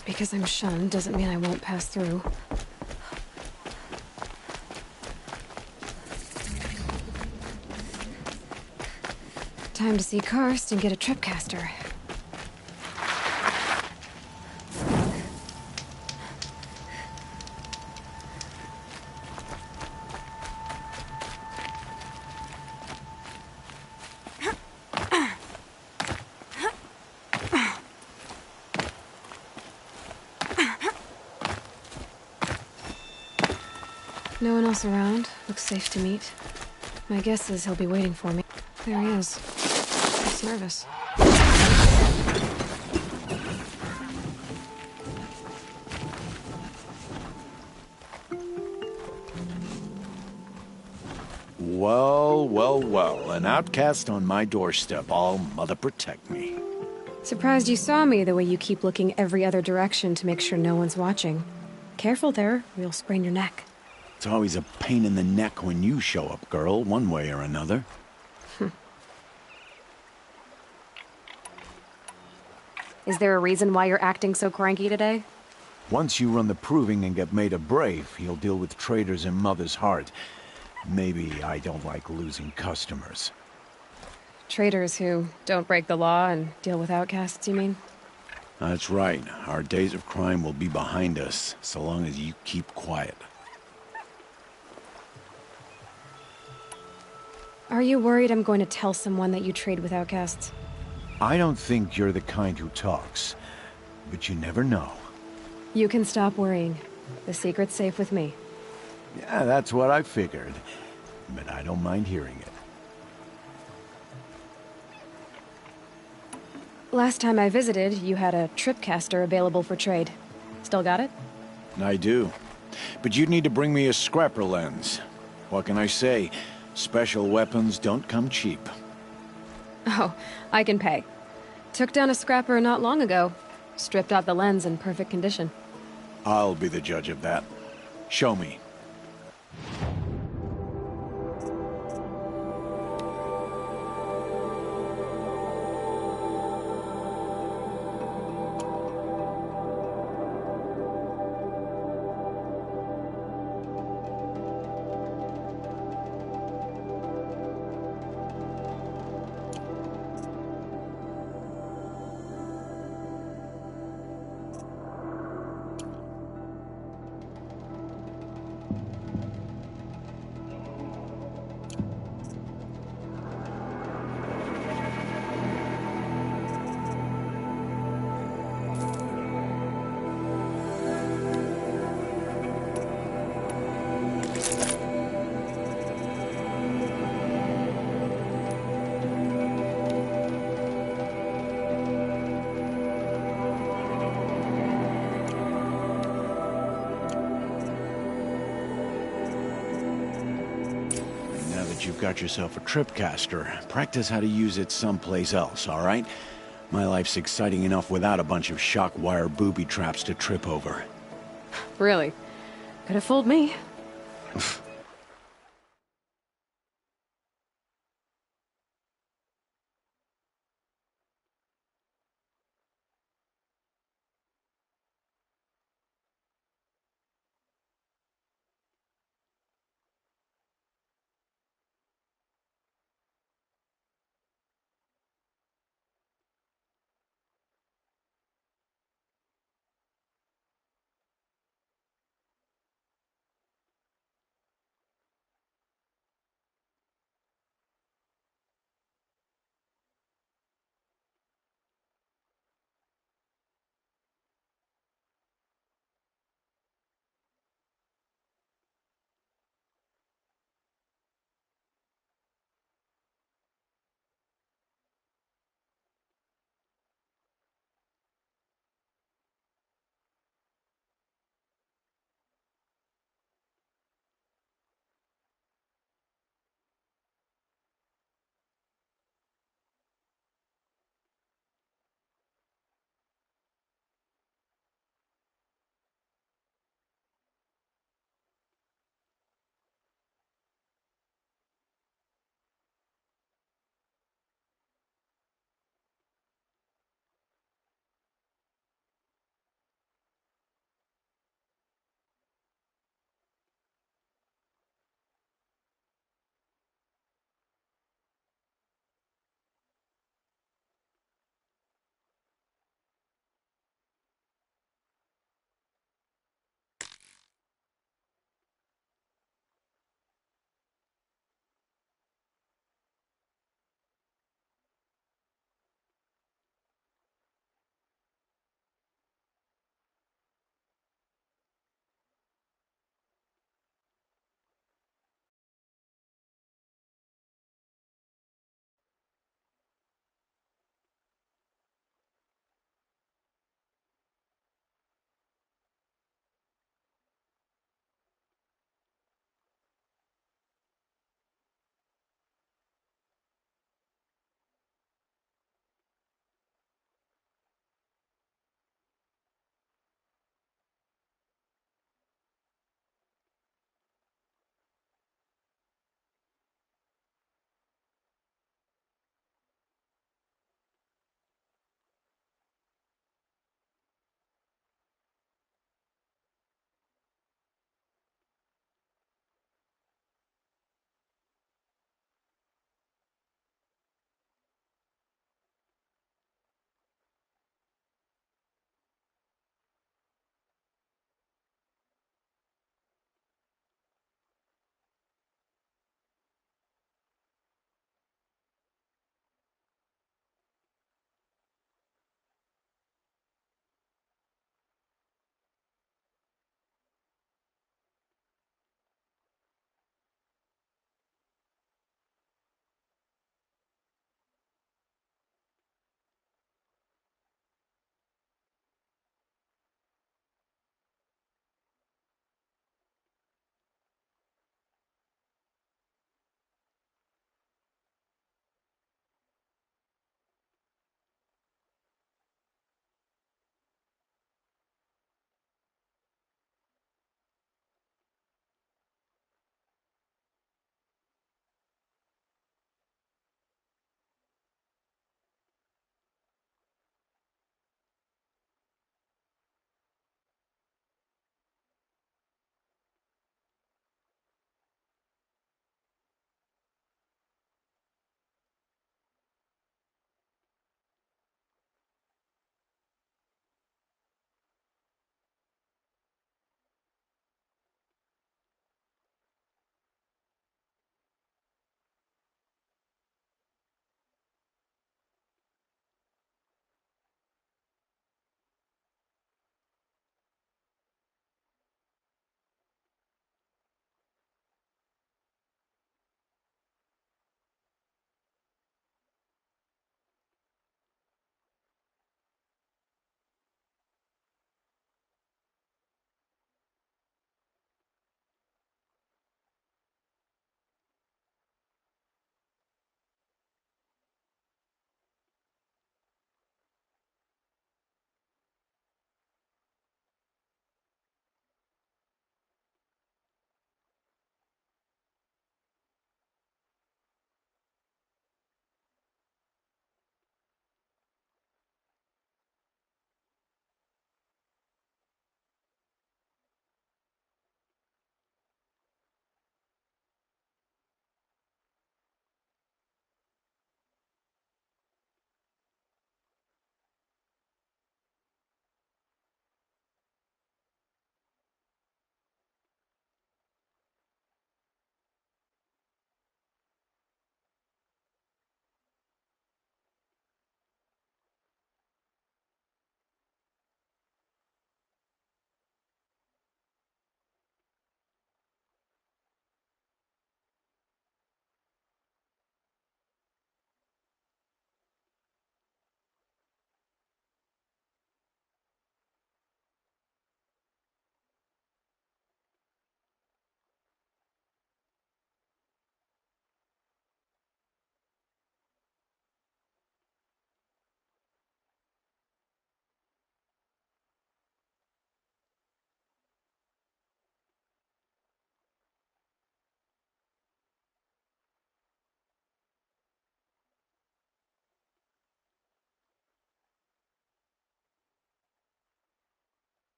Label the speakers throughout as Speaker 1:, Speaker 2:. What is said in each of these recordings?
Speaker 1: Just because I'm shunned doesn't mean I won't pass through. Time to see Karst and get a tripcaster. No one else around. Looks safe to meet. My guess is he'll be waiting for me. There he is. Looks nervous.
Speaker 2: Well, well, well. An outcast on my doorstep. All mother protect me.
Speaker 1: Surprised you saw me the way you keep looking every other direction to make sure no one's watching. Careful there, or you'll sprain your neck.
Speaker 2: It's always a pain in the neck when you show up, girl, one way or another.
Speaker 1: Is there a reason why you're acting so cranky today?
Speaker 2: Once you run the proving and get made a brave, you'll deal with traitors in Mother's Heart. Maybe I don't like losing customers.
Speaker 1: Traitors who don't break the law and deal with outcasts, you mean?
Speaker 2: That's right. Our days of crime will be behind us, so long as you keep quiet.
Speaker 1: Are you worried I'm going to tell someone that you trade with outcasts?
Speaker 2: I don't think you're the kind who talks, but you never know.
Speaker 1: You can stop worrying. The secret's safe with me.
Speaker 2: Yeah, that's what I figured, but I don't mind hearing it.
Speaker 1: Last time I visited, you had a tripcaster available for trade. Still got it?
Speaker 2: I do. But you'd need to bring me a scrapper lens. What can I say? Special weapons don't come cheap.
Speaker 1: Oh, I can pay. Took down a scrapper not long ago. Stripped out the lens in perfect condition.
Speaker 2: I'll be the judge of that. Show me. Now that you've got yourself a tripcaster, practice how to use it someplace else, all right? My life's exciting enough without a bunch of shock wire booby traps to trip over.
Speaker 1: Really? Could have fooled me.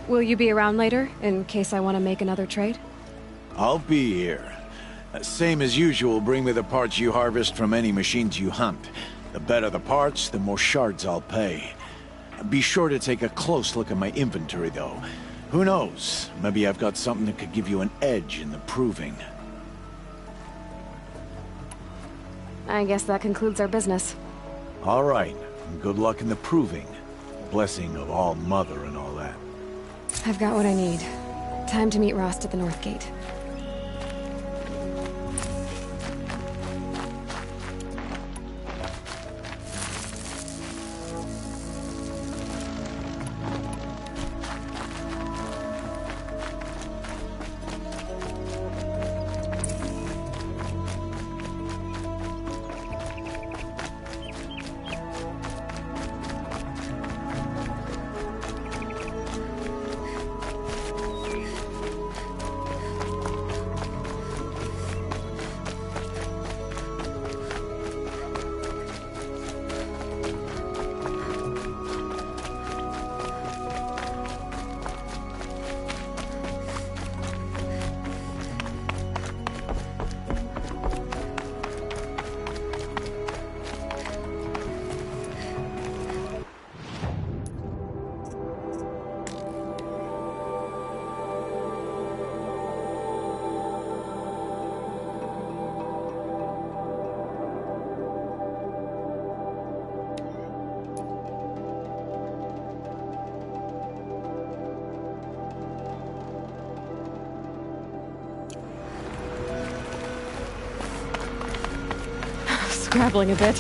Speaker 1: Will you be around later, in case I want to make another trade?
Speaker 2: I'll be here. Same as usual, bring me the parts you harvest from any machines you hunt. The better the parts, the more shards I'll pay. Be sure to take a close look at my inventory, though. Who knows? Maybe I've got something that could give you an edge in the proving.
Speaker 1: I guess that concludes our business.
Speaker 2: All right. Good luck in the proving. Blessing of All Mother and all that.
Speaker 1: I've got what I need. Time to meet Rost at the North Gate. Scrabbling a bit.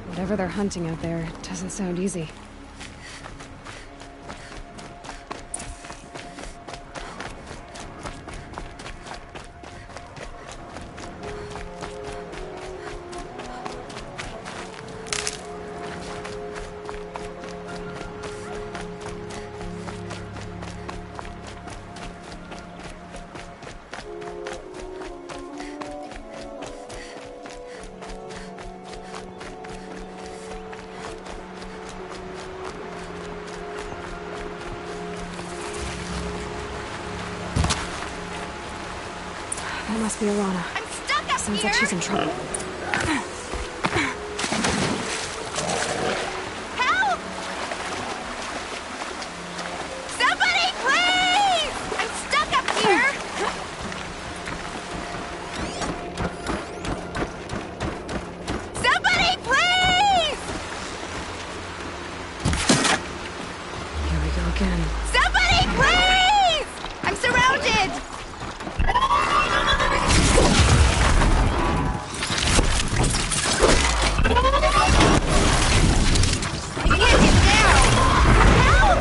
Speaker 1: Whatever they're hunting out there, it doesn't sound easy. That must be Alana.
Speaker 3: I'm stuck up
Speaker 1: Sounds
Speaker 3: here!
Speaker 1: like she's in trouble.
Speaker 3: Help! Somebody, please! I'm stuck up here! Somebody, please!
Speaker 1: Here we go again.
Speaker 3: Somebody, please! I'm surrounded! I can't get down! Help!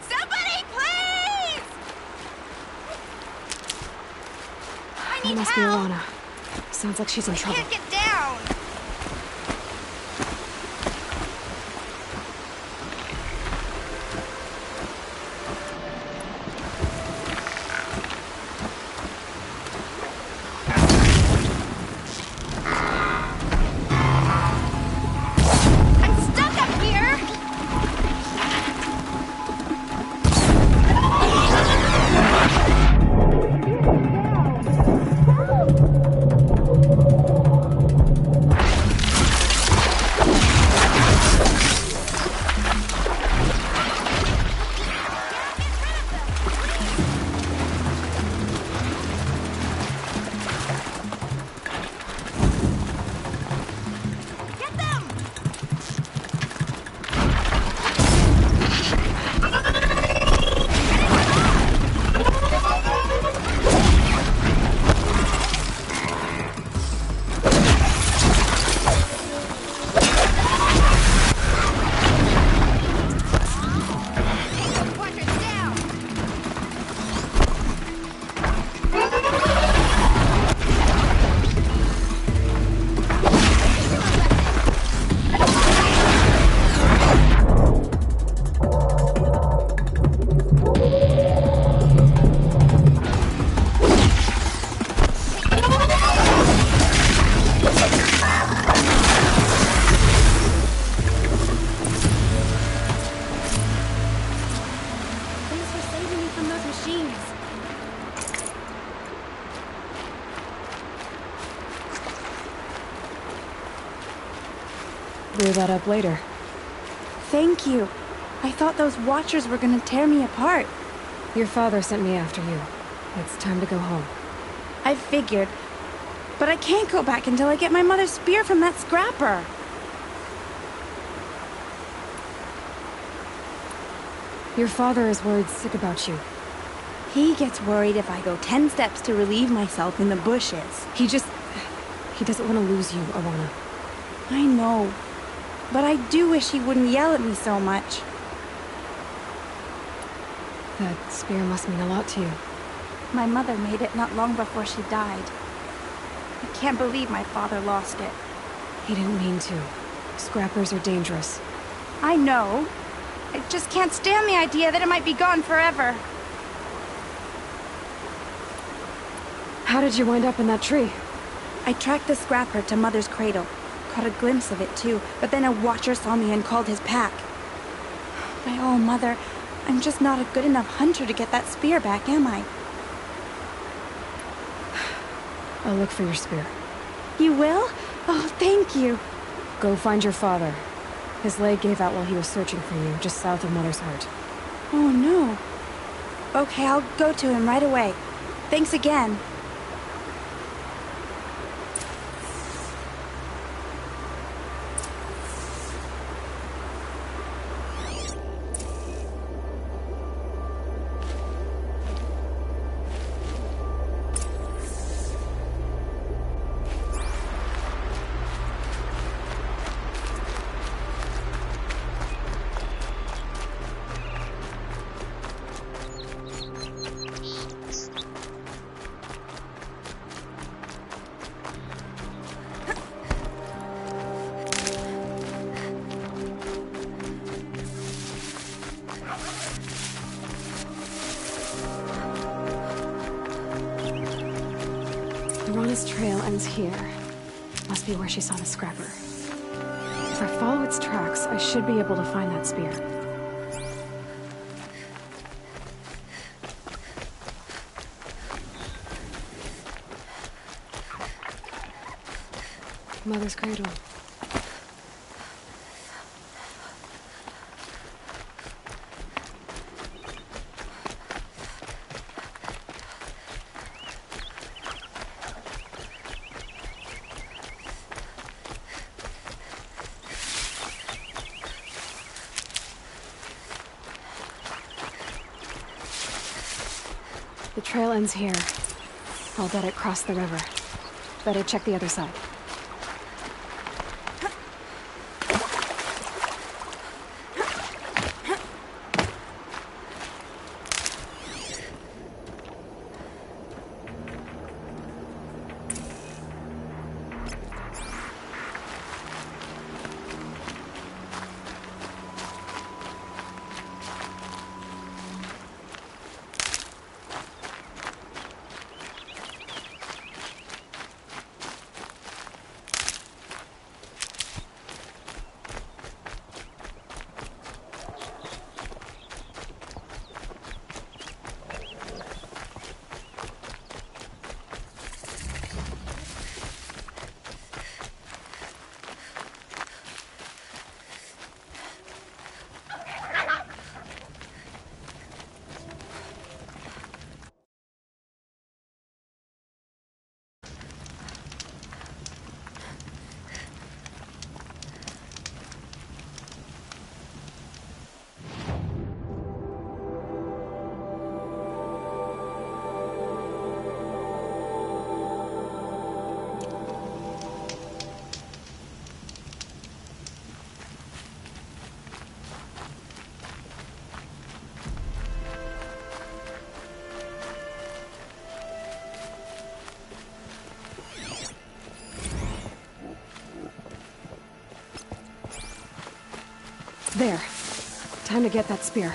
Speaker 3: Somebody, please! I
Speaker 1: That
Speaker 3: need
Speaker 1: must be
Speaker 3: help!
Speaker 1: Alana. Sounds like she's in
Speaker 3: I
Speaker 1: trouble.
Speaker 3: can't get down! I'm stuck up here!
Speaker 1: clear that up later.
Speaker 4: Thank you. I thought those Watchers were gonna tear me apart.
Speaker 1: Your father sent me after you. It's time to go home.
Speaker 4: I figured. But I can't go back until I get my mother's spear from that scrapper.
Speaker 1: Your father is worried sick about you.
Speaker 4: He gets worried if I go 10 steps to relieve myself in the bushes.
Speaker 1: He doesn't want to lose you, Alana.
Speaker 4: I know. But I do wish he wouldn't yell at me so much.
Speaker 1: That spear must mean a lot to you.
Speaker 4: My mother made it not long before she died. I can't believe my father lost it.
Speaker 1: He didn't mean to. Scrappers are dangerous.
Speaker 4: I know. I just can't stand the idea that it might be gone forever.
Speaker 1: How did you wind up in that tree?
Speaker 4: I tracked the scrapper to Mother's cradle. Caught a glimpse of it too, but then a Watcher saw me and called his pack. My oh, Mother, I'm just not a good enough hunter to get that spear back, am I?
Speaker 1: I'll look for your spear.
Speaker 4: You will? Oh, thank you.
Speaker 1: Go find your father. His leg gave out while he was searching for you, just south of Mother's Heart.
Speaker 4: Oh, no. Okay, I'll go to him right away. Thanks again.
Speaker 1: Alana's trail ends here. Must be where she saw the scrapper. If I follow its tracks, I should be able to find that spear. Mother's cradle. The trail ends here. I'll bet it crossed the river. Better check the other side. There. Time to get that spear.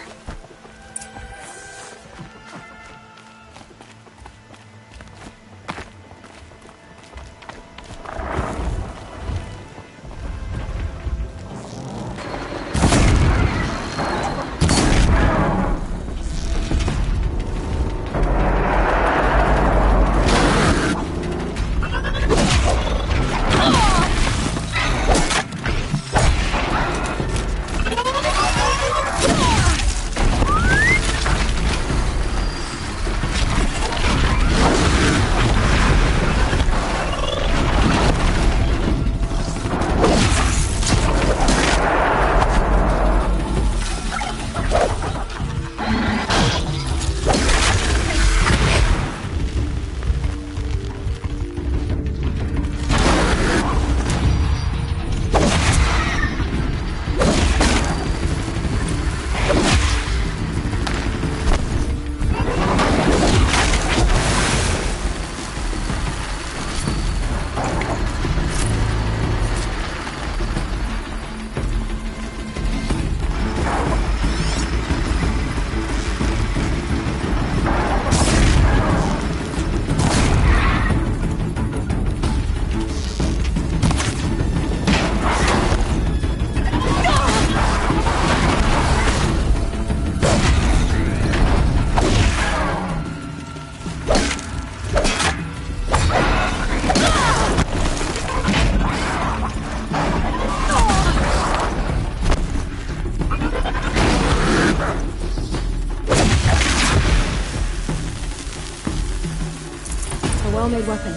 Speaker 1: well-made weapon.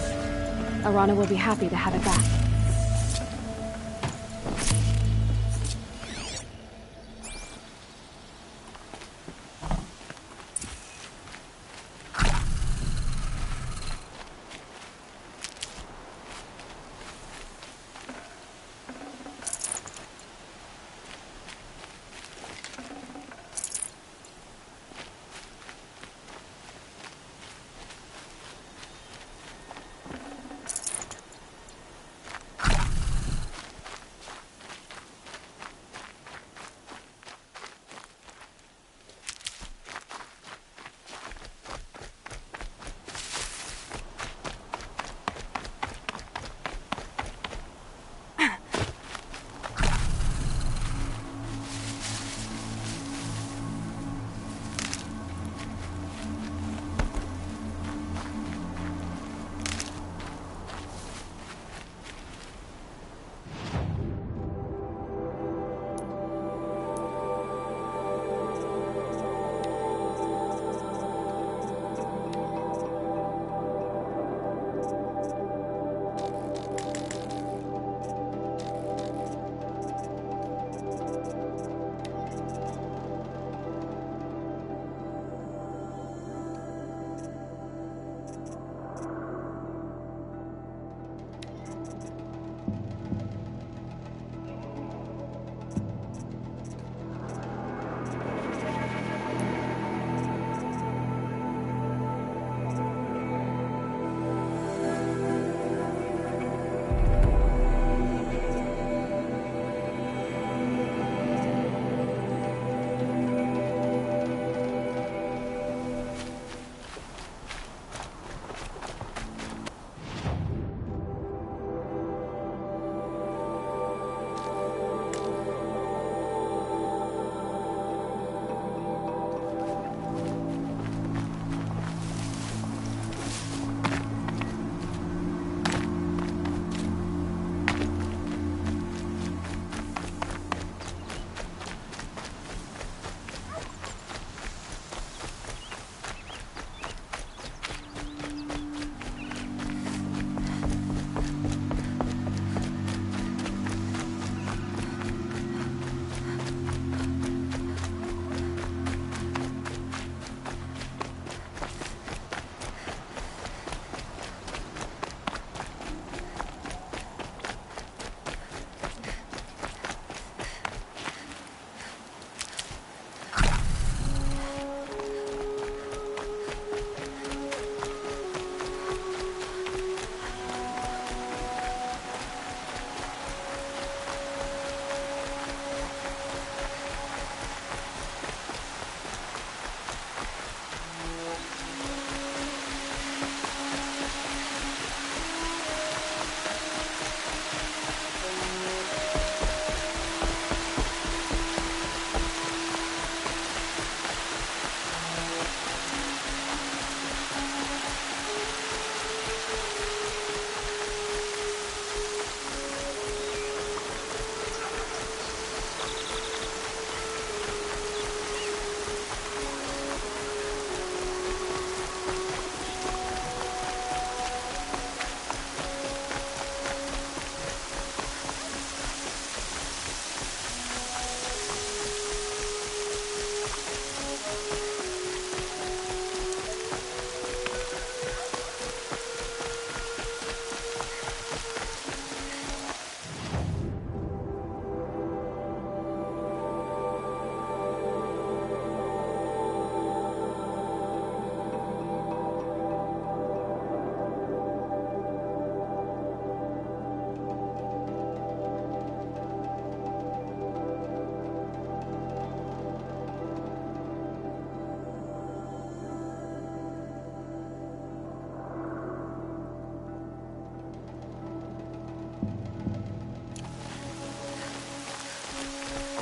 Speaker 1: Arana will be happy to have it back.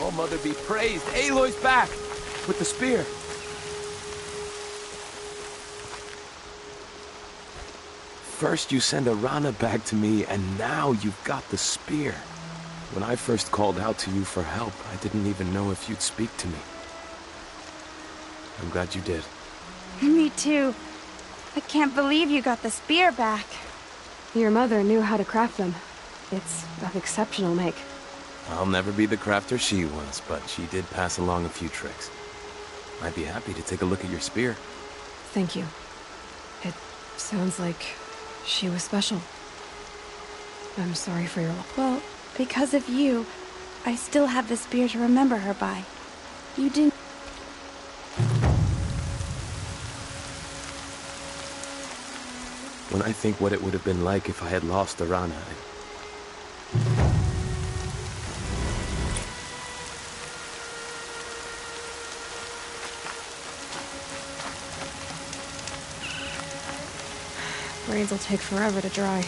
Speaker 5: Oh, Mother be praised. Aloy's back! With the spear. First you send Arana back to me, and now you've got the spear. When I first called out to you for help, I didn't even know if you'd speak to me. I'm glad you did.
Speaker 4: Me too. I can't believe you got the spear back.
Speaker 1: Your mother knew how to craft them. It's of exceptional make.
Speaker 5: I'll never be the crafter she was, but she did pass along a few tricks. I'd be happy to take a look at your spear.
Speaker 1: Thank you. It sounds like she was special. I'm sorry for your loss.
Speaker 4: Well, because of you, I still have the spear to remember her by. You didn't...
Speaker 5: When I think what it would have been like if I had lost Arana,
Speaker 1: Braids will take forever to dry.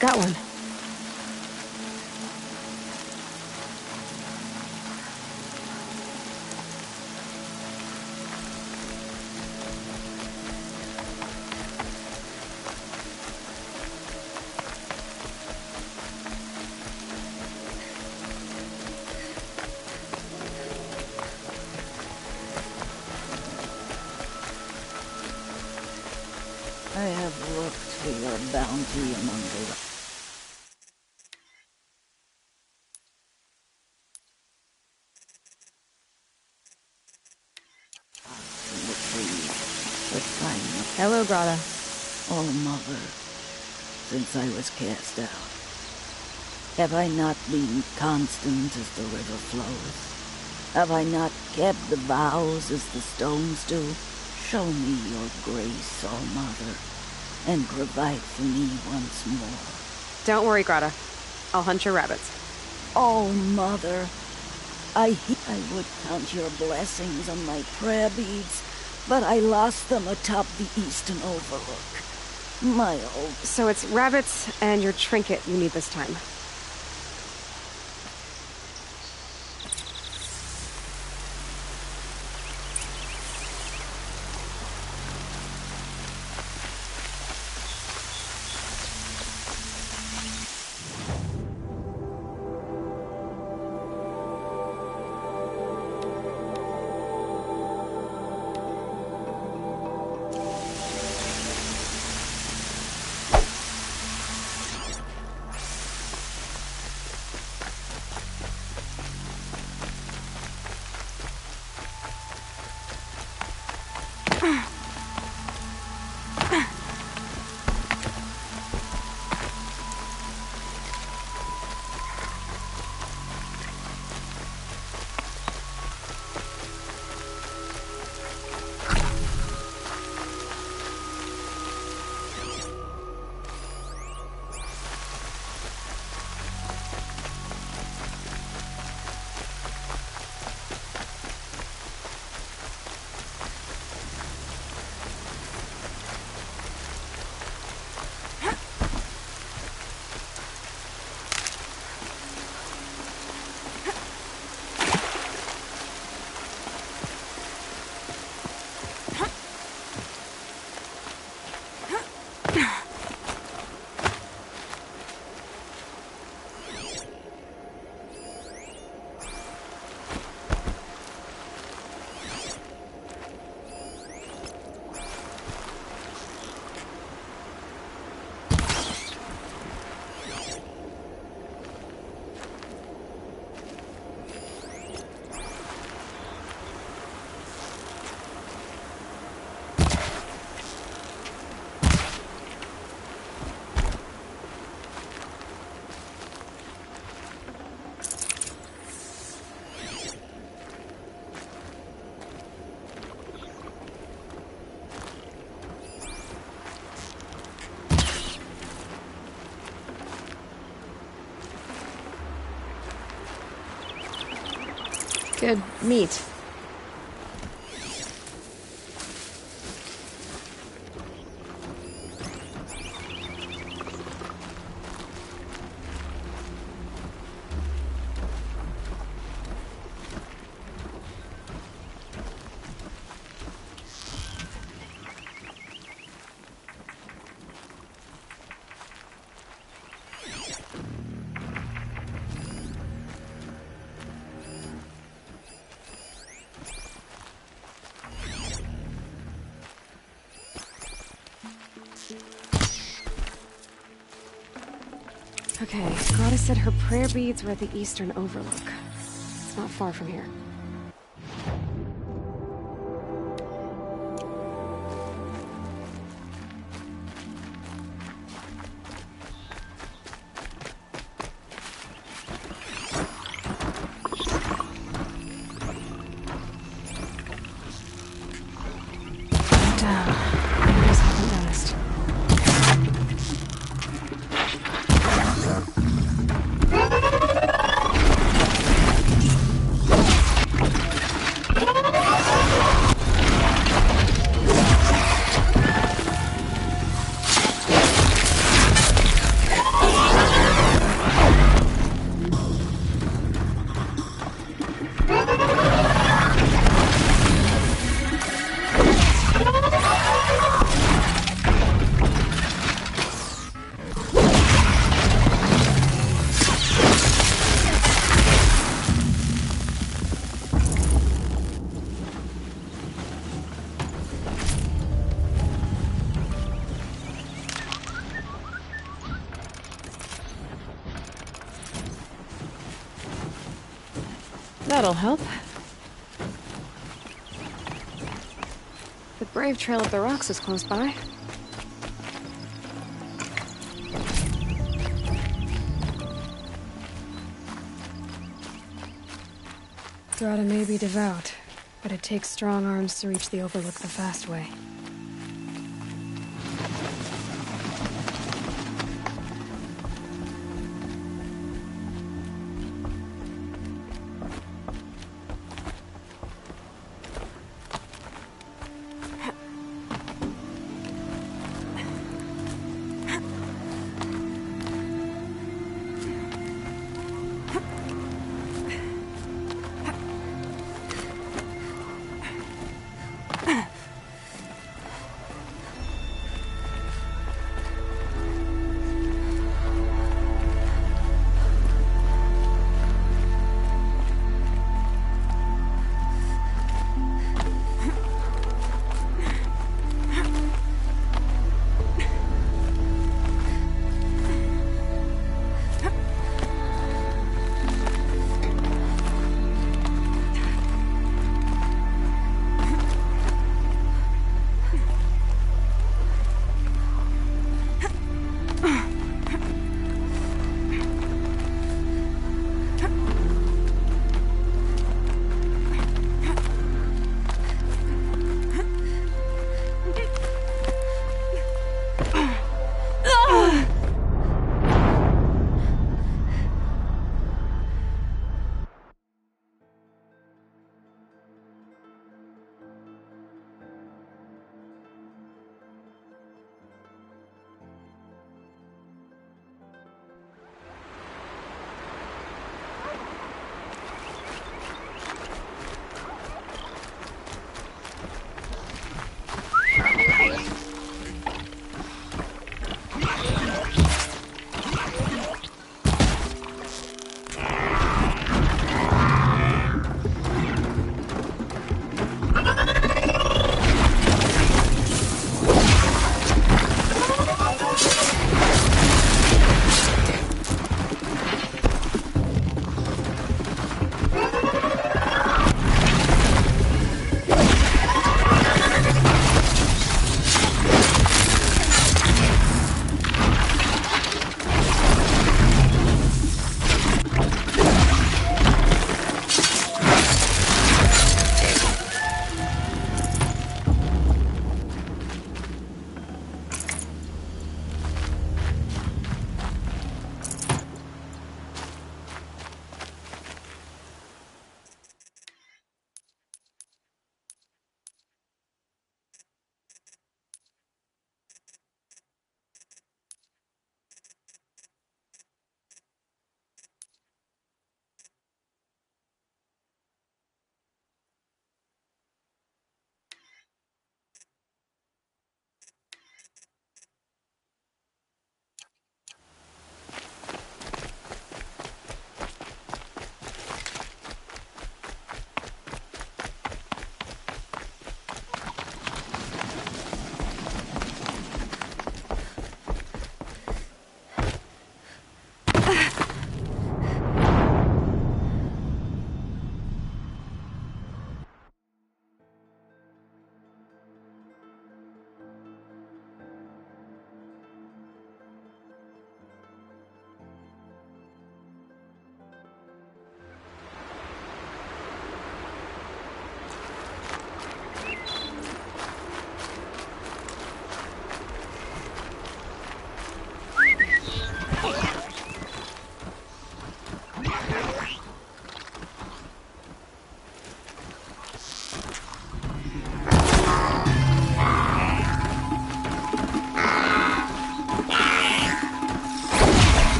Speaker 1: Got one.
Speaker 6: I have looked for your bounty among the... the trees, but find them.
Speaker 1: Hello, Grata.
Speaker 6: Oh, Mother, since I was cast out, have I not been constant as the river flows? Have I not kept the vows as the stones do? Show me your grace, oh Mother, and provide for me once more.
Speaker 1: Don't worry, Grata. I'll hunt your rabbits.
Speaker 6: Oh, Mother, I would count your blessings on my prayer beads, but I lost them atop the eastern overlook. My old...
Speaker 1: So it's rabbits and your trinket you need this time. should meet. Okay, Grata said her prayer beads were at the Eastern Overlook. It's not far from here. Down. Here's how I'm honest. That'll help. The Brave Trail up the rocks is close by. Grata may be devout, but it takes strong arms to reach the Overlook the fast way.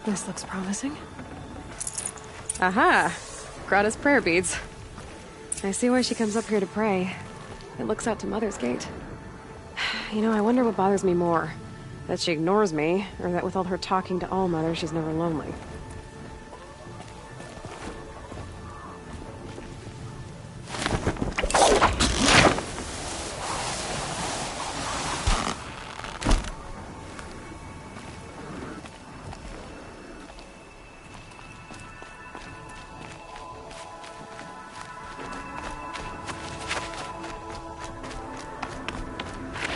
Speaker 1: This looks promising.
Speaker 7: Aha! Grata's prayer beads. I see why she comes up here to pray. It looks out to Mother's Gate. You know, I wonder what bothers me more. That she ignores me, or that with all her talking to Allmother, she's never lonely.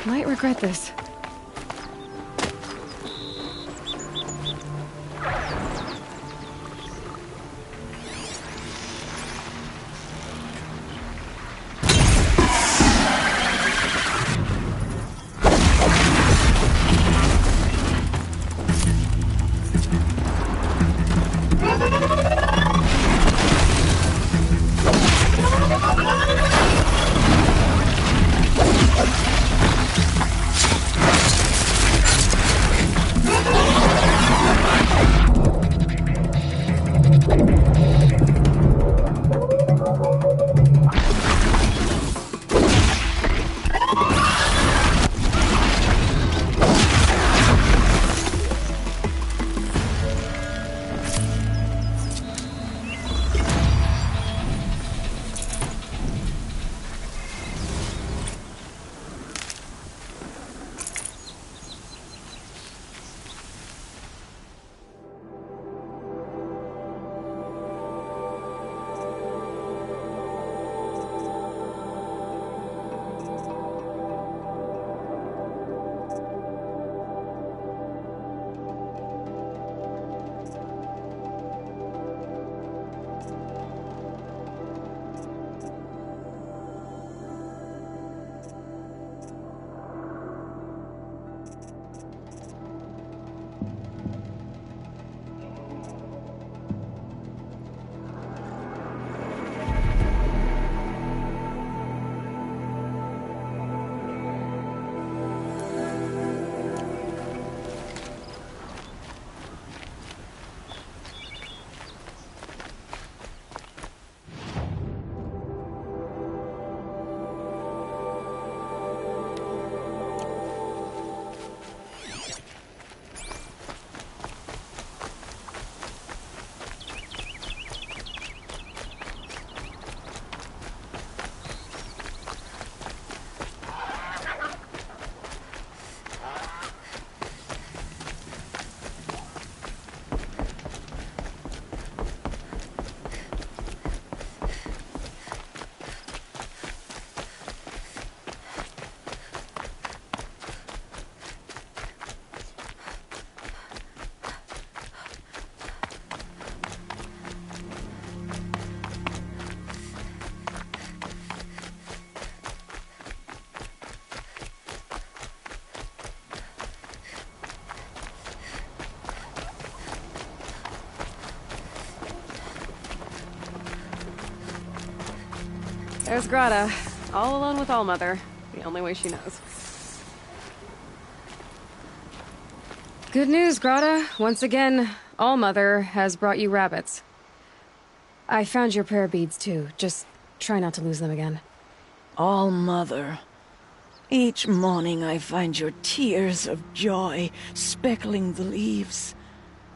Speaker 1: Might regret this.
Speaker 7: There's Grata, all alone with Allmother, the only way she knows. Good news, Grata. Once again, Allmother has brought you rabbits.
Speaker 1: I found your prayer beads too. Just try not to lose them again.
Speaker 6: All-Mother, each morning I find your tears of joy speckling the leaves.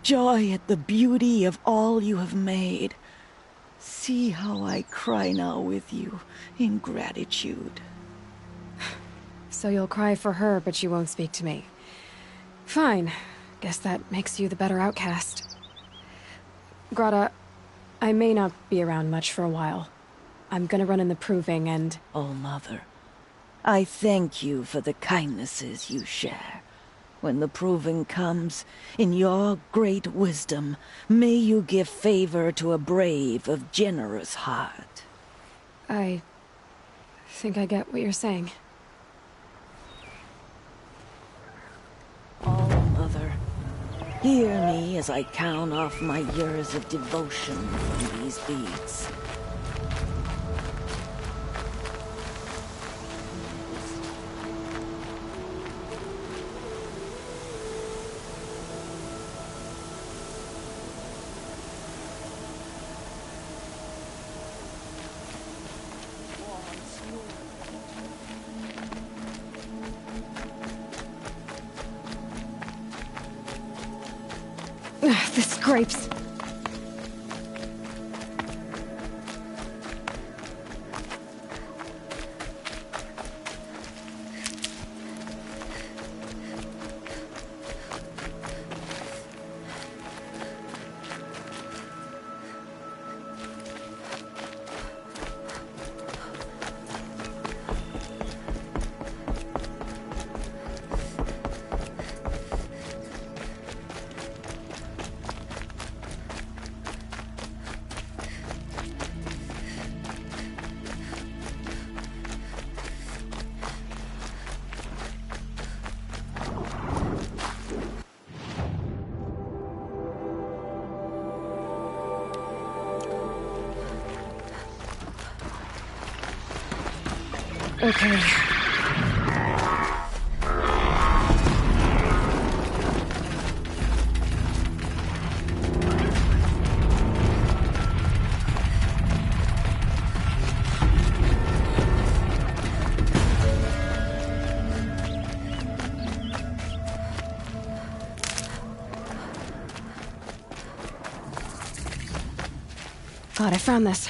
Speaker 6: Joy at the beauty of all you have made. See how I cry now with you in gratitude.
Speaker 1: So you'll cry for her, but you won't speak to me. Fine. Guess that makes you the better outcast. Grata, I may not be around much for a while. I'm gonna run in the proving and...
Speaker 6: All-Mother, I thank you for the kindnesses you share. When the proving comes, in your great wisdom, may you give favor to a brave of generous heart.
Speaker 1: I think I get what you're saying.
Speaker 6: All-Mother, hear me as I count off my years of devotion from these beads.
Speaker 1: The scrapes. Okay. God, I found this.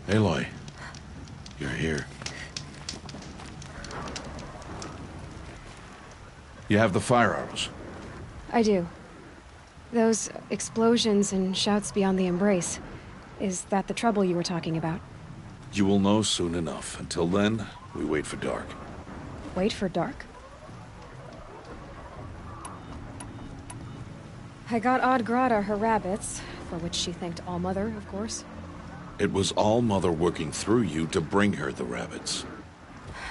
Speaker 2: Aloy, you're here. You have the fire arrows.
Speaker 1: I do. Those explosions and shouts beyond the embrace. Is that the trouble you were talking about?
Speaker 8: You will know soon enough. Until then, we wait for dark.
Speaker 1: Wait for dark. I got Odd Grata her rabbits, for which she thanked All-Mother, of course.
Speaker 8: It was All-Mother working through you to bring her the rabbits.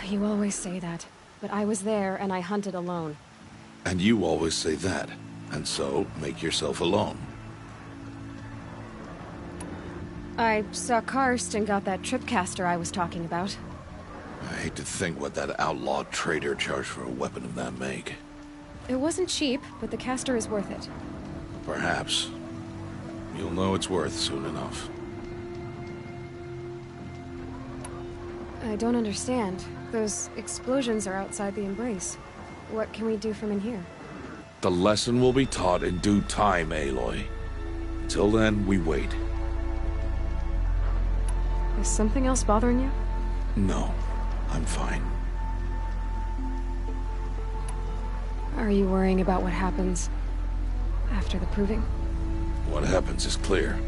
Speaker 1: You always say that, but I was there and I hunted alone.
Speaker 8: And you always say that, and so make yourself alone.
Speaker 1: I saw Karst and got that tripcaster I was talking about.
Speaker 8: I hate to think what that outlaw trader charged for a weapon of that make.
Speaker 1: It wasn't cheap, but the caster is worth it.
Speaker 8: Perhaps. You'll know it's worth soon enough.
Speaker 1: I don't understand. Those explosions are outside the embrace. What can we do from in here?
Speaker 8: The lesson will be taught in due time, Aloy. Till then, we wait.
Speaker 1: Is something else bothering you?
Speaker 8: No, I'm fine.
Speaker 1: Are you worrying about what happens after the proving?
Speaker 8: What happens is clear.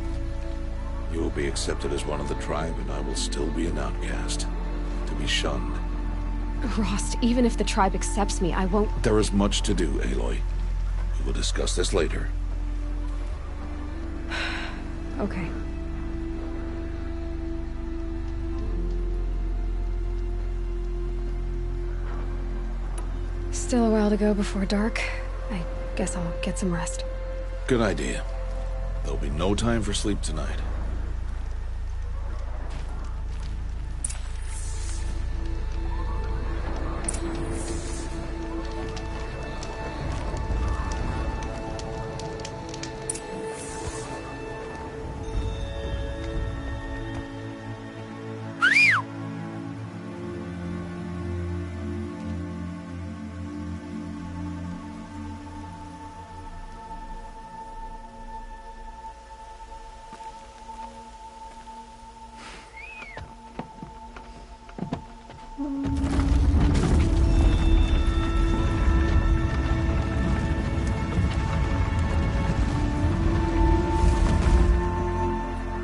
Speaker 8: You will be accepted as one of the tribe, and I will still be an outcast. To be shunned.
Speaker 1: Rost, even if the tribe accepts me, I won't...
Speaker 8: There is much to do, Aloy. We will discuss this later.
Speaker 1: Okay. Still a while to go before dark. I guess I'll get some rest.
Speaker 8: Good idea. There'll be no time for sleep tonight.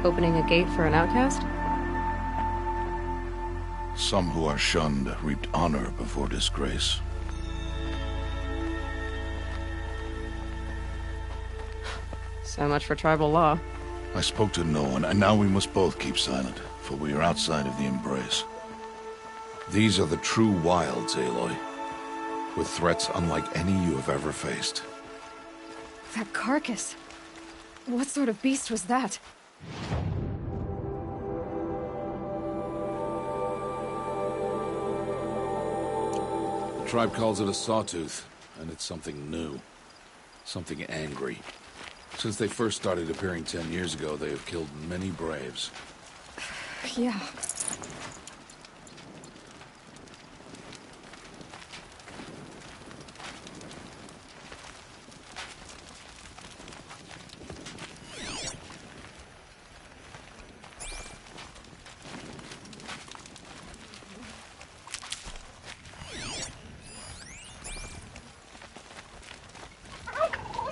Speaker 7: Opening a gate for an outcast?
Speaker 8: Some who are shunned reaped honor before disgrace.
Speaker 7: So much for tribal law.
Speaker 8: I spoke to no one, and now we must both keep silent, for we are outside of the embrace. These are the true wilds, Aloy, with threats unlike any you have ever faced.
Speaker 1: That carcass. What sort of beast was that?
Speaker 8: The tribe calls it a sawtooth, and it's something new. Something angry. Since they first started appearing 10 years ago, they have killed many braves.
Speaker 1: Yeah.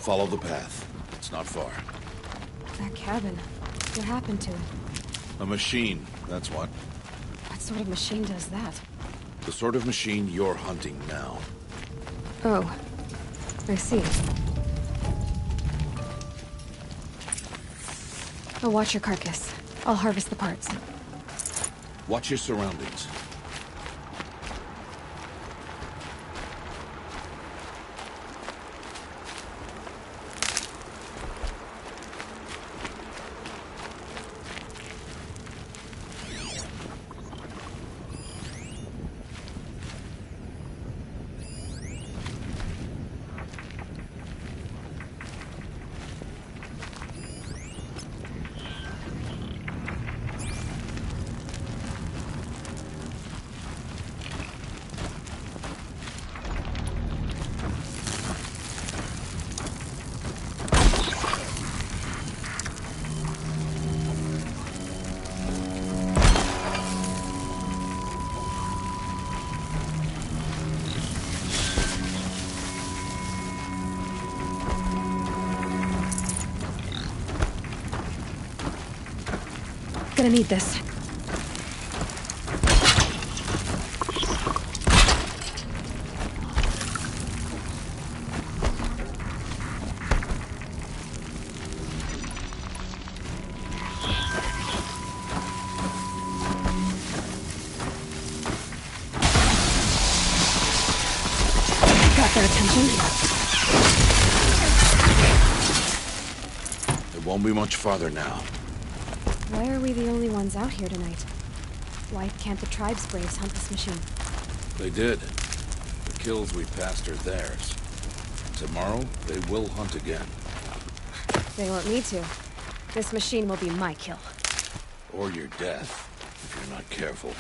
Speaker 8: Follow the path. It's not far.
Speaker 1: That cabin. What happened to it?
Speaker 8: A machine, that's what.
Speaker 1: What sort of machine does that?
Speaker 8: The sort of machine you're hunting now.
Speaker 1: Oh. I see. I'll watch your carcass. I'll harvest the parts.
Speaker 8: Watch your surroundings.
Speaker 1: Gonna need this. Got their attention?
Speaker 8: It won't be much farther now.
Speaker 1: Why are we the only ones out here tonight? Why can't the tribe's braves hunt this machine?
Speaker 8: They did. The kills we passed are theirs. Tomorrow, they will hunt again.
Speaker 1: They want me to. This machine will be my kill.
Speaker 8: Or your death, if you're not careful.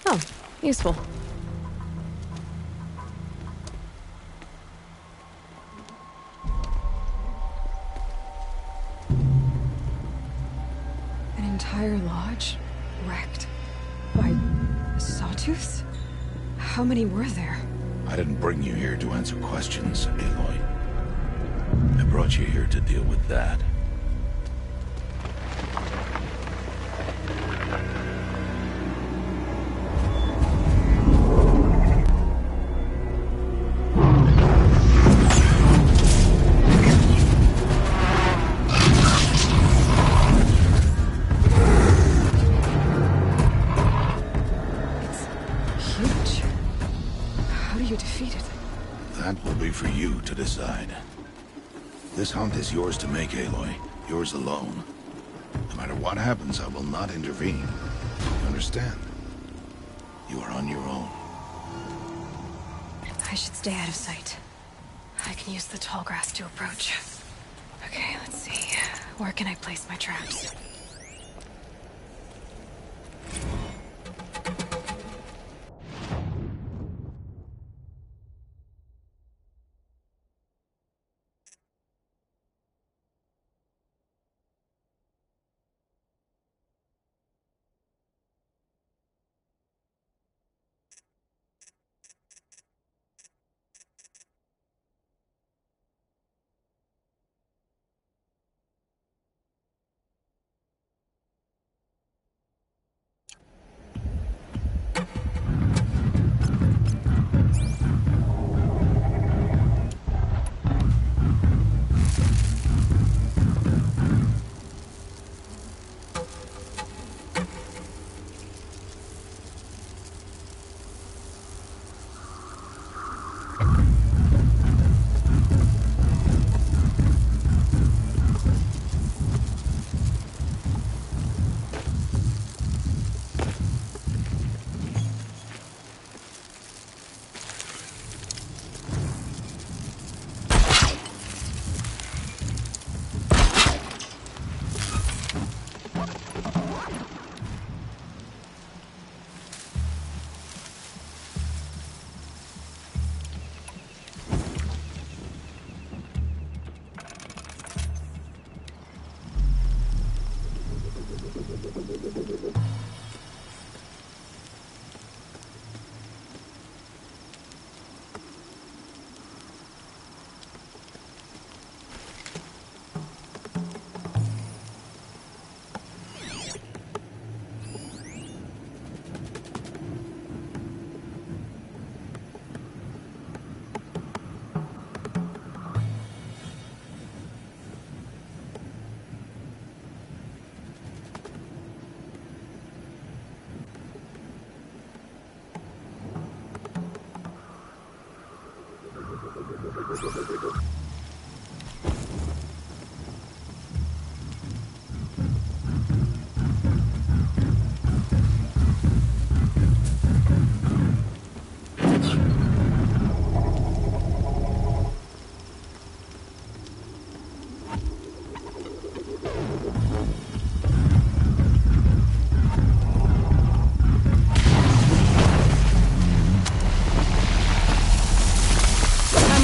Speaker 1: Oh, useful. An entire lodge wrecked by sawtooths? How many were there?
Speaker 8: I didn't bring you here to answer questions, Aloy. I brought you here to deal with that.
Speaker 1: Huge. How do you defeat it?
Speaker 8: That will be for you to decide. This hunt is yours to make, Aloy. Yours alone. No matter what happens, I will not intervene. You understand? You are on your own.
Speaker 1: I should stay out of sight. I can use the tall grass to approach. Okay, let's see. Where can I place my traps?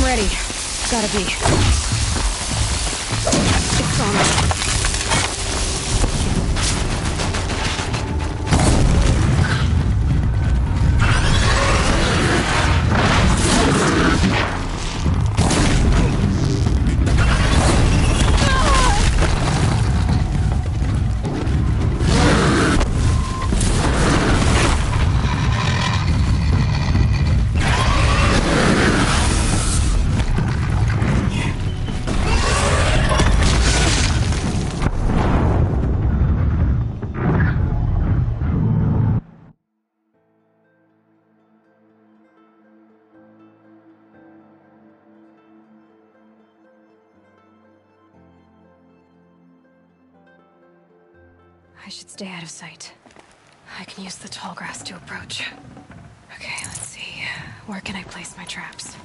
Speaker 1: Ready. Gotta be. It's on. I should stay out of sight. I can use the tall grass to approach. Okay, let's see. Where can I place my traps?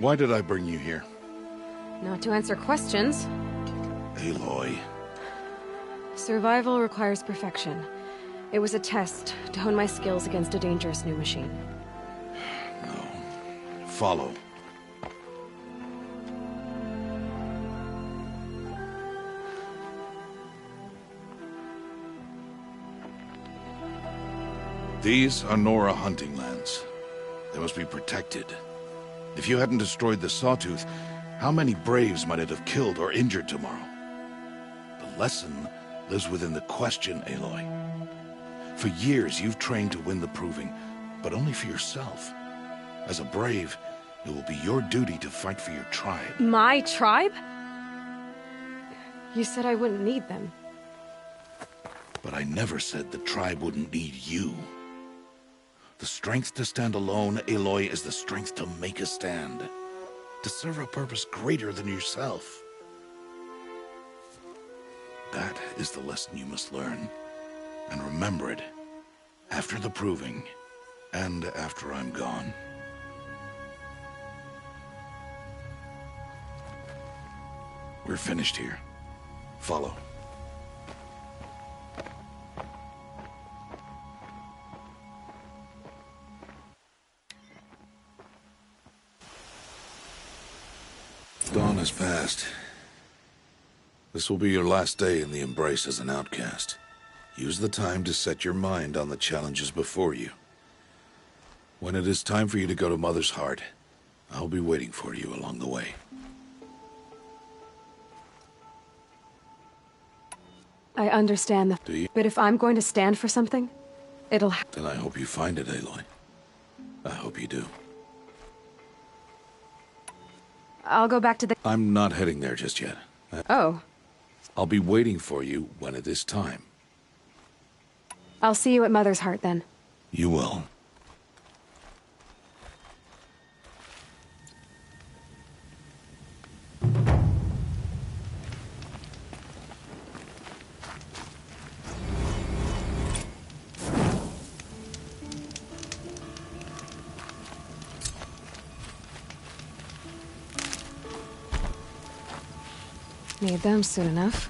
Speaker 8: Why did I bring you here?
Speaker 1: Not to answer questions.
Speaker 8: Aloy.
Speaker 1: Survival requires perfection. It was a test to hone my skills against a dangerous new machine.
Speaker 8: No. Follow. These are Nora hunting lands. They must be protected. If you hadn't destroyed the Sawtooth, how many Braves might it have killed or injured tomorrow? The lesson lives within the question, Aloy. For years, you've trained to win the Proving, but only for yourself. As a Brave, it will be your duty to fight for your tribe.
Speaker 1: My tribe? You said I wouldn't need them.
Speaker 8: But I never said the tribe wouldn't need you. The strength to stand alone, Aloy, is the strength to make a stand. to serve a purpose greater than yourself. That is the lesson you must learn. And remember it after the proving and after I'm gone. We're finished here. Follow. Dawn has passed. This will be your last day in the Embrace as an outcast. Use the time to set your mind on the challenges before you. When it is time for you to go to Mother's Heart, I'll be waiting for you along the way.
Speaker 1: I understand
Speaker 8: Do you?
Speaker 1: But if I'm going to stand for something, it'll
Speaker 8: Then I hope you find it, Aloy. I hope you do.
Speaker 1: I'll go back to the...
Speaker 8: I'm not heading there just yet.
Speaker 1: Oh.
Speaker 8: I'll be waiting for you when it is time.
Speaker 1: I'll see you at Mother's Heart, then.
Speaker 8: You will.
Speaker 1: Need them soon enough.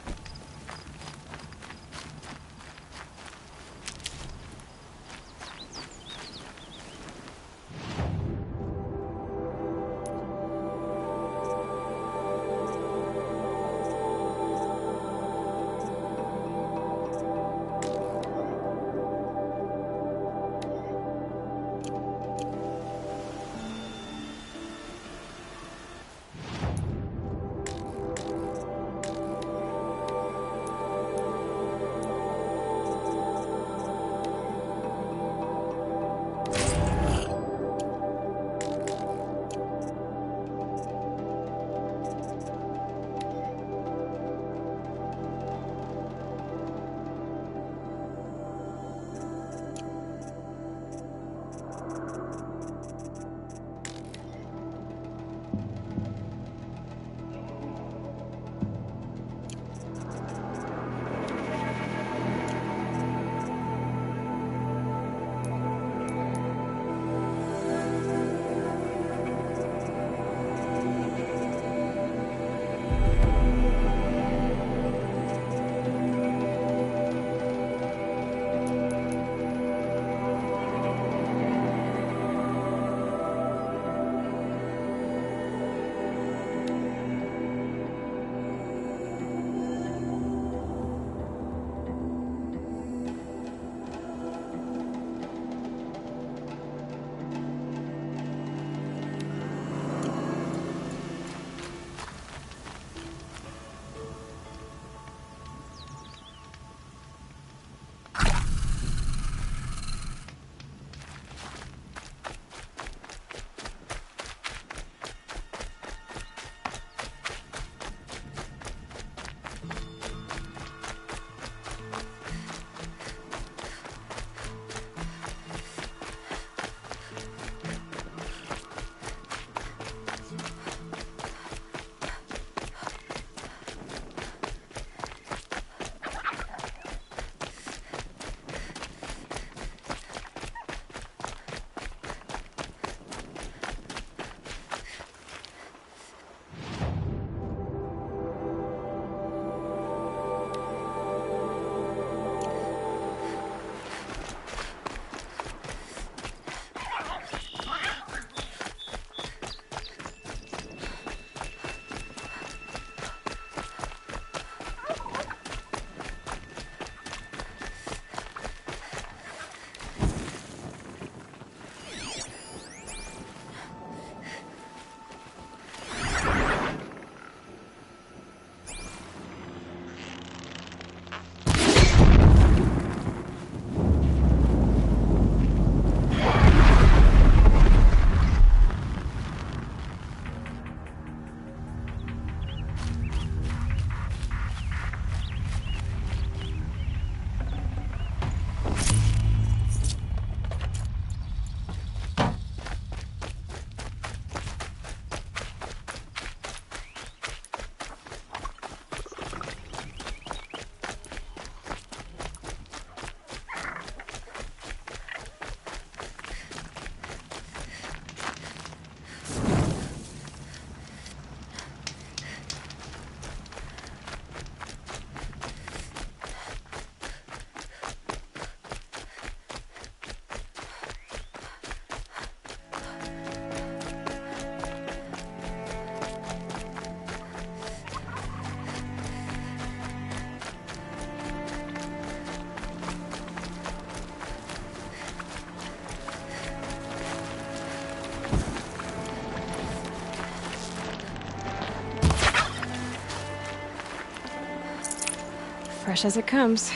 Speaker 1: Fresh as it comes.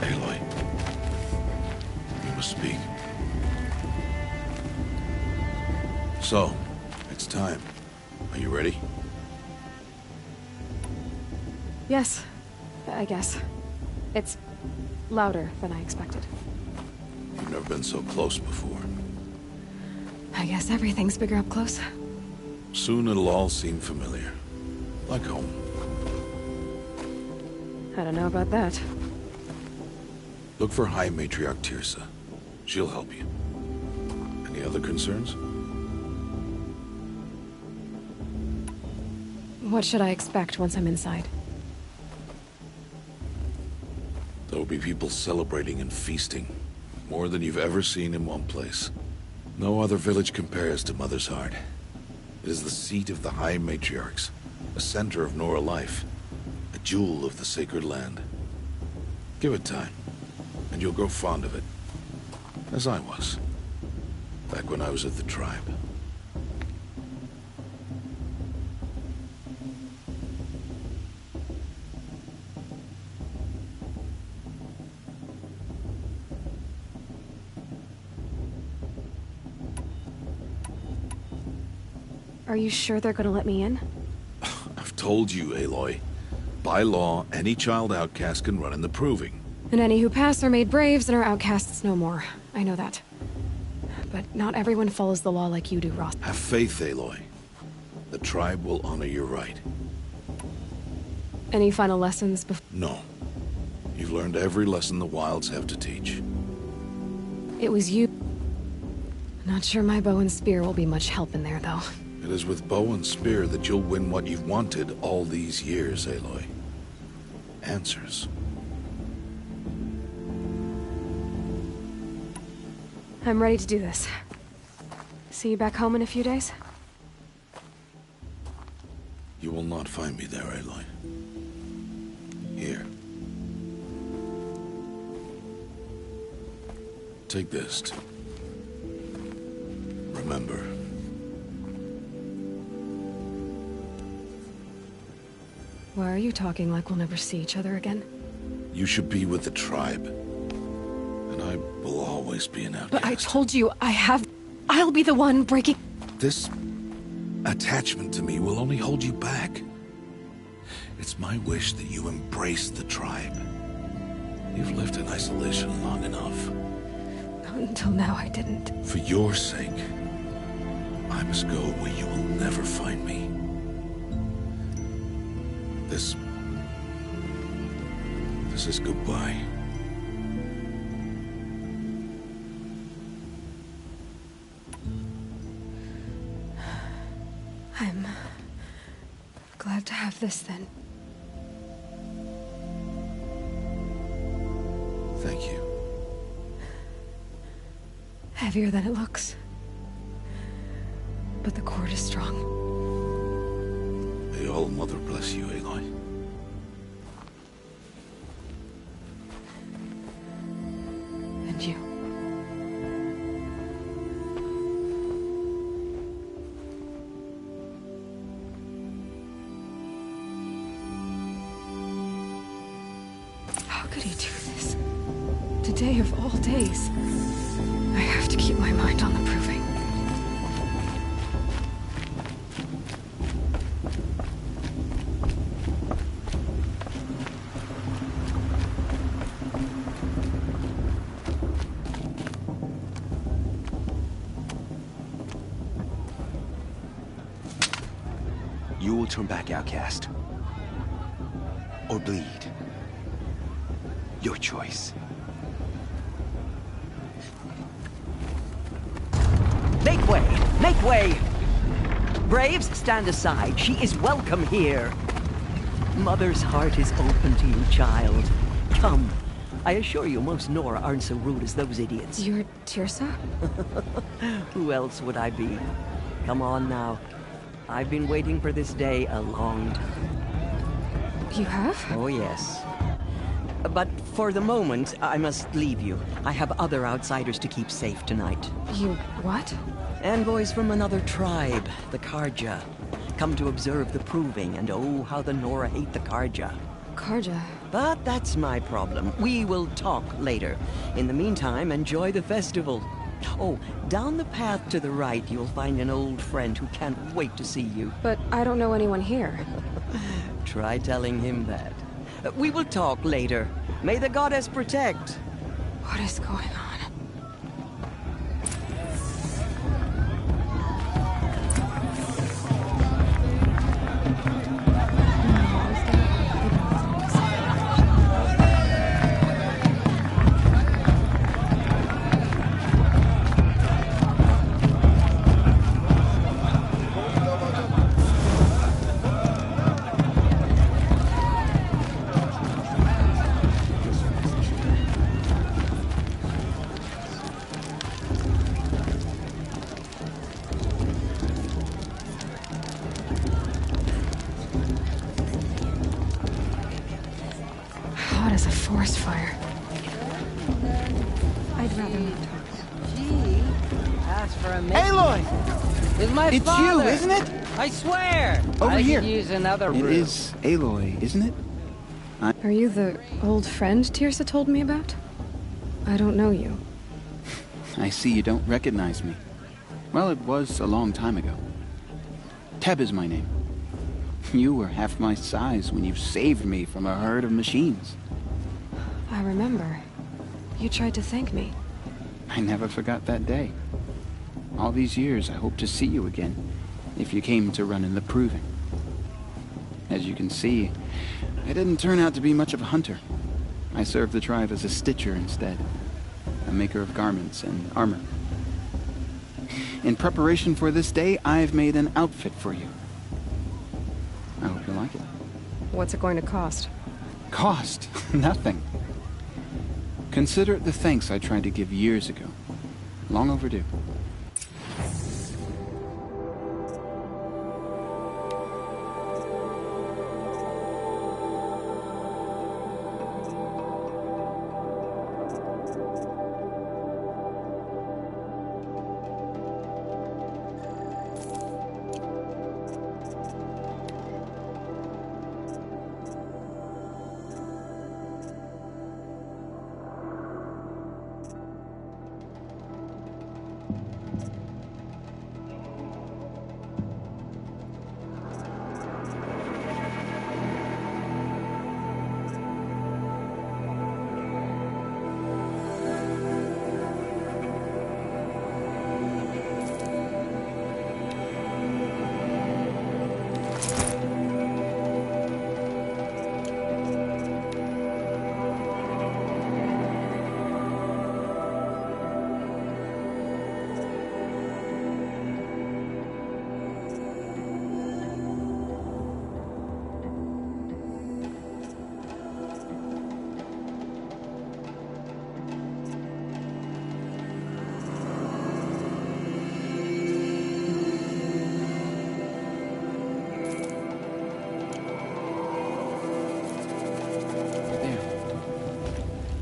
Speaker 8: Aloy, we must speak. So, it's time. Are you ready?
Speaker 1: Yes, I guess. It's louder than I expected.
Speaker 8: You've never been so close before.
Speaker 1: I guess everything's bigger up close.
Speaker 8: Soon it'll all seem familiar. Like home.
Speaker 1: I don't know about that.
Speaker 8: Look for High Matriarch Teersa. She'll help you. Any other concerns?
Speaker 1: What should I expect once I'm inside?
Speaker 8: There will be people celebrating and feasting. More than you've ever seen in one place. No other village compares to Mother's Heart. It is the seat of the High Matriarchs, a center of Nora life, a jewel of the sacred land. Give it time, and you'll grow fond of it. As I was, back when I was at the tribe.
Speaker 1: Are you sure they're gonna let me in?
Speaker 8: I've told you, Aloy. By law, any child outcast can run in the Proving.
Speaker 1: And any who pass are made braves and are outcasts no more. I know that. But not everyone follows the law like you do, Rost.
Speaker 8: Have faith, Aloy. The tribe will honor your right.
Speaker 1: Any final lessons before?
Speaker 8: No. You've learned every lesson the Wilds have to teach.
Speaker 1: It was you. Not sure my bow and spear will be much help in there, though.
Speaker 8: It is with bow and spear that you'll win what you've wanted all these years, Aloy. Answers.
Speaker 1: I'm ready to do this. See you back home in a few days?
Speaker 8: You will not find me there, Aloy. Here. Take this. Remember.
Speaker 1: Why are you talking like we'll never see each other again?
Speaker 8: You should be with the tribe. And I will always be an outcast.
Speaker 1: But I told you, I'll be the one breaking...
Speaker 8: This attachment to me will only hold you back. It's my wish that you embrace the tribe. You've lived in isolation long enough.
Speaker 1: Until now, I didn't.
Speaker 8: For your sake, I must go where you will never find me. This is goodbye.
Speaker 1: I'm glad to have this, then.
Speaker 8: Thank you.
Speaker 1: Heavier than it looks. But the cord is strong.
Speaker 8: May All-Mother bless you, Aloy.
Speaker 1: And you. How could he do this? Today of all days. I have to keep my mind on the Proving.
Speaker 9: You will turn back, outcast. Or bleed. Your choice.
Speaker 10: Make way! Make way! Braves, stand aside. She is welcome here. Mother's heart is open to you, child. Come. I assure you, most Nora aren't so rude as those idiots.
Speaker 1: You're Teersa?
Speaker 10: Who else would I be? Come on now. I've been waiting for this day a long time.
Speaker 1: You have?
Speaker 10: Oh, yes. But for the moment, I must leave you. I have other outsiders to keep safe tonight.
Speaker 1: You what?
Speaker 10: Envoys from another tribe, the Carja. Come to observe the proving, and oh, how the Nora hate the Carja.
Speaker 1: Carja?
Speaker 10: But that's my problem. We will talk later. In the meantime, enjoy the festival. Oh, down the path to the right, you'll find an old friend who can't wait to see you.
Speaker 1: But I don't know anyone here.
Speaker 10: Try telling him that. We will talk later. May the goddess protect.
Speaker 1: What is going on? Hot as a forest fire. I'd rather not talk.
Speaker 11: Gee, ask for a minute.
Speaker 12: Aloy!
Speaker 11: It's my
Speaker 12: It's
Speaker 11: father.
Speaker 12: you, isn't it?
Speaker 11: I swear.
Speaker 12: Over
Speaker 11: I
Speaker 12: here.
Speaker 11: could use another
Speaker 12: It
Speaker 11: room.
Speaker 12: is Aloy, isn't it?
Speaker 1: Are you the old friend Tirsa told me about? I don't know you.
Speaker 12: I see you don't recognize me. Well, it was a long time ago. Teb is my name. You were half my size when you saved me from a herd of machines.
Speaker 1: I remember. You tried to thank me.
Speaker 12: I never forgot that day. All these years, I hope to see you again, if you came to run in the proving. As you can see, I didn't turn out to be much of a hunter. I served the tribe as a stitcher instead, a maker of garments and armor. In preparation for this day, I've made an outfit for you. I hope you like it.
Speaker 1: What's it going to cost?
Speaker 12: Cost? Nothing. Consider it the thanks I tried to give years ago. Long overdue.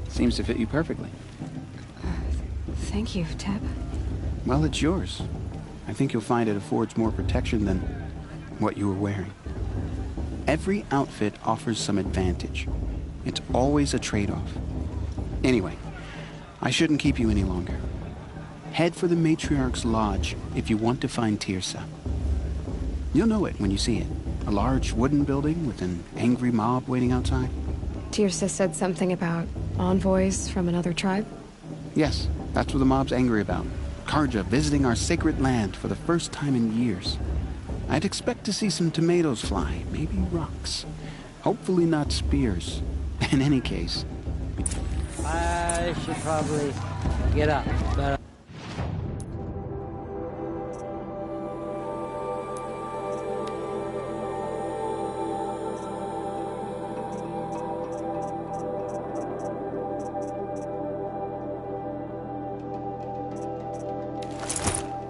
Speaker 12: Seems to fit you perfectly.
Speaker 1: Thank you, Teb.
Speaker 12: Well, it's yours. I think you'll find it affords more protection than what you were wearing. Every outfit offers some advantage. It's always a trade-off. Anyway, I shouldn't keep you any longer. Head for the Matriarch's Lodge if you want to find Tirsa. You'll know it when you see it. A large wooden building with an angry mob waiting outside.
Speaker 1: Tirsa said something about envoys from another tribe?
Speaker 12: Yes, that's what the mob's angry about. Carja visiting our sacred land for the first time in years. I'd expect to see some tomatoes fly, maybe rocks. Hopefully not spears. In any case...
Speaker 11: I should probably get up, but...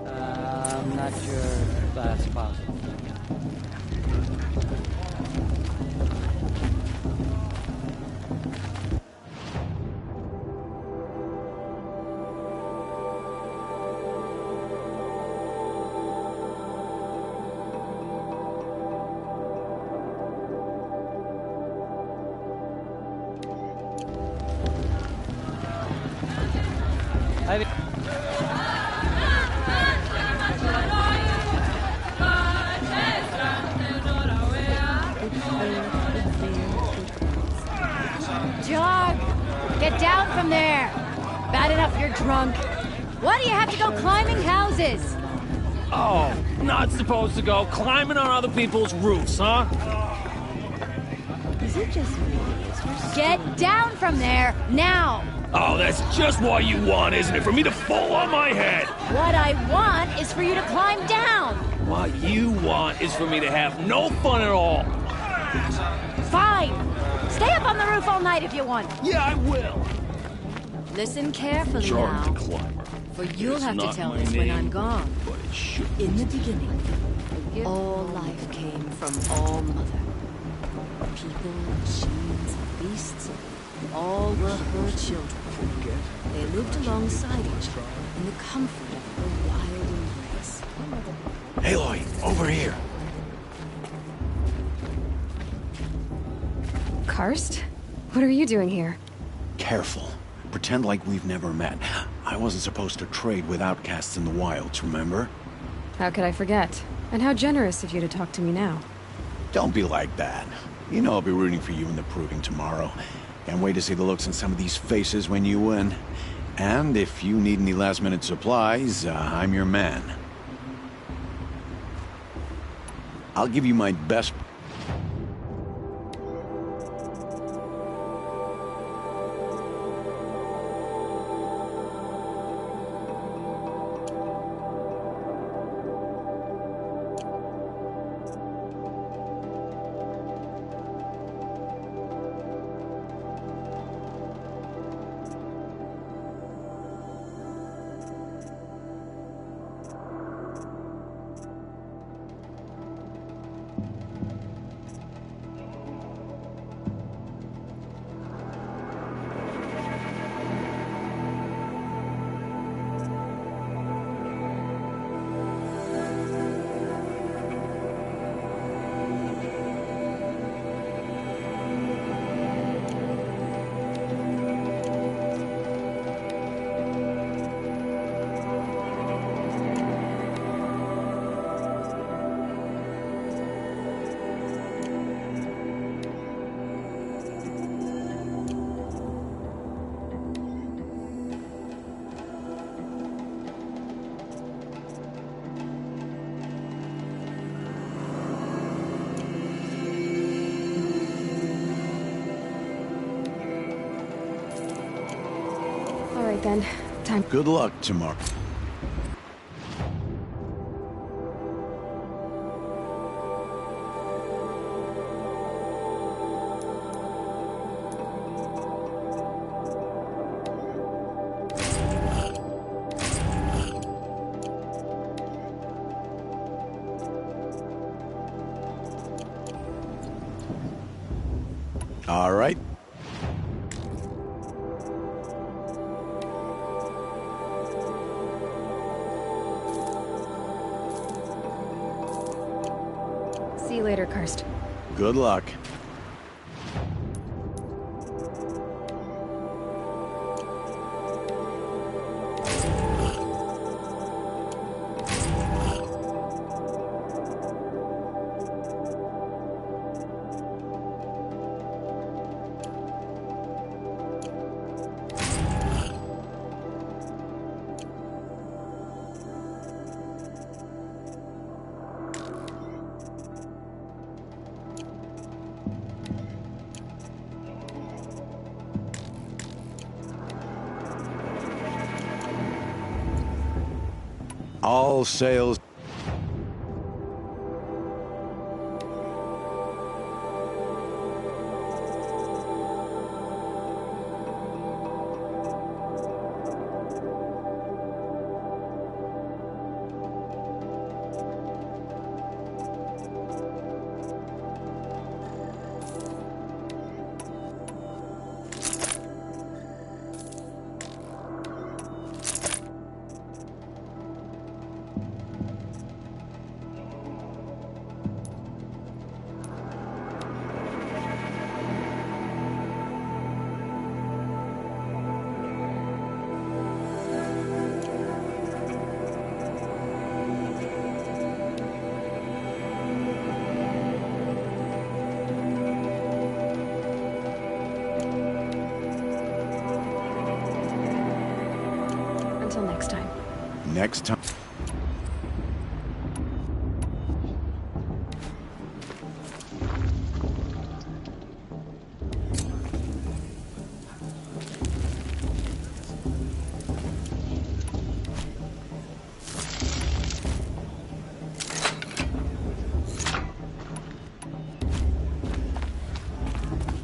Speaker 11: I'm not sure. fast as possible.
Speaker 3: Jog! Get down from there! Bad enough you're drunk. Why do you have to go climbing houses?
Speaker 13: Oh, not supposed to go climbing on other people's roofs, huh?
Speaker 3: Is it just me? Get down from there, now!
Speaker 13: Oh, that's just what you want, isn't it? For me to fall on my head!
Speaker 3: What I want is for you to climb down!
Speaker 13: What you want is for me to have no fun at all.
Speaker 3: Fine! Stay up on the roof all night if you want.
Speaker 13: Yeah, I will.
Speaker 3: Listen carefully
Speaker 13: Charmed
Speaker 3: now,
Speaker 13: climber.
Speaker 3: for you'll
Speaker 13: It's
Speaker 3: have to
Speaker 13: not
Speaker 3: tell
Speaker 13: my
Speaker 3: us when
Speaker 13: name,
Speaker 3: I'm gone.
Speaker 13: But it should.
Speaker 3: In the beginning, all life came from All Mother. People, machines, beasts, all were her children. They lived alongside each other in the comfort of her wild embrace.
Speaker 2: Aloy, over here.
Speaker 1: Karst? What are you doing here?
Speaker 2: Careful. Pretend like we've never met. I wasn't supposed to trade with outcasts in the wilds, remember?
Speaker 1: How could I forget? And how generous of you to talk to me now.
Speaker 2: Don't be like that. You know I'll be rooting for you in the proving tomorrow. Can't wait to see the looks on some of these faces when you win. And if you need any last-minute supplies, I'm your man. I'll give you my best...
Speaker 1: Alright then, time.
Speaker 2: Good luck tomorrow. All right.
Speaker 1: See you later, Karst.
Speaker 2: Good luck. All sails.
Speaker 1: Until next time.
Speaker 2: Next time.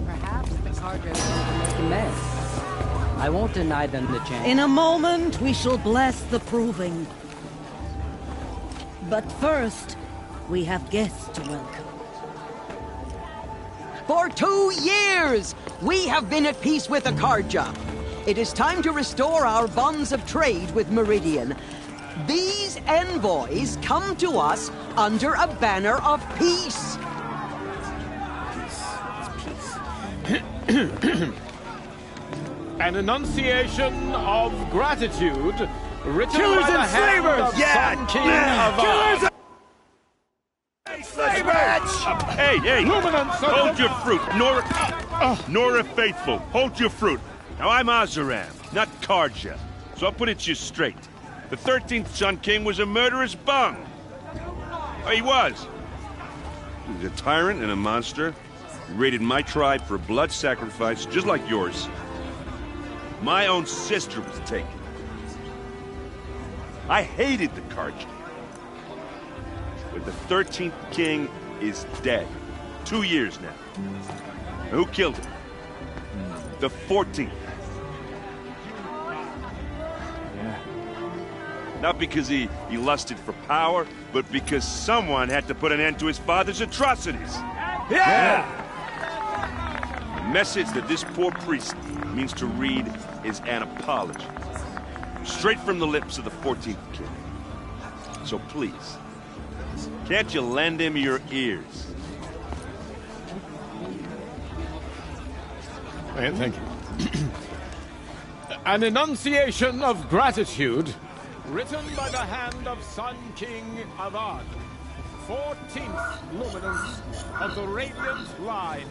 Speaker 11: Perhaps the Carja is going to make amends. I won't deny them the chance.
Speaker 6: In a moment, we shall bless the proving. But first, we have guests to welcome.
Speaker 10: For 2 years, we have been at peace with the Carja. It is time to restore our bonds of trade with Meridian. These envoys come to us under a banner of peace.
Speaker 13: An enunciation of gratitude written
Speaker 14: Killers
Speaker 13: by the
Speaker 14: and
Speaker 13: hand
Speaker 14: slavers!
Speaker 13: of
Speaker 14: Yeah!
Speaker 13: Sun King
Speaker 14: Killers
Speaker 13: Avad.
Speaker 14: Hey, hold your fruit. Nora Faithful, hold your fruit. Now, I'm Azaram, not Carja, so I'll put it to you straight. The 13th Sun King was a murderous bung. Oh, he was. He was a tyrant and a monster. He raided my tribe for blood sacrifice, just like yours. My own sister was taken. I hated the Carja. But the 13th king is dead. 2 years now. Who killed him? The 14th.
Speaker 2: Yeah.
Speaker 14: Not because he lusted for power, but because someone had to put an end to his father's atrocities.
Speaker 2: Yeah!
Speaker 14: The message that this poor priest means to read is an apology. Straight from the lips of the 14th king. So please, can't you lend him your ears?
Speaker 13: Thank you. An enunciation of gratitude written by the hand of Sun King Avad, 14th luminance of the Radiant Line.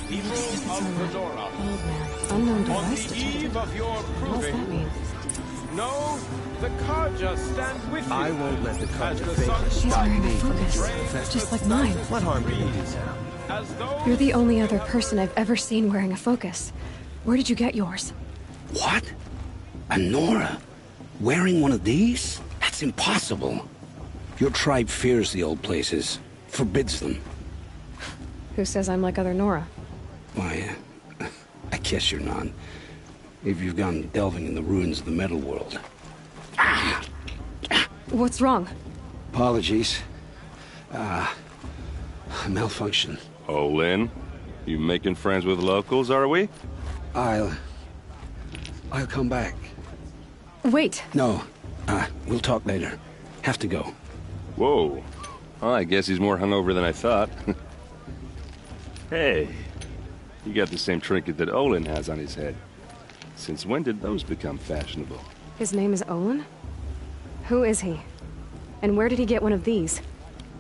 Speaker 13: People of Fedora,
Speaker 1: Old man. Unknown
Speaker 13: on
Speaker 1: device
Speaker 13: the
Speaker 1: detected.
Speaker 13: eve of your
Speaker 1: What does that
Speaker 13: proving,
Speaker 1: mean?
Speaker 13: know the Carja stand with you.
Speaker 5: I won't let the Carja
Speaker 13: As the
Speaker 5: fake
Speaker 13: sun
Speaker 5: us.
Speaker 1: She's wearing a
Speaker 13: shines,
Speaker 1: focus, just like mine.
Speaker 5: What harm can it do now?
Speaker 13: as though
Speaker 1: You're the only other person I've ever seen wearing a focus. Where did you get yours?
Speaker 15: What? A Nora? Wearing one of these? That's impossible. Your tribe fears the old places, forbids them.
Speaker 1: Who says I'm like other Nora?
Speaker 15: Why, I guess you're none. If you've gone delving in the ruins of the metal world.
Speaker 1: What's wrong?
Speaker 15: Apologies. Malfunction.
Speaker 14: Oh, Lynn, you making friends with locals, are we?
Speaker 15: I'll come back.
Speaker 1: Wait.
Speaker 15: No, we'll talk later. Have to go.
Speaker 14: Whoa. Well, I guess he's more hungover than I thought. Hey, you got the same trinket that Olin has on his head. Since when did those become fashionable?
Speaker 1: His name is Olin? Who is he? And where did he get one of these?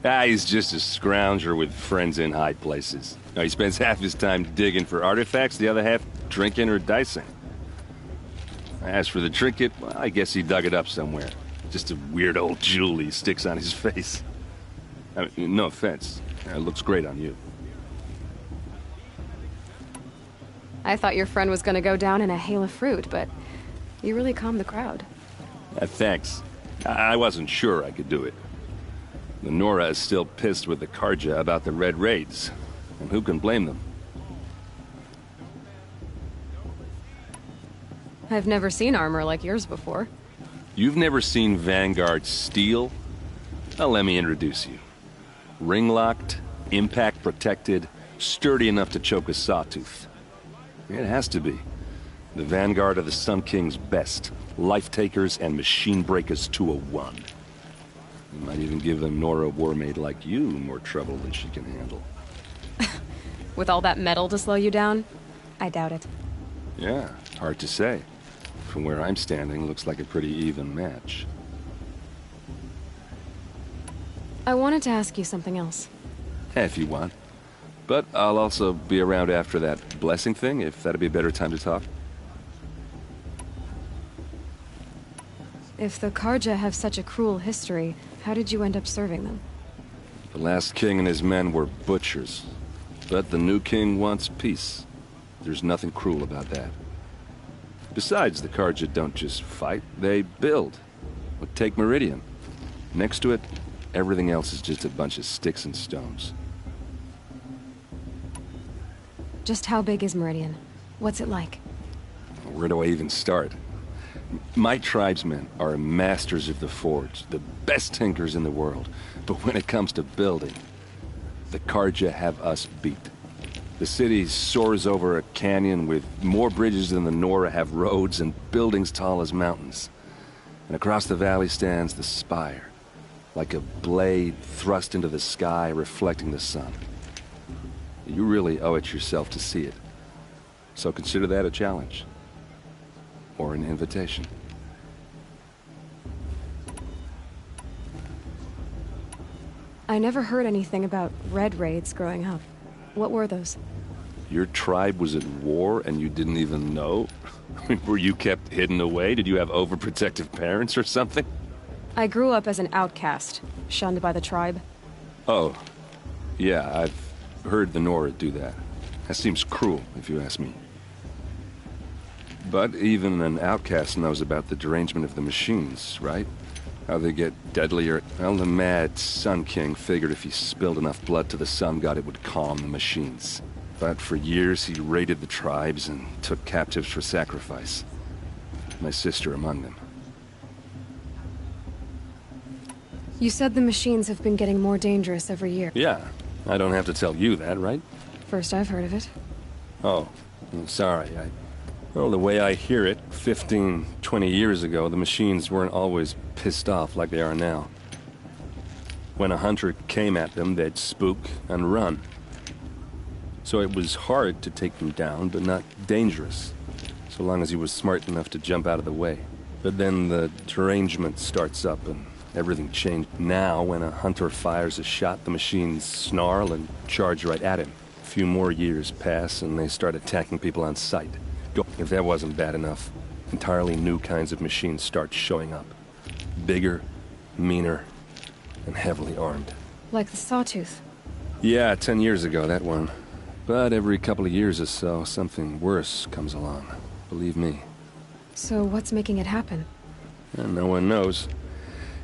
Speaker 14: He's just a scrounger with friends in high places. Now, he spends half his time digging for artifacts, the other half drinking or dicing. As for the trinket, well, I guess he dug it up somewhere. Just a weird old jewel he sticks on his face. I mean, no offense. It looks great on you.
Speaker 1: I thought your friend was gonna go down in a hail of fruit, but you really calmed the crowd.
Speaker 14: Thanks. I wasn't sure I could do it. The Nora is still pissed with the Carja about the Red Raids. And who can blame them?
Speaker 1: I've never seen armor like yours before.
Speaker 14: You've never seen Vanguard steel? Well, let me introduce you. Ring-locked, impact-protected, sturdy enough to choke a sawtooth. It has to be. The Vanguard of the Sun King's best. Life-takers and machine-breakers to a one. You might even give a Nora warmaid like you more trouble than she can handle.
Speaker 1: With all that metal to slow you down? I doubt it.
Speaker 14: Yeah, hard to say. From where I'm standing, looks like a pretty even match.
Speaker 1: I wanted to ask you something else.
Speaker 14: If you want. But I'll also be around after that blessing thing, if that'd be a better time to talk.
Speaker 1: If the Karja have such a cruel history, how did you end up serving them?
Speaker 16: The last king and his men were butchers. But the new king wants peace. There's nothing cruel about that. Besides, the Karja don't just fight, they build. But take Meridian. Next to it, everything else is just a bunch of sticks and stones.
Speaker 1: Just how big is Meridian? What's it like?
Speaker 16: Where do I even start? My tribesmen are masters of the forge, the best tinkers in the world. But when it comes to building, the Karja have us beat. The city soars over a canyon with more bridges than the Nora have roads and buildings tall as mountains. And across the valley stands the spire, like a blade thrust into the sky reflecting the sun. You really owe it yourself to see it. So consider that a challenge. Or an invitation.
Speaker 1: I never heard anything about Red Raids growing up. What were those?
Speaker 16: Your tribe was at war and you didn't even know? Were you kept hidden away? Did you have overprotective parents or something?
Speaker 1: I grew up as an outcast, shunned by the tribe.
Speaker 16: Oh, yeah, I've heard the Nora do that. That seems cruel, if you ask me. But even an outcast knows about the derangement of the machines, right? How they get deadlier. Well, the mad Sun King figured if he spilled enough blood to the Sun God, it would calm the machines. But for years, he raided the tribes and took captives for sacrifice. My sister among them.
Speaker 1: You said the machines have been getting more dangerous every year.
Speaker 16: Yeah, I don't have to tell you that, right?
Speaker 1: First I've heard of it.
Speaker 16: Oh, I'm sorry. Well, the way I hear it, 15, 20 years ago, the machines weren't always pissed off like they are now. When a hunter came at them, they'd spook and run. So it was hard to take them down, but not dangerous, so long as he was smart enough to jump out of the way. But then the derangement starts up and everything changed. Now, when a hunter fires a shot, the machines snarl and charge right at him. A few more years pass and they start attacking people on sight. If that wasn't bad enough, entirely new kinds of machines start showing up. Bigger, meaner, and heavily armed.
Speaker 1: Like the Sawtooth.
Speaker 16: Yeah, 10 years ago, that one. But every couple of years or so, something worse comes along. Believe me.
Speaker 1: So what's making it happen?
Speaker 16: And no one knows.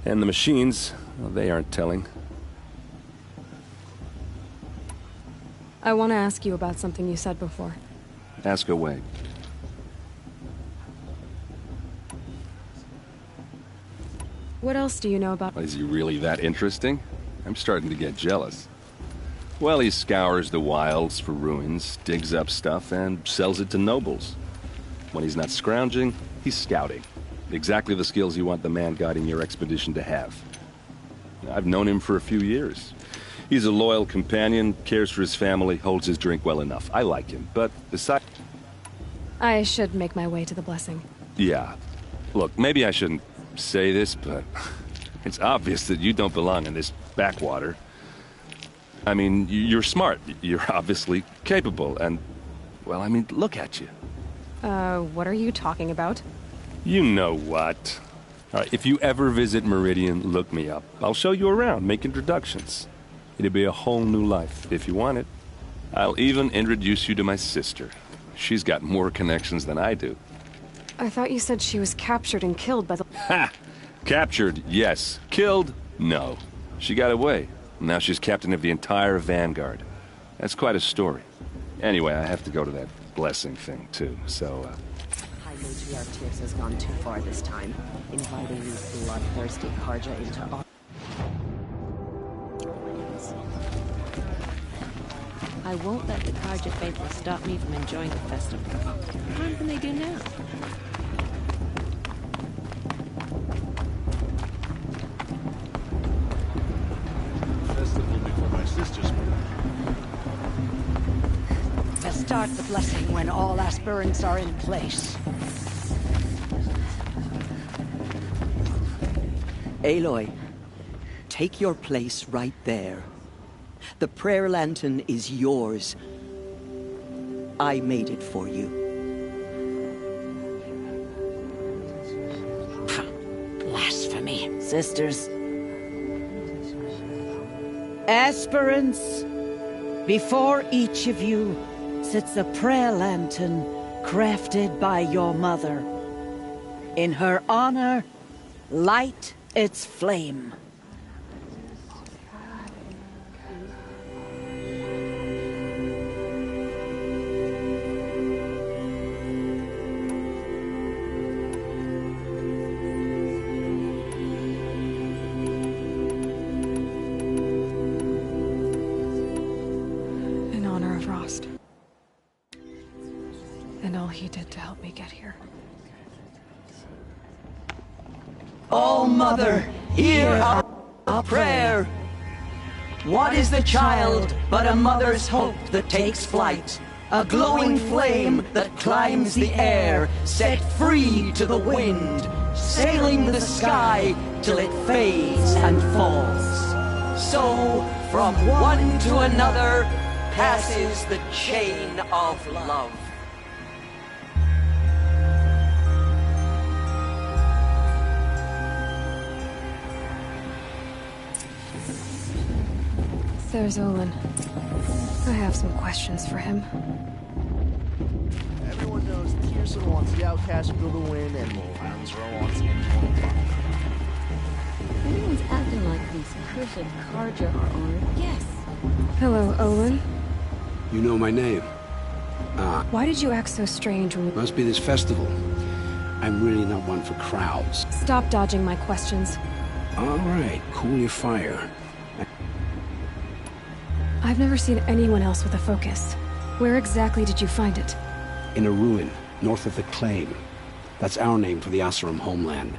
Speaker 16: And the machines, well, they aren't telling.
Speaker 1: I want to ask you about something you said before.
Speaker 16: Ask away.
Speaker 1: What else do you know about...
Speaker 16: Is he really that interesting? I'm starting to get jealous. Well, he scours the wilds for ruins, digs up stuff, and sells it to nobles. When he's not scrounging, he's scouting. Exactly the skills you want the man guiding your expedition to have. I've known him for a few years. He's a loyal companion, cares for his family, holds his drink well enough. I like him, but besides...
Speaker 1: I should make my way to the blessing.
Speaker 16: Yeah. Look, maybe I shouldn't say this, but it's obvious that you don't belong in this backwater. I mean, you're smart. You're obviously capable, and... well, I mean, look at you.
Speaker 1: What are you talking about?
Speaker 16: You know what. All right, if you ever visit Meridian, look me up. I'll show you around, make introductions. It'll be a whole new life, if you want it. I'll even introduce you to my sister. She's got more connections than I do.
Speaker 1: I thought you said she was captured and killed by the...
Speaker 16: Ha! Captured, yes. Killed, no. She got away. Now she's captain of the entire Vanguard. That's quite a story. Anyway, I have to go to that blessing thing, too, so,
Speaker 3: High Matriarch has gone too far this time, inviting these bloodthirsty Karja into all... I won't let the Karja faithful stop me from enjoying the festival. What harm can they do now?
Speaker 2: Festival before my sister's birth.
Speaker 17: Let's start the blessing when all aspirants are in place.
Speaker 10: Aloy, take your place right there. The prayer lantern is yours. I made it for you.
Speaker 6: sisters. Aspirants, before each of you sits a prayer lantern crafted by your mother. In her honor, light its flame.
Speaker 1: In honor of Rost. And all he did to help me get here.
Speaker 10: Oh, Mother, hear our prayer. What is the child but a mother's hope that takes flight? A glowing flame that climbs the air, set free to the wind, sailing the sky till it fades and falls. So, from one to another, passes the chain of love.
Speaker 1: There's Olin. I have some questions for him.
Speaker 18: Everyone knows Tearsa wants the Outcast to go to win, and Lansra wants him to win.
Speaker 3: Everyone's acting like these cursed Carja are on. Yes.
Speaker 1: Hello, Olin.
Speaker 15: You know my name?
Speaker 1: Why did you act so strange when we...
Speaker 15: Must be this festival. I'm really not one for crowds.
Speaker 1: Stop dodging my questions.
Speaker 15: All right, cool your fire.
Speaker 1: I've never seen anyone else with a focus. Where exactly did you find it?
Speaker 15: In a ruin, north of the Claim. That's our name for the Oseram homeland.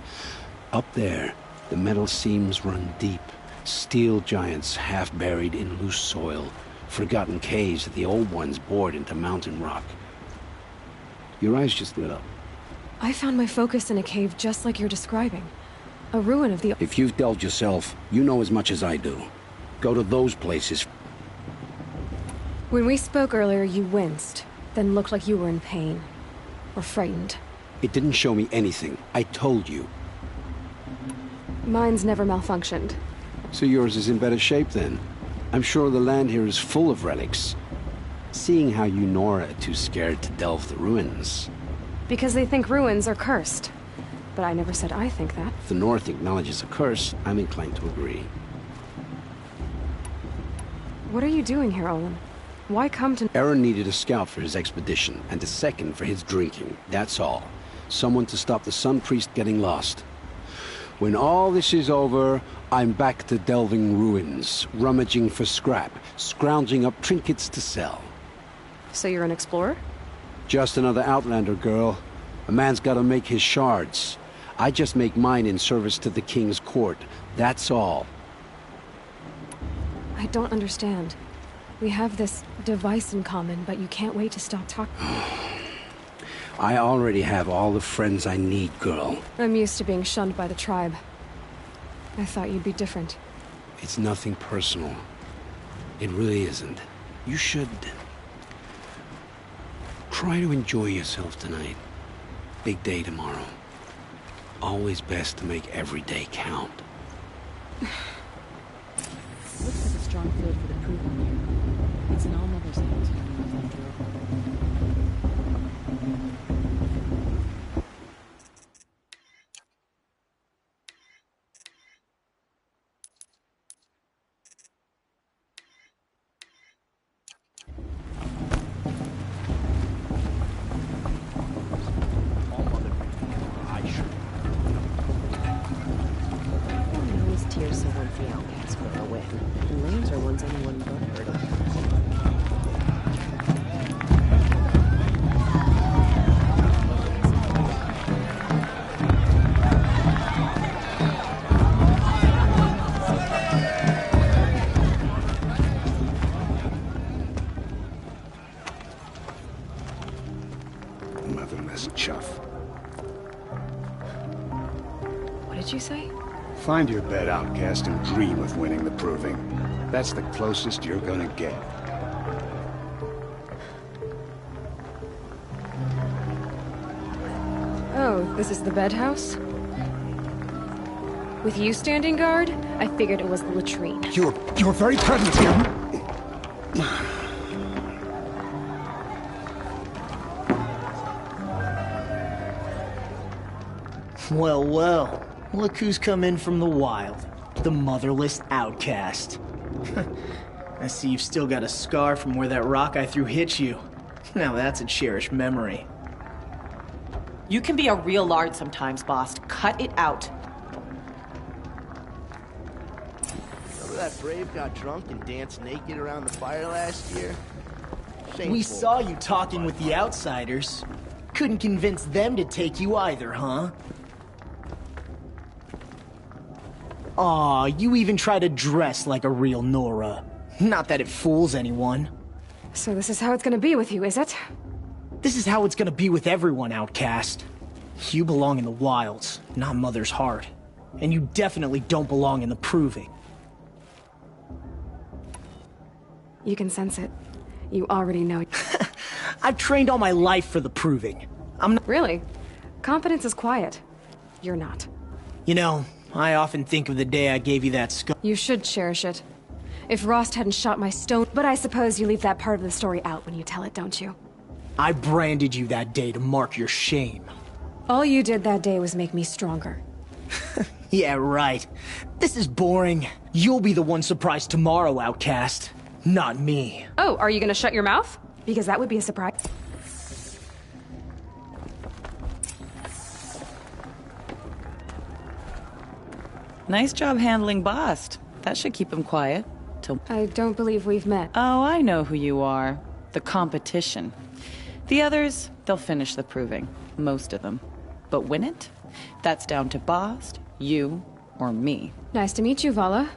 Speaker 15: Up there, the metal seams run deep. Steel giants half buried in loose soil. Forgotten caves that the old ones bored into mountain rock. Your eyes just lit up.
Speaker 1: I found my focus in a cave just like you're describing. A ruin of the...
Speaker 15: If you've delved yourself, you know as much as I do. Go to those places.
Speaker 1: When we spoke earlier, you winced, then looked like you were in pain. Or frightened.
Speaker 15: It didn't show me anything. I told you.
Speaker 1: Mine's never malfunctioned.
Speaker 15: So yours is in better shape then. I'm sure the land here is full of relics. Seeing how you Nora are too scared to delve the ruins.
Speaker 1: Because they think ruins are cursed. But I never said I think that.
Speaker 15: If the North acknowledges a curse, I'm inclined to agree.
Speaker 1: What are you doing here, Olin? Why come to...
Speaker 15: Aaron needed a scout for his expedition, and a second for his drinking. That's all. Someone to stop the Sun Priest getting lost. When all this is over, I'm back to delving ruins, rummaging for scrap, scrounging up trinkets to sell.
Speaker 1: So you're an explorer?
Speaker 15: Just another Outlander, girl. A man's gotta make his shards. I just make mine in service to the King's court. That's all.
Speaker 1: I don't understand. We have this device in common, but you can't wait to stop talking.
Speaker 15: I already have all the friends I need, girl.
Speaker 1: I'm used to being shunned by the tribe. I thought you'd be different.
Speaker 15: It's nothing personal. It really isn't. You should... try to enjoy yourself tonight. Big day tomorrow. Always best to make every day count.
Speaker 3: Looks like a strong field for the Proving here. It's in all Mother's hands. Tearsa wants the Outcast for a win, and Lansra wants anyone but her to...
Speaker 15: Motherless chuff.
Speaker 1: What did you say?
Speaker 19: Find your bed, Outcast, and dream of winning the Proving. That's the closest you're gonna get.
Speaker 1: Oh, this is the bed house? With you standing guard, I figured it was the latrine.
Speaker 19: You're very pregnant here.
Speaker 18: Well, well. Look who's come in from the wild. The motherless outcast. I see you've still got a scar from where that rock I threw hit you. Now that's a cherished memory.
Speaker 20: You can be a real lard sometimes, boss. Cut it out.
Speaker 18: Remember that Brave got drunk and danced naked around the fire last year? Shameful. We saw you talking with the outsiders. Couldn't convince them to take you either, huh? Aw, you even try to dress like a real Nora. Not that it fools anyone.
Speaker 1: So this is how it's gonna be with you, is it?
Speaker 18: This is how it's gonna be with everyone, outcast. You belong in the wilds, not Mother's Heart. And you definitely don't belong in the Proving.
Speaker 1: You can sense it. You already know.
Speaker 18: I've trained all my life for the Proving. I'm not—
Speaker 1: Really? Competence is quiet. You're not.
Speaker 18: You know, I often think of the day I gave you that scar.
Speaker 1: You should cherish it. If Rost hadn't shot my stone— But I suppose you leave that part of the story out when you tell it, don't you?
Speaker 18: I branded you that day to mark your shame.
Speaker 1: All you did that day was make me stronger.
Speaker 18: Yeah, right. This is boring. You'll be the one surprised tomorrow, outcast. Not me.
Speaker 1: Oh, are you gonna shut your mouth? Because that would be a surprise.
Speaker 20: Nice job handling Bast. That should keep him quiet.
Speaker 1: I don't believe we've met.
Speaker 20: Oh, I know who you are. The competition. The others, they'll finish the Proving. Most of them. But win it? That's down to Bast, you, or me.
Speaker 1: Nice to meet you, Vala.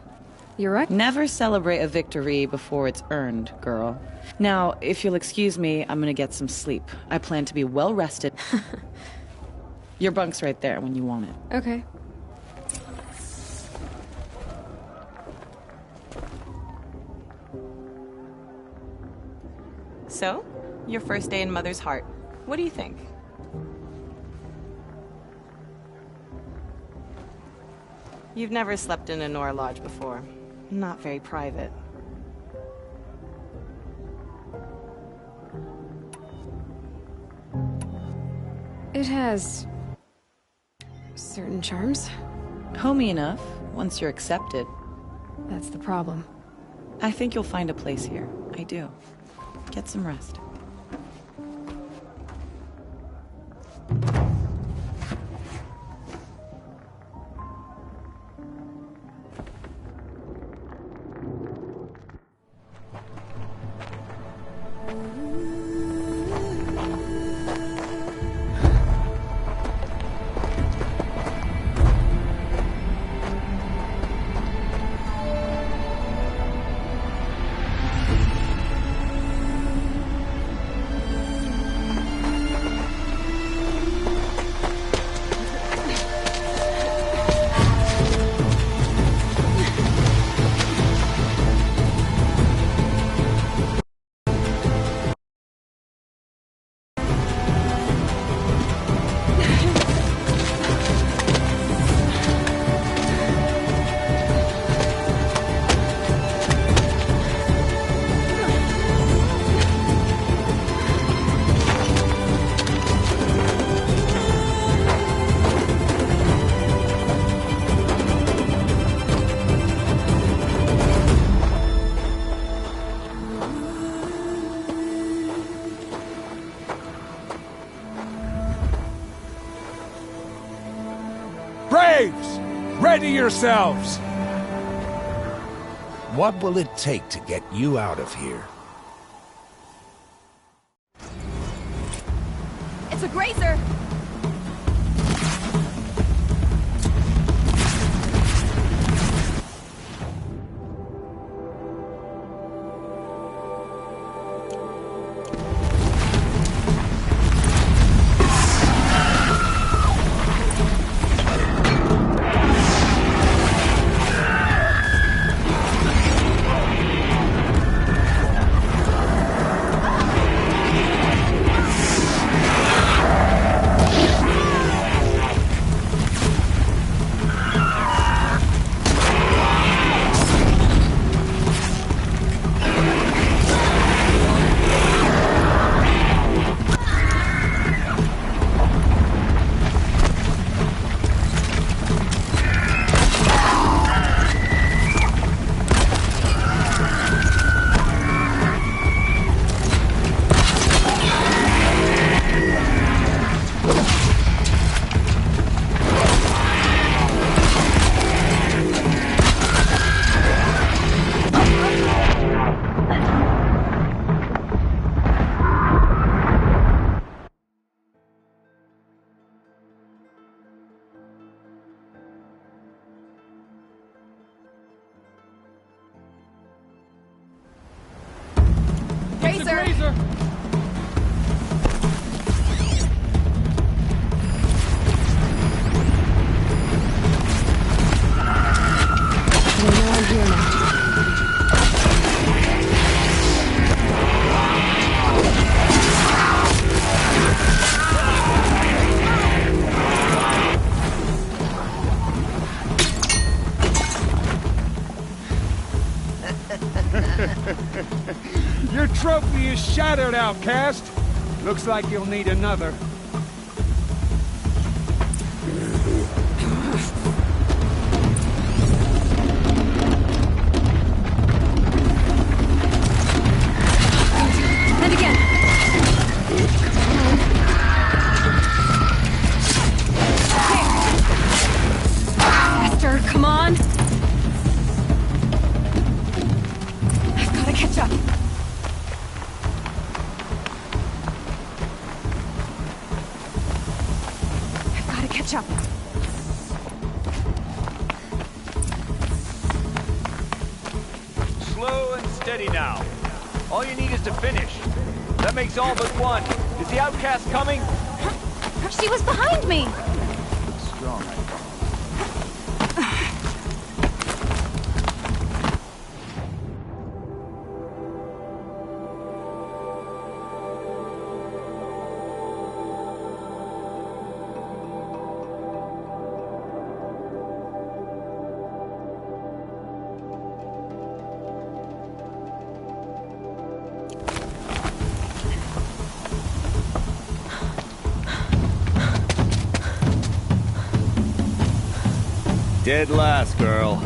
Speaker 1: You're right.
Speaker 20: Never celebrate a victory before it's earned, girl. Now, if you'll excuse me, I'm gonna get some sleep. I plan to be well rested. Your bunk's right there when you want it.
Speaker 1: Okay.
Speaker 20: So, your first day in Mother's Heart. What do you think? You've never slept in a Nora Lodge before. Not very private.
Speaker 1: It has certain charms.
Speaker 20: Homey enough, once you're accepted.
Speaker 1: That's the problem.
Speaker 20: I think you'll find a place here. I do. Get some rest.
Speaker 21: Braves! Ready yourselves!
Speaker 22: What will it take to get you out of here?
Speaker 4: It's a grazer!
Speaker 21: is shattered, outcast. Looks like you'll need another.
Speaker 1: And again. Faster, come on. I've got to catch up. I've got to catch up.
Speaker 7: Slow and steady now. All you need is to finish. That makes all but one. Is the outcast coming?
Speaker 1: She was behind me.
Speaker 7: Strong, I thought. Dead last, girl.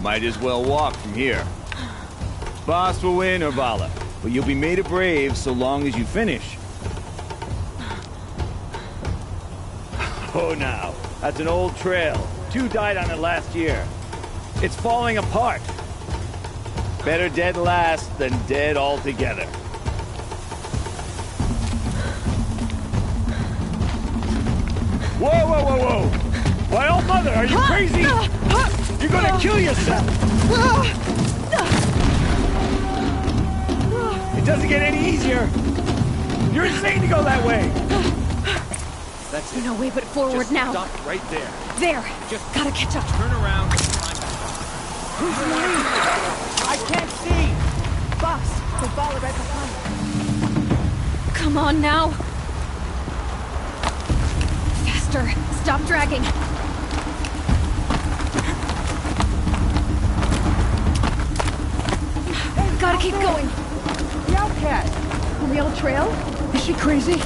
Speaker 7: Might as well walk from here. Boss will win, Urvala, but you'll be made a brave so long as you finish. Oh, now. That's an old trail. 2 died on it last year. It's falling apart. Better dead last than dead altogether. Whoa, whoa, whoa, whoa! My old mother, are you crazy? You're gonna kill yourself! It doesn't get any easier! You're insane to go that way! That's it.
Speaker 1: No way but forward
Speaker 7: Just
Speaker 1: now.
Speaker 7: Stop right there.
Speaker 1: There. Just gotta catch up.
Speaker 7: Turn around and climb back. Who's leading? I can't see!
Speaker 4: Boss, they followed right behind.
Speaker 1: Come on now. Faster. Stop dragging. Gotta keep going.
Speaker 18: The outcast! On the old trail? Is she crazy?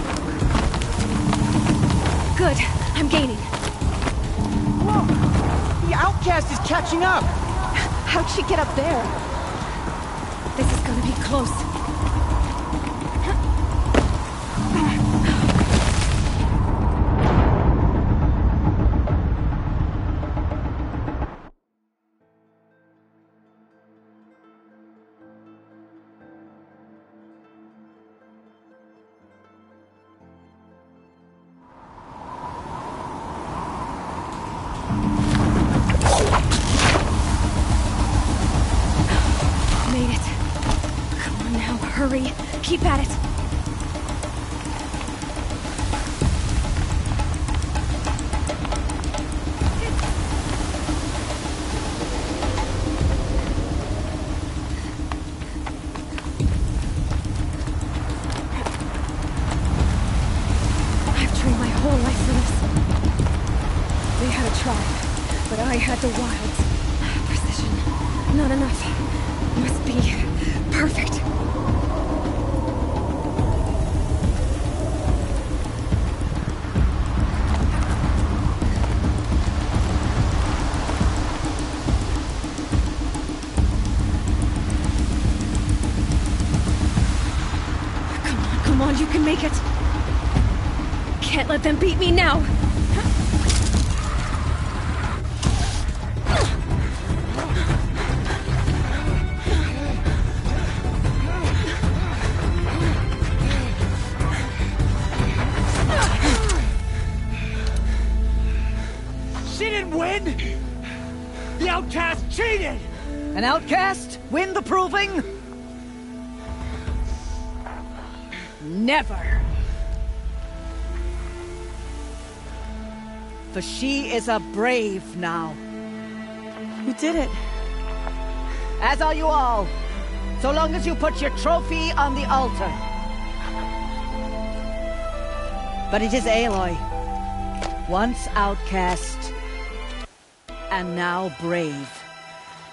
Speaker 1: Good. I'm gaining.
Speaker 18: Look! The outcast is catching up! How'd she get up there?
Speaker 1: This is gonna be close. Hurry. Keep at it. I've trained my whole life for this. They had a tribe, but I had the wilds. Precision. Not enough. Must be perfect. Come on, you can make it. Can't let them beat me now.
Speaker 10: She didn't win! The outcast cheated! An outcast? Win the proving? Never! For she is a brave now.
Speaker 20: You did it.
Speaker 10: As are you all. So long as you put your trophy on the altar. But it is Aloy. Once outcast, and now brave,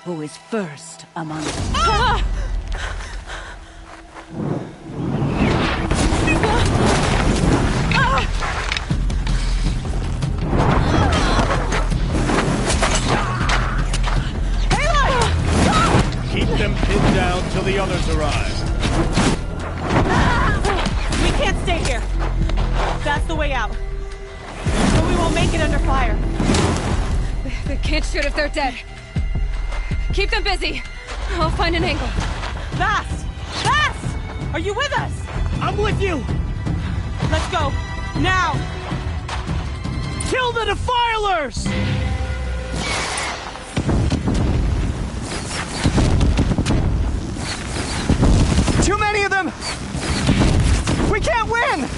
Speaker 10: who is first among us.
Speaker 20: way out. So we won't make it under fire.
Speaker 1: They can't shoot if they're dead. Keep them busy. I'll find an angle.
Speaker 20: Vass! Vass! Are you with us?
Speaker 18: I'm with you!
Speaker 20: Let's go. Now!
Speaker 18: Kill the Defilers! Too many of them! We can't win!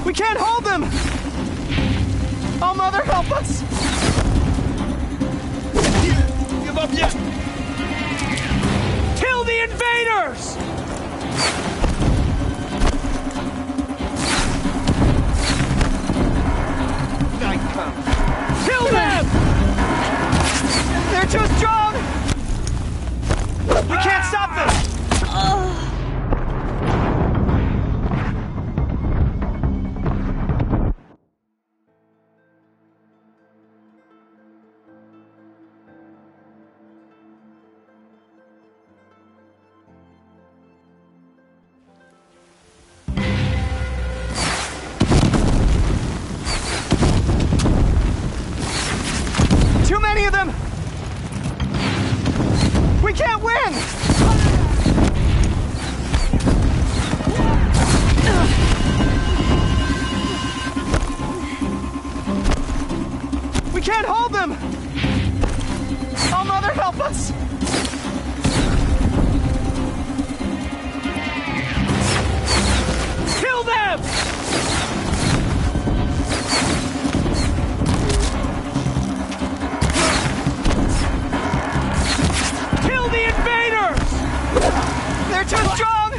Speaker 18: We can't hold them! Oh, Mother, help us!
Speaker 14: Give up yet!
Speaker 18: Kill the invaders! Kill them! They're too strong! We can't stop them! Too many of them! We can't win! We can't hold them! Oh, Mother, help us! Kill them! Kill the invaders! They're too strong!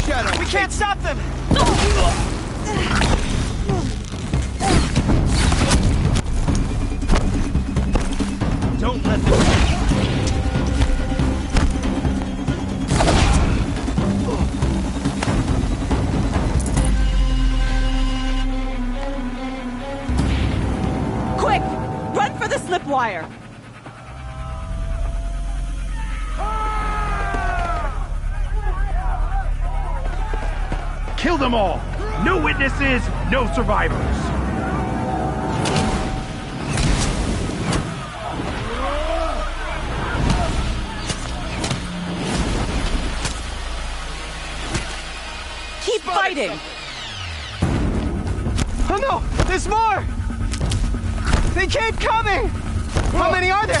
Speaker 14: Shadow!
Speaker 18: We can't stop them!
Speaker 14: Don't let them...
Speaker 20: Quick! Run for the slip wire!
Speaker 14: Kill them all! No witnesses, no survivors!
Speaker 20: Keep fighting!
Speaker 18: Oh no! There's more! They keep coming! How many are there?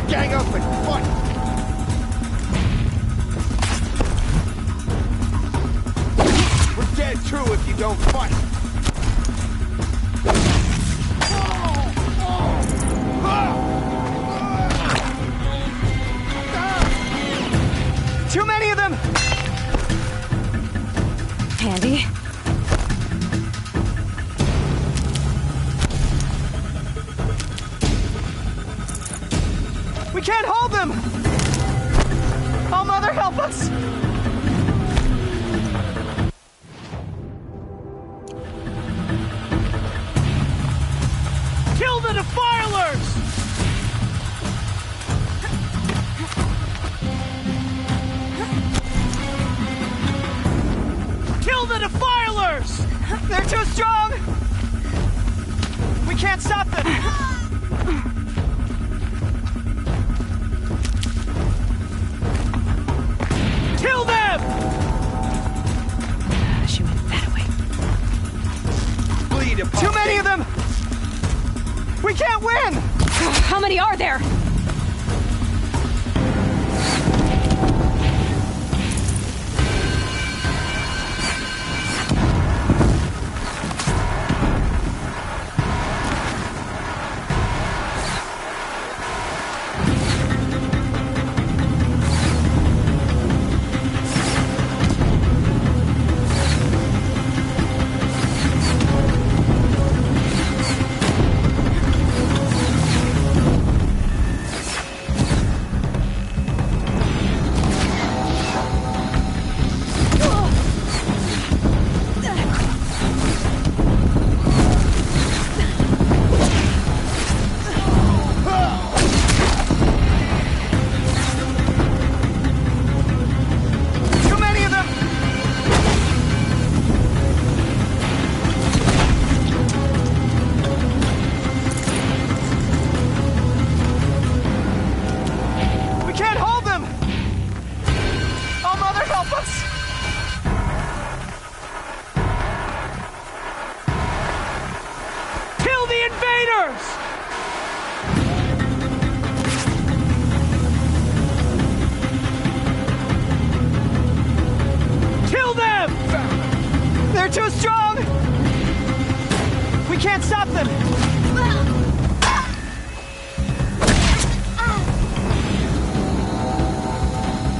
Speaker 14: Gang up and fight! We're dead true if you don't fight!
Speaker 18: Too many of them!
Speaker 1: Handy.
Speaker 18: We can't hold them! Oh, Mother, help us! Kill the Defilers! Kill the Defilers! They're too strong! We can't stop them! Kill them!
Speaker 1: She went that way.
Speaker 14: Bleed apart.
Speaker 18: Too many of them! We can't win!
Speaker 1: How many are there?
Speaker 10: They're too strong! We can't stop them!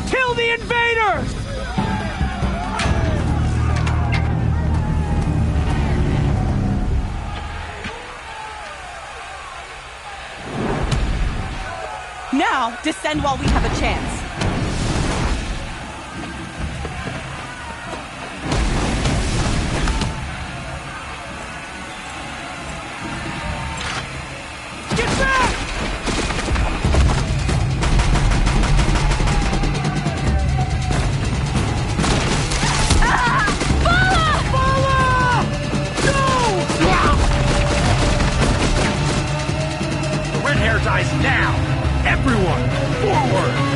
Speaker 10: Kill the invader!
Speaker 20: Now, descend while we have a chance.
Speaker 10: Get back!
Speaker 8: The red hair dies now! Everyone, forward!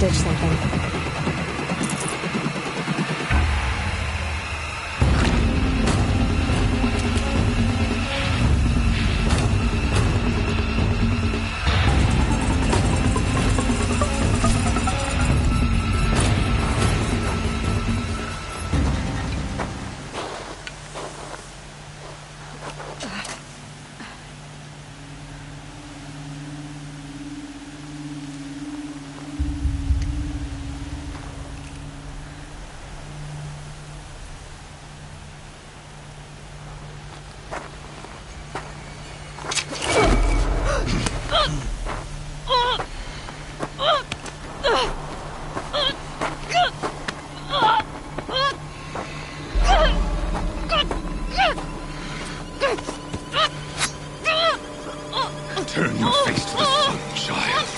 Speaker 1: ditch something.
Speaker 8: Turn your face to the sun, child.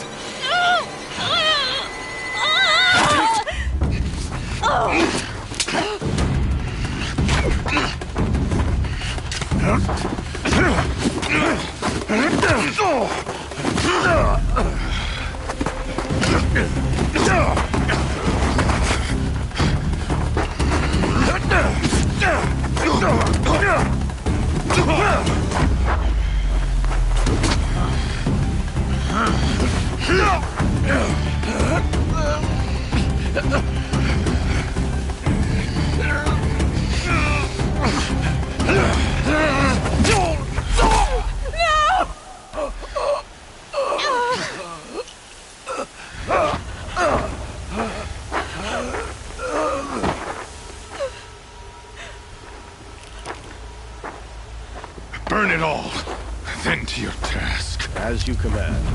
Speaker 8: Burn it all, then to your task.
Speaker 2: As you command.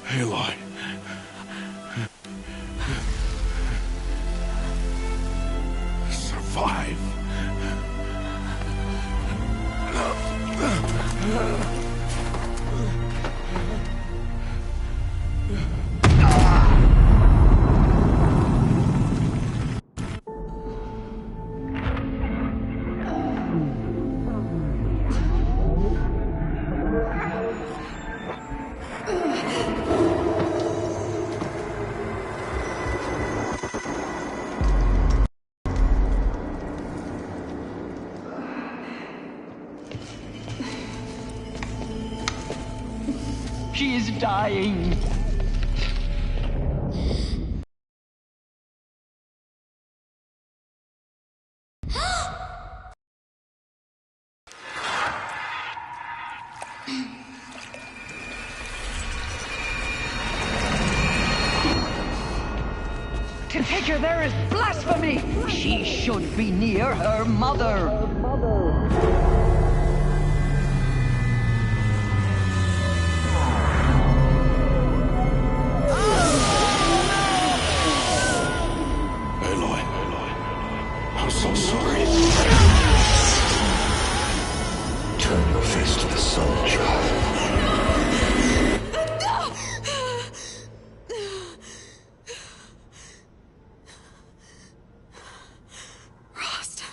Speaker 8: Aloy. Survive.
Speaker 10: She is dying. To take her there is blasphemy! She should be near her mother!
Speaker 8: Aloy, I'm so sorry. Turn your face to the sun, child.
Speaker 1: Rost.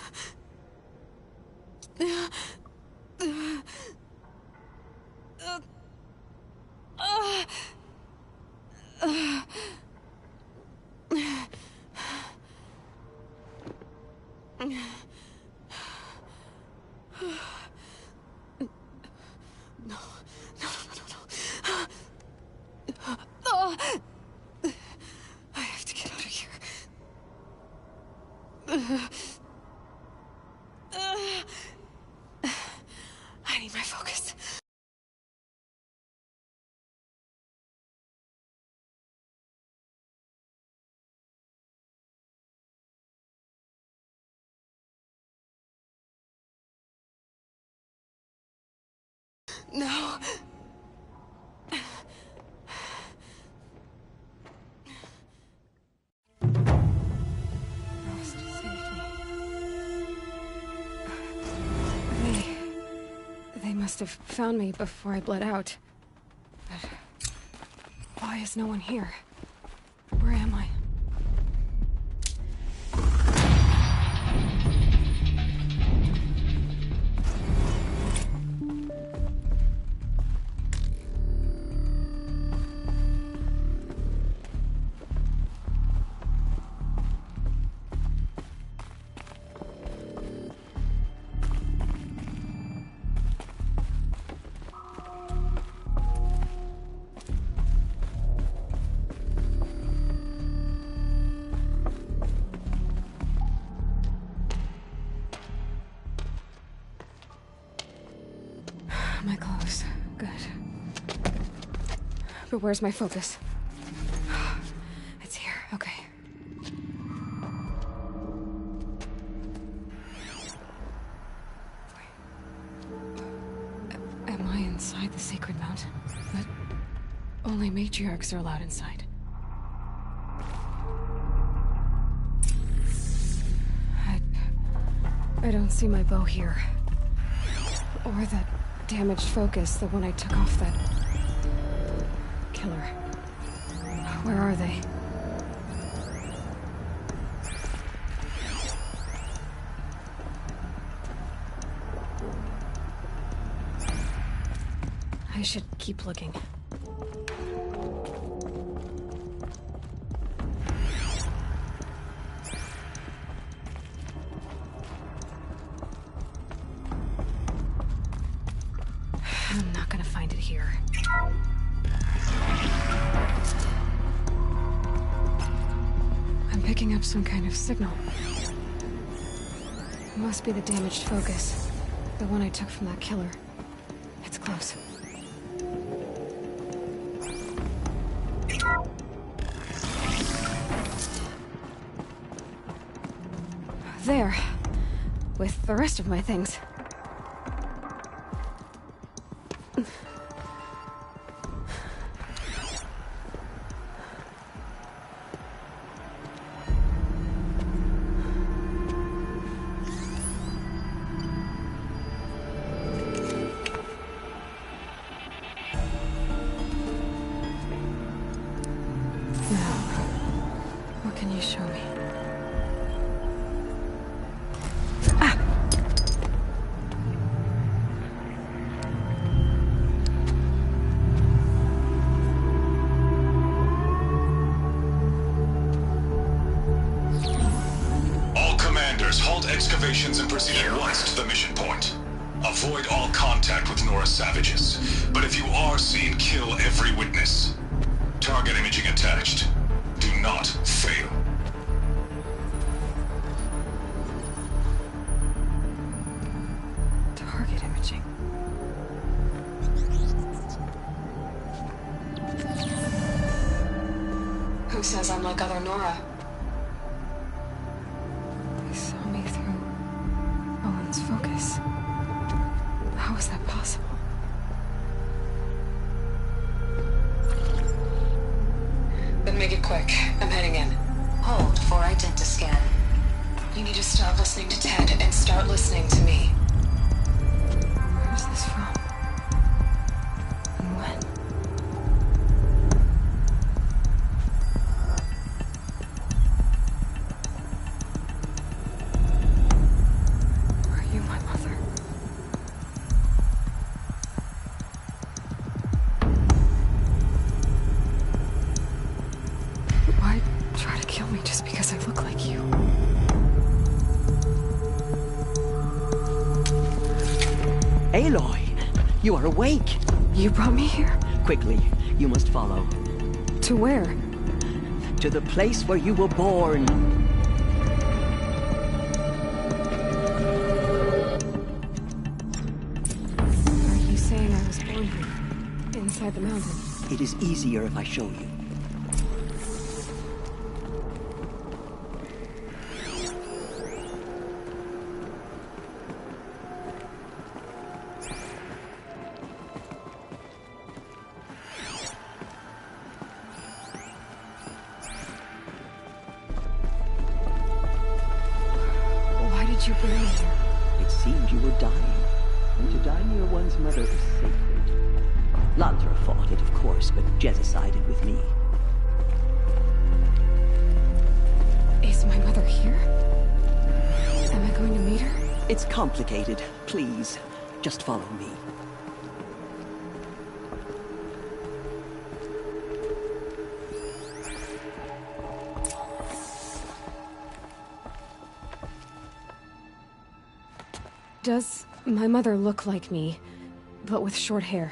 Speaker 1: I have to get out of here. I need my focus. No. Rost saved me. They must have found me before I bled out. But why is no one here? Where am I? My clothes. Good. But where's my focus? It's here. Okay. Am I inside the sacred mountain? But only matriarchs are allowed inside. I don't see my bow here. Or that damaged focus, the one I took off that killer. Where are they? I should keep looking. I'm not gonna find it here. I'm picking up some kind of signal. It must be the damaged focus. The one I took from that killer. It's close. There. With the rest of my things. What can you show me?
Speaker 9: All commanders, halt excavations and proceed at once to the mission point. Avoid all contact with Nora savages. But if you are seen, kill every witness. Target imaging attached. Do not fail.
Speaker 1: Target imaging. Who says I'm like other Nora? They saw me through Owen's focus. How is that possible? Then make it quick. I'm heading in.
Speaker 3: Hold for identiscan.
Speaker 1: You need to stop listening to Ted and start listening to me. Where's this from? And when? Are you my mother? Why try to kill me just because I look like you?
Speaker 10: Aloy, you are awake.
Speaker 1: You brought me here?
Speaker 10: Quickly, you must follow.
Speaker 1: To where?
Speaker 10: To the place where you were born.
Speaker 1: Are you saying I was born here? Inside the mountain?
Speaker 10: It is easier if I show you.
Speaker 1: Why did you bring me here?
Speaker 10: It seemed you were dying, and to die near one's mother is sacred. Lantra fought it, of course, but Jezza sided with me.
Speaker 1: Is my mother here? Am I going to meet her?
Speaker 10: It's complicated. Please, just follow me.
Speaker 1: Does my mother look like me, but with short hair?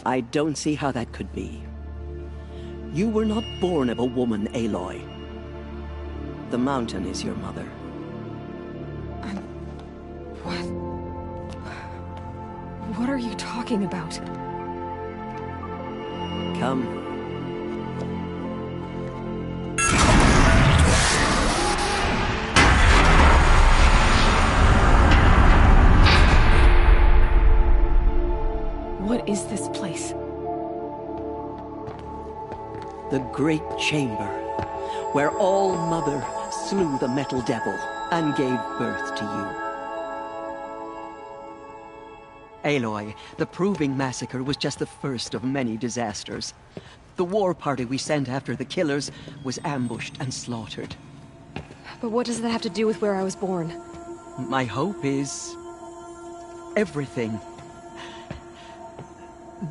Speaker 10: I don't see how that could be. You were not born of a woman, Aloy. The mountain is your mother.
Speaker 1: What are you talking about?
Speaker 10: Come.
Speaker 1: What is this place?
Speaker 10: The Great Chamber, where All-Mother slew the Metal Devil and gave birth to you. Aloy, the Proving Massacre was just the first of many disasters. The war party we sent after the killers was ambushed and slaughtered.
Speaker 1: But what does that have to do with where I was born?
Speaker 10: My hope is... everything.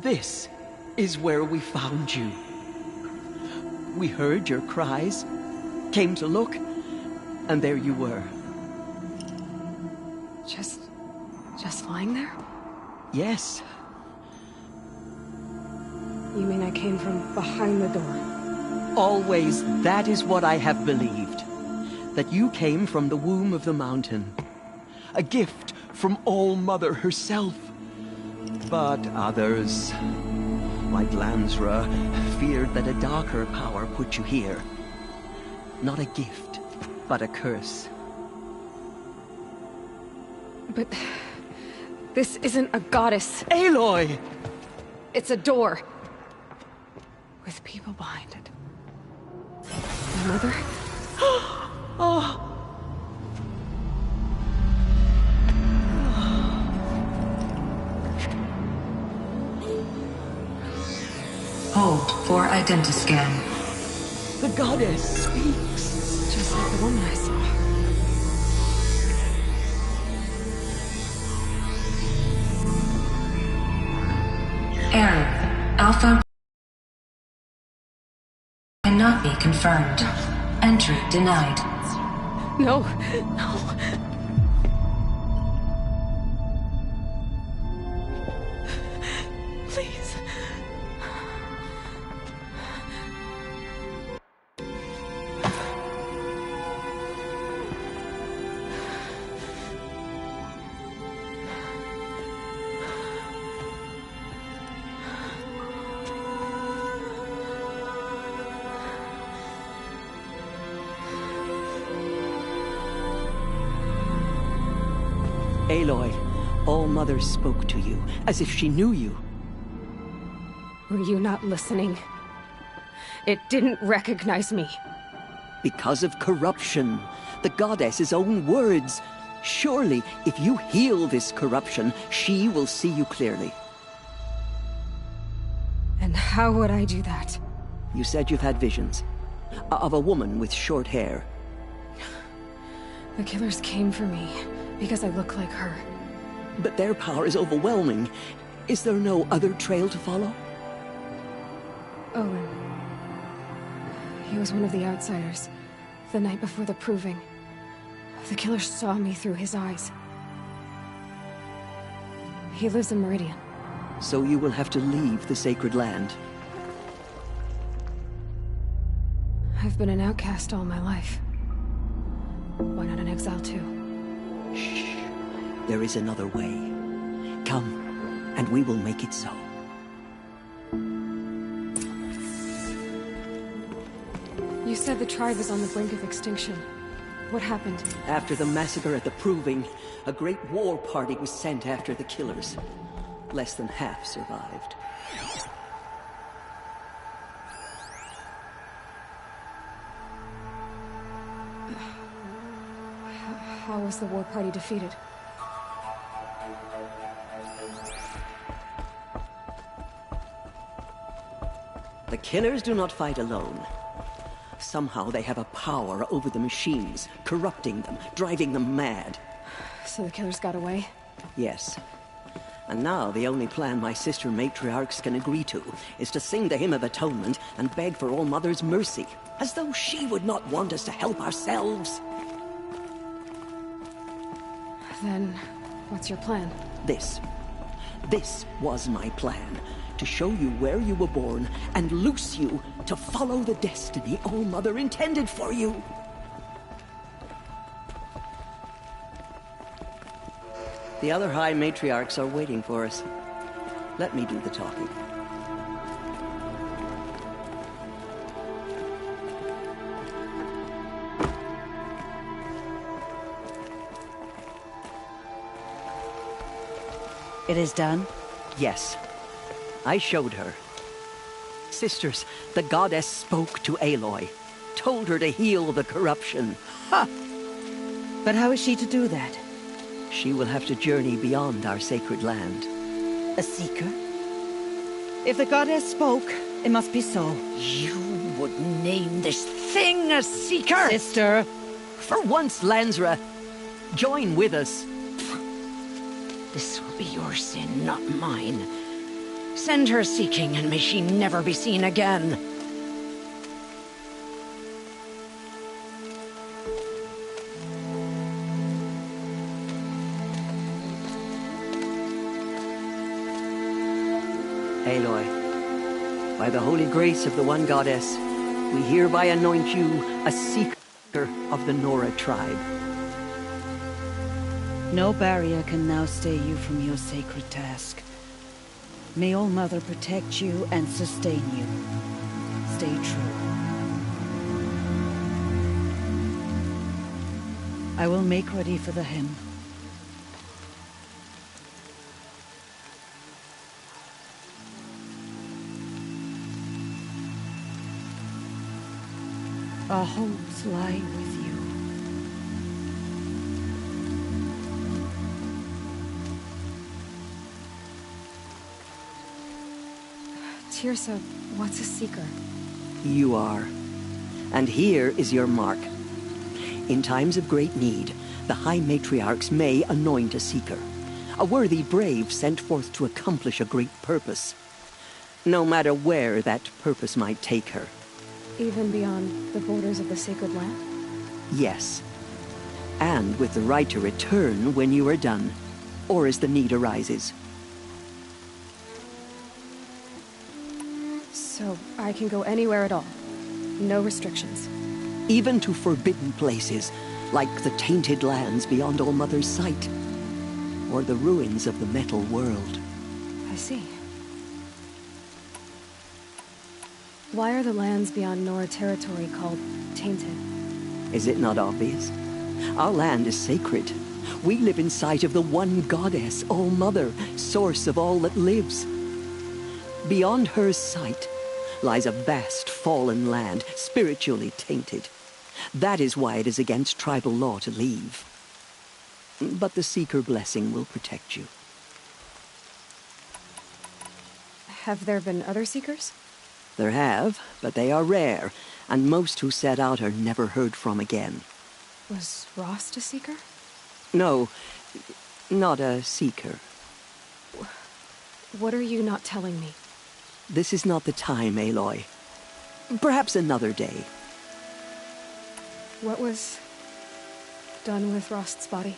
Speaker 10: This is where we found you. We heard your cries, came to look, and there you were.
Speaker 1: Just lying there?
Speaker 10: Yes.
Speaker 1: You mean I came from behind the door?
Speaker 10: Always, that is what I have believed. That you came from the womb of the mountain. A gift from All-Mother herself. But others, like Lansra, feared that a darker power put you here. Not a gift, but a curse.
Speaker 1: But This isn't a goddess.
Speaker 10: Aloy!
Speaker 1: It's a door. With people behind it. My mother?
Speaker 10: Oh.
Speaker 11: Hold for identiscan.
Speaker 10: The goddess speaks.
Speaker 1: Just like the woman I saw.
Speaker 11: Error. Alpha cannot be confirmed. Entry denied.
Speaker 1: No, no. Please.
Speaker 10: Aloy, All Mother spoke to you, as if she knew you.
Speaker 1: Were you not listening? It didn't recognize me.
Speaker 10: Because of corruption. The goddess's own words. Surely, if you heal this corruption, she will see you clearly.
Speaker 1: And how would I do that?
Speaker 10: You said you've had visions. Of a woman with short hair.
Speaker 1: The killers came for me, because I look like her.
Speaker 10: But their power is overwhelming. Is there no other trail to follow?
Speaker 1: Owen. He was one of the outsiders. The night before the proving. The killer saw me through his eyes. He lives in Meridian.
Speaker 10: So you will have to leave the sacred land.
Speaker 1: I've been an outcast all my life. Why not an exile too?
Speaker 10: Shh. There is another way. Come, and we will make it so.
Speaker 1: You said the tribe is on the brink of extinction. What happened?
Speaker 10: After the massacre at the Proving, a great war party was sent after the killers. Less than half survived.
Speaker 1: How was the war party defeated?
Speaker 10: The killers do not fight alone. Somehow they have a power over the machines, corrupting them, driving them mad.
Speaker 1: So the killers got away?
Speaker 10: Yes. And now the only plan my sister matriarchs can agree to is to sing the Hymn of Atonement and beg for All Mother's mercy, as though she would not want us to help ourselves.
Speaker 1: Then, what's your plan?
Speaker 10: This was my plan. To show you where you were born and loose you to follow the destiny All Mother intended for you. The other High Matriarchs are waiting for us. Let me do the talking.
Speaker 17: It is done?
Speaker 10: Yes. I showed her. Sisters, the goddess spoke to Aloy. Told her to heal the corruption. Ha!
Speaker 17: But how is she to do that?
Speaker 10: She will have to journey beyond our sacred land.
Speaker 17: A seeker? If the goddess spoke, it must be so.
Speaker 6: You would name this thing a seeker?
Speaker 17: Sister!
Speaker 10: For once, Lansra, join with us.
Speaker 6: This will be your sin, not mine. Send her seeking, and may she never be seen again.
Speaker 10: Aloy, by the holy grace of the One Goddess, we hereby anoint you a seeker of the Nora tribe.
Speaker 17: No barrier can now stay you from your sacred task. May All Mother protect you and sustain you. Stay true. I will make ready for the hymn. Our hopes lie with you.
Speaker 1: Teersa, what's a Seeker?
Speaker 10: You are. And here is your mark. In times of great need, the High Matriarchs may anoint a Seeker. A worthy brave sent forth to accomplish a great purpose. No matter where that purpose might take her.
Speaker 1: Even beyond the borders of the Sacred Land?
Speaker 10: Yes. And with the right to return when you are done, or as the need arises.
Speaker 1: So I can go anywhere at all? No restrictions?
Speaker 10: Even to forbidden places, like the tainted lands beyond All-Mother's sight. Or the ruins of the Metal World.
Speaker 1: I see. Why are the lands beyond Nora territory called tainted?
Speaker 10: Is it not obvious? Our land is sacred. We live in sight of the one goddess, All-Mother, source of all that lives. Beyond her sight lies a vast fallen land, spiritually tainted. That is why it is against tribal law to leave. But the Seeker blessing will protect you.
Speaker 1: Have there been other Seekers?
Speaker 10: There have, but they are rare, and most who set out are never heard from again.
Speaker 1: Was Rost a Seeker?
Speaker 10: No, not a Seeker.
Speaker 1: What are you not telling me?
Speaker 10: This is not the time, Aloy. Perhaps another day.
Speaker 1: What was done with Rost's body?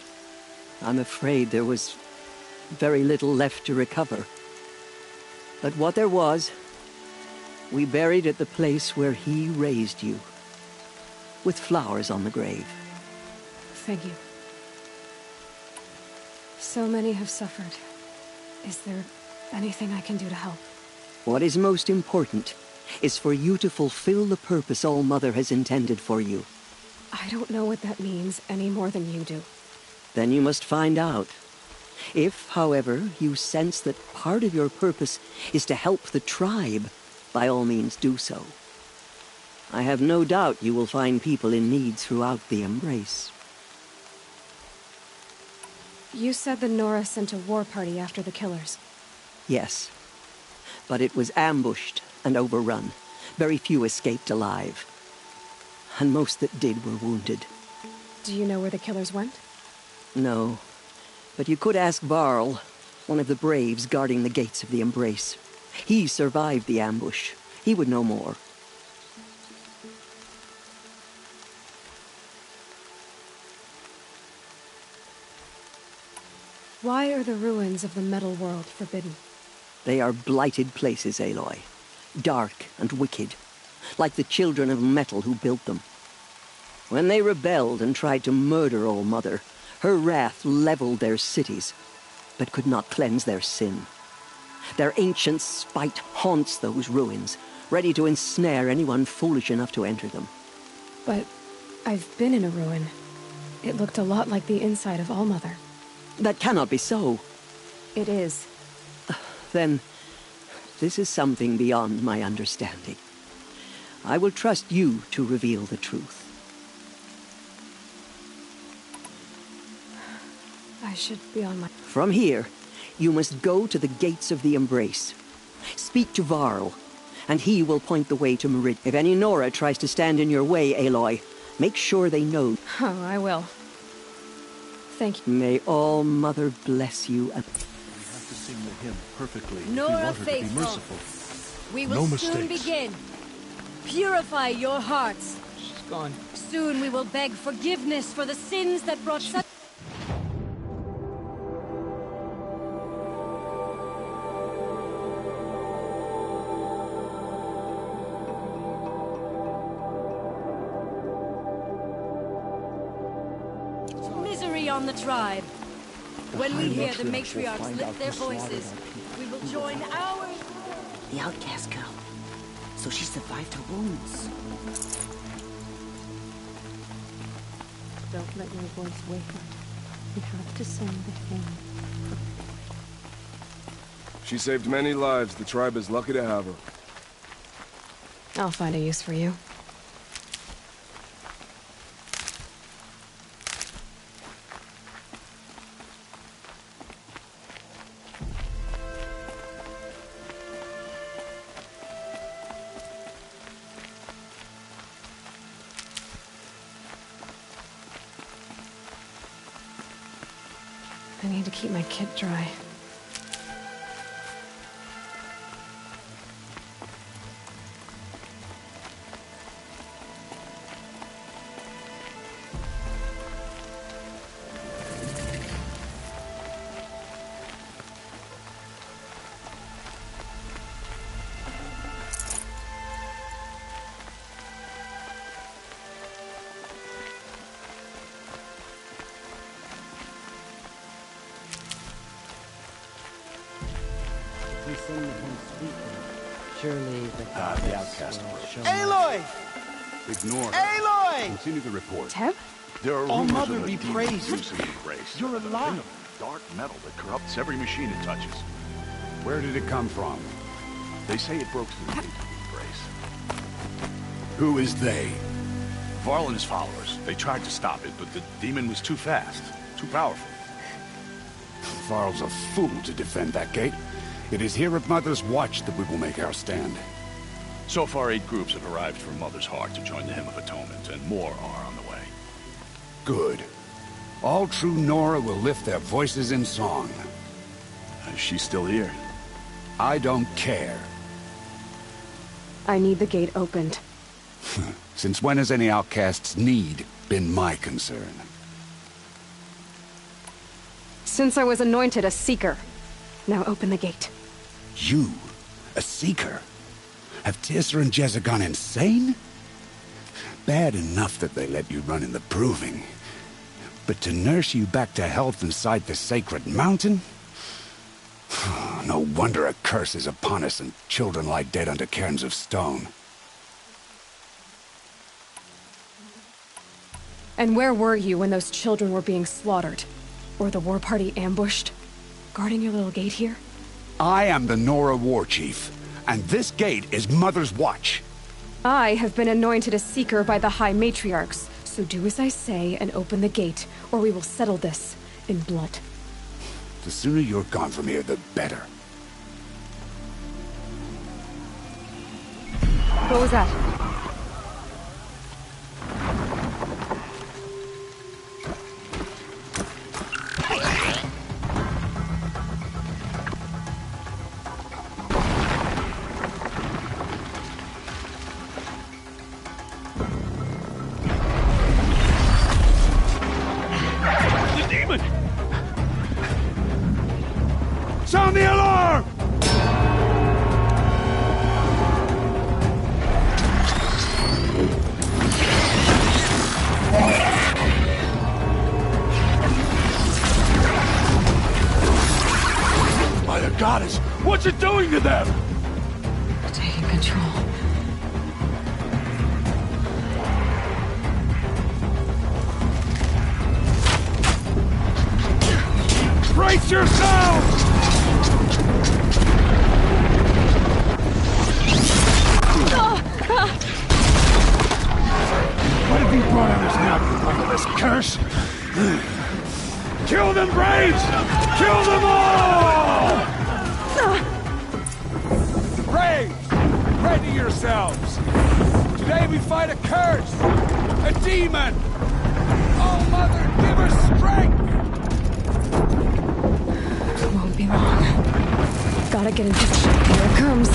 Speaker 10: I'm afraid there was very little left to recover. But what there was, we buried at the place where he raised you, with flowers on the grave.
Speaker 1: Thank you. So many have suffered. Is there anything I can do to help?
Speaker 10: What is most important is for you to fulfill the purpose All-Mother has intended for you.
Speaker 1: I don't know what that means any more than you do.
Speaker 10: Then you must find out. If, however, you sense that part of your purpose is to help the tribe, by all means do so. I have no doubt you will find people in need throughout the Embrace.
Speaker 1: You said the Nora sent a war party after the killers.
Speaker 10: Yes. But it was ambushed and overrun. Very few escaped alive. And most that did were wounded.
Speaker 1: Do you know where the killers went?
Speaker 10: No. But you could ask Varl, one of the braves guarding the gates of the Embrace. He survived the ambush. He would know more.
Speaker 1: Why are the ruins of the Metal World forbidden?
Speaker 10: They are blighted places, Aloy. Dark and wicked. Like the children of metal who built them. When they rebelled and tried to murder All-Mother, her wrath leveled their cities, but could not cleanse their sin. Their ancient spite haunts those ruins, ready to ensnare anyone foolish enough to enter them.
Speaker 1: But I've been in a ruin. It looked a lot like the inside of All-Mother.
Speaker 10: That cannot be so.
Speaker 1: It is.
Speaker 10: Then, this is something beyond my understanding. I will trust you to reveal the truth.
Speaker 1: I should be on my...
Speaker 10: From here, you must go to the gates of the Embrace. Speak to Varl, and he will point the way to Merid. If any Nora tries to stand in your way, Aloy, make sure they know.
Speaker 1: Oh, I will. Thank you.
Speaker 10: May All-Mother bless you and...
Speaker 5: We have to sing the hymn perfectly
Speaker 3: Nora
Speaker 5: if we want her to be
Speaker 3: faithful.
Speaker 5: merciful.
Speaker 3: We will
Speaker 5: No
Speaker 3: soon
Speaker 5: mistakes.
Speaker 3: begin. Purify your hearts.
Speaker 5: She's gone.
Speaker 3: Soon we will beg forgiveness for the sins that brought such... misery on the tribe. When we hear the matriarchs lift their voices, we will join ours.
Speaker 12: The outcast girl. So she survived her wounds.
Speaker 17: Don't let your voice waver. You have to sing the hymn.
Speaker 23: She saved many lives. The tribe is lucky to have her.
Speaker 1: I'll find a use for you. to keep my kit dry.
Speaker 10: Surely
Speaker 19: the outcast will show.
Speaker 13: Aloy!
Speaker 19: Ignore.
Speaker 13: Aloy!
Speaker 19: Continue the report.
Speaker 1: Teb?
Speaker 19: There are
Speaker 13: Oh,
Speaker 19: rumors
Speaker 13: Mother,
Speaker 19: of a
Speaker 13: be
Speaker 19: demon
Speaker 13: praised.
Speaker 19: using the Grace.
Speaker 13: You're
Speaker 19: A thing
Speaker 13: alive.
Speaker 19: of dark metal that corrupts every machine it touches. Where did it come from? They say it broke through the Grace. Who is they?
Speaker 8: Varl and his followers. They tried to stop it, but the demon was too fast. Too powerful.
Speaker 19: Varl's a fool to defend that gate. It is here at Mother's Watch that we will make our stand.
Speaker 8: So far, 8 groups have arrived from Mother's Heart to join the Hymn of Atonement, and more are on the way.
Speaker 19: Good. All true Nora will lift their voices in song.
Speaker 8: Is she still here?
Speaker 19: I don't care.
Speaker 1: I need the gate opened.
Speaker 19: Since when has any outcast's need been my concern?
Speaker 1: Since I was anointed a Seeker. Now open the gate.
Speaker 19: You? A Seeker? Have Teersa and Jezza gone insane? Bad enough that they let you run in the Proving. But to nurse you back to health inside the Sacred Mountain? No wonder a curse is upon us and children lie dead under cairns of stone.
Speaker 1: And where were you when those children were being slaughtered? Or the war party ambushed? Guarding your little gate here?
Speaker 19: I am the Nora War Chief, and this gate is Mother's Watch.
Speaker 1: I have been anointed a Seeker by the High Matriarchs, so do as I say and open the gate, or we will settle this in blood.
Speaker 19: The sooner you're gone from here, the better.
Speaker 1: What was that?
Speaker 14: The demon!
Speaker 19: Sound the alarm!
Speaker 14: By the goddess, what's it doing to them?
Speaker 1: Taking control.
Speaker 14: Brace yourselves!
Speaker 19: What have you brought on us now, you motherless curse?
Speaker 14: Kill them, Braves! Kill them all!
Speaker 21: Braves! Ready yourselves! Today we fight a curse! A demon! Oh, Mother, give her strength!
Speaker 1: It won't be long. Gotta get in position. Here it comes.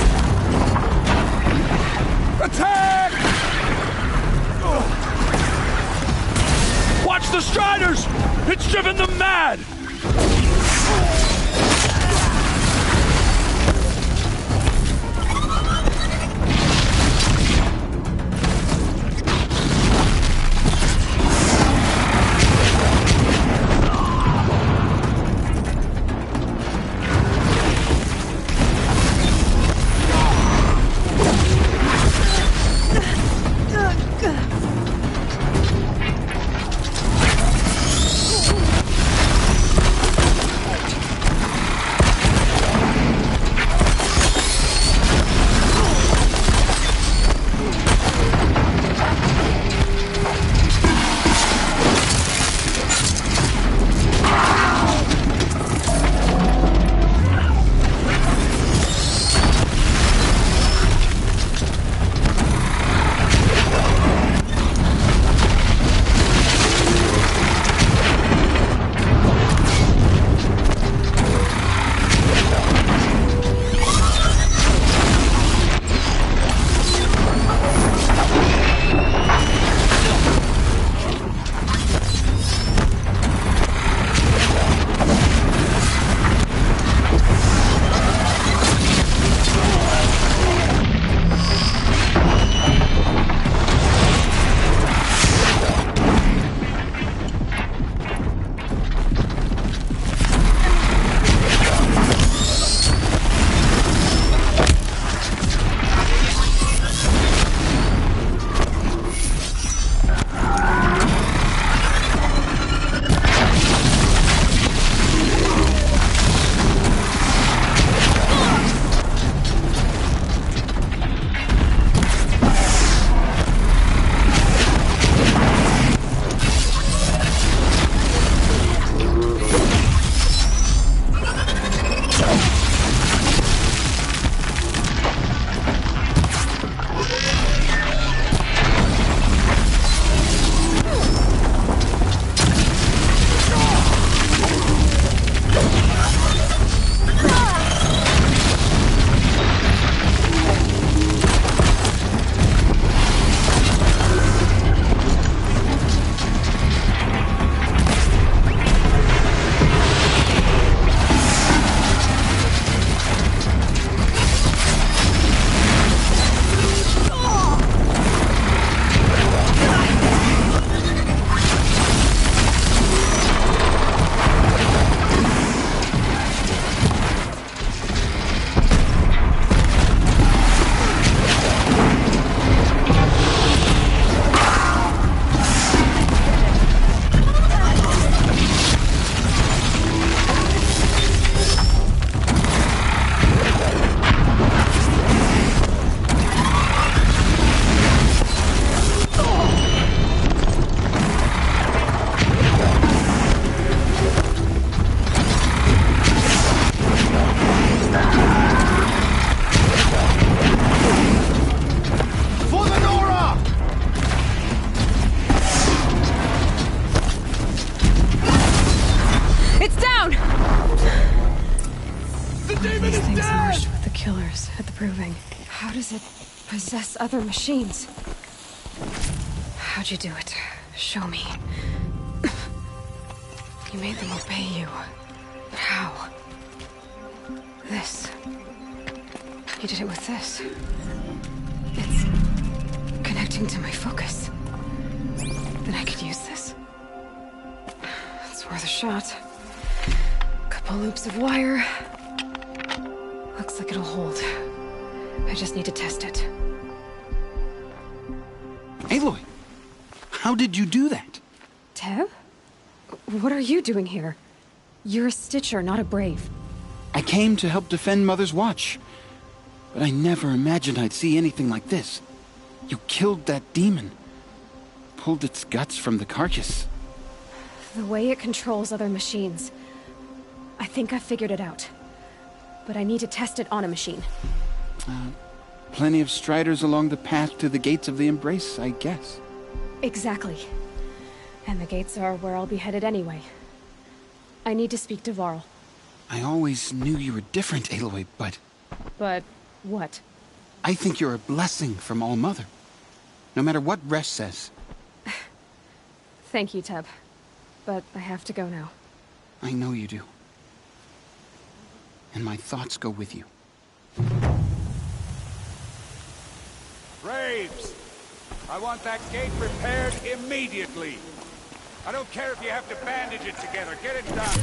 Speaker 21: Attack!
Speaker 14: Watch the Striders! It's driven them mad!
Speaker 21: The demon
Speaker 1: These
Speaker 21: is
Speaker 1: things
Speaker 21: dead!
Speaker 1: merged with the killers at the Proving. How does it possess other machines? How'd you do it? Show me. You made them obey you. But how? This. You did it with this. It's connecting to my focus. Then I could use this. It's worth a shot. Couple loops of wire. Looks like it'll hold. I just need to test it.
Speaker 13: Aloy, how did you do that?
Speaker 1: Teb? What are you doing here? You're a Stitcher, not a Brave.
Speaker 13: I came to help defend Mother's Watch, but I never imagined I'd see anything like this. You killed that demon, pulled its guts from the carcass.
Speaker 1: The way it controls other machines. I think I figured it out. But I need to test it on a machine.
Speaker 13: Plenty of striders along the path to the gates of the Embrace, I guess.
Speaker 1: Exactly. And the gates are where I'll be headed anyway. I need to speak to Varl.
Speaker 13: I always knew you were different, Aloy, but...
Speaker 1: But what?
Speaker 13: I think you're a blessing from All Mother. No matter what Resh says.
Speaker 1: Thank you, Teb. But I have to go now.
Speaker 13: I know you do. And my thoughts go with you.
Speaker 21: Braves! I want that gate repaired immediately. I don't care if you have to bandage it together. Get it done.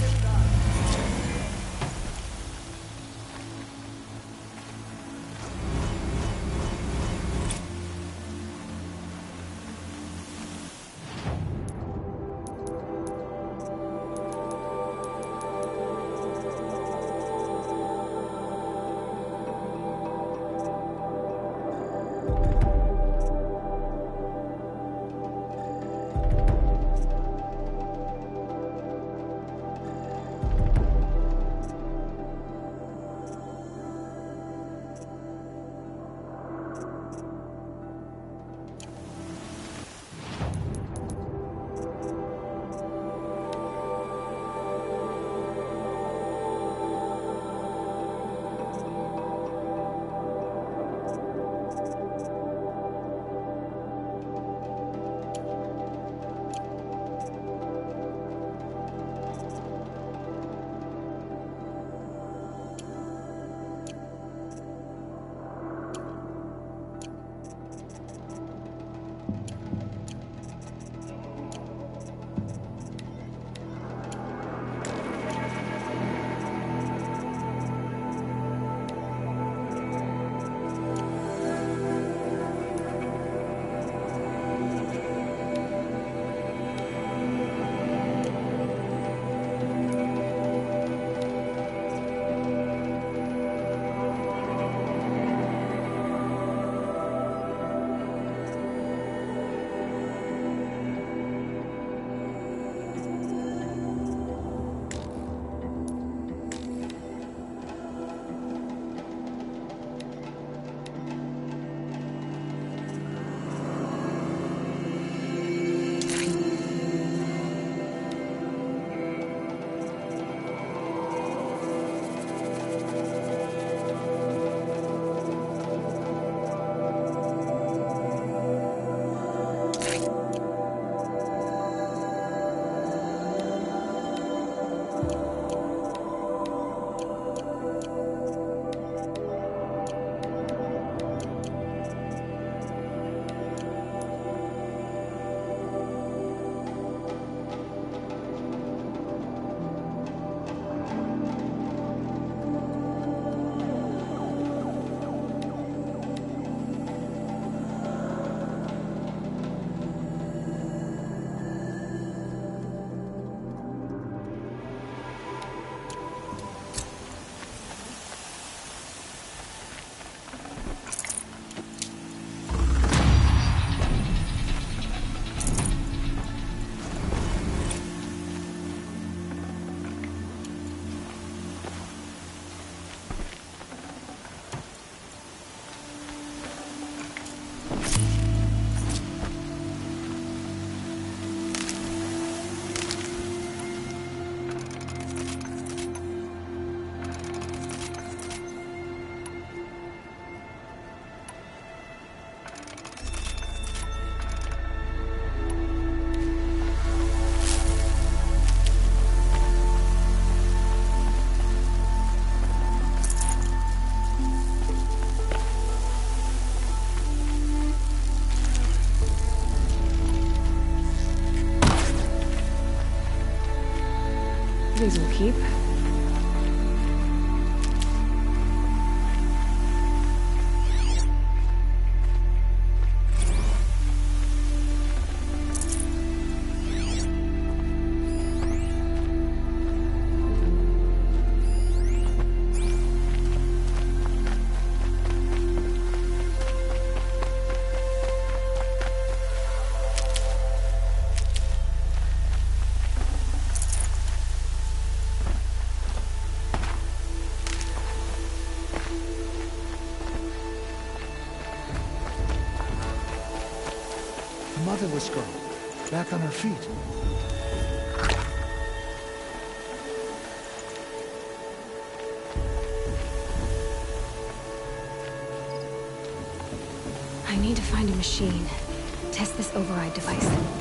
Speaker 1: these will keep.
Speaker 21: Motherless girl, back on her feet.
Speaker 1: I need to find a machine. Test this override device.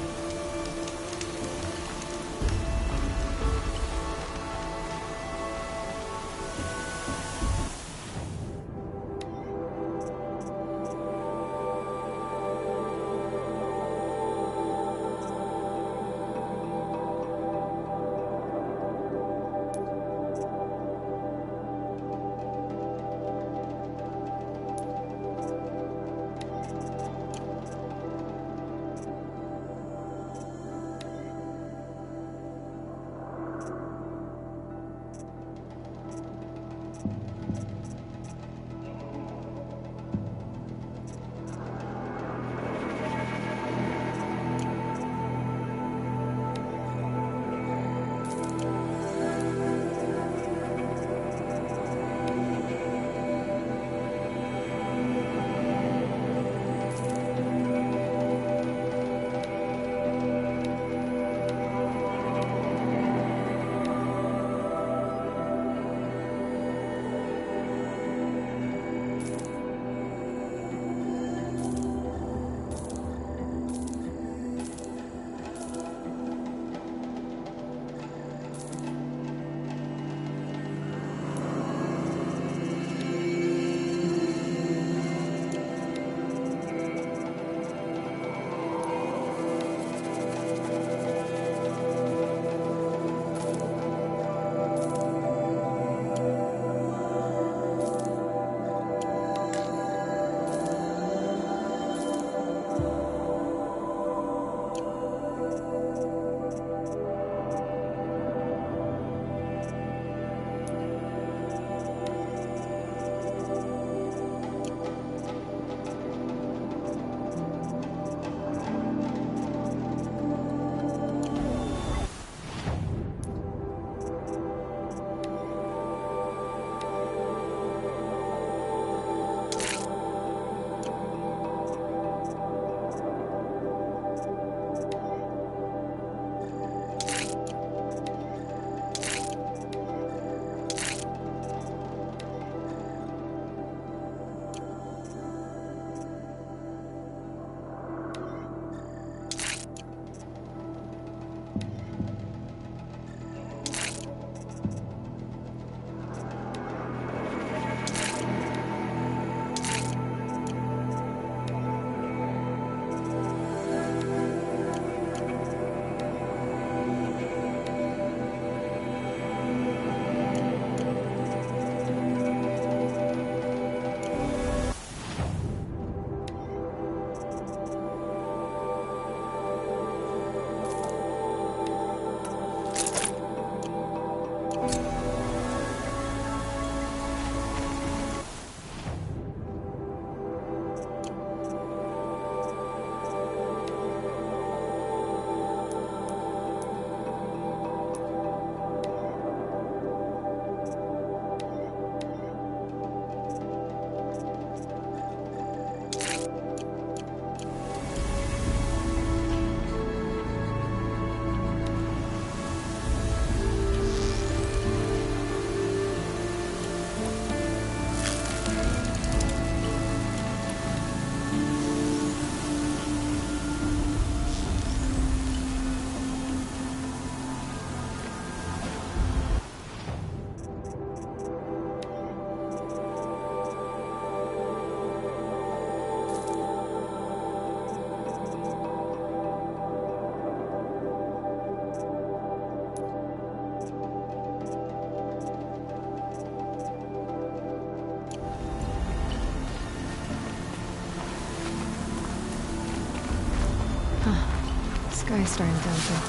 Speaker 1: sky's starting to open.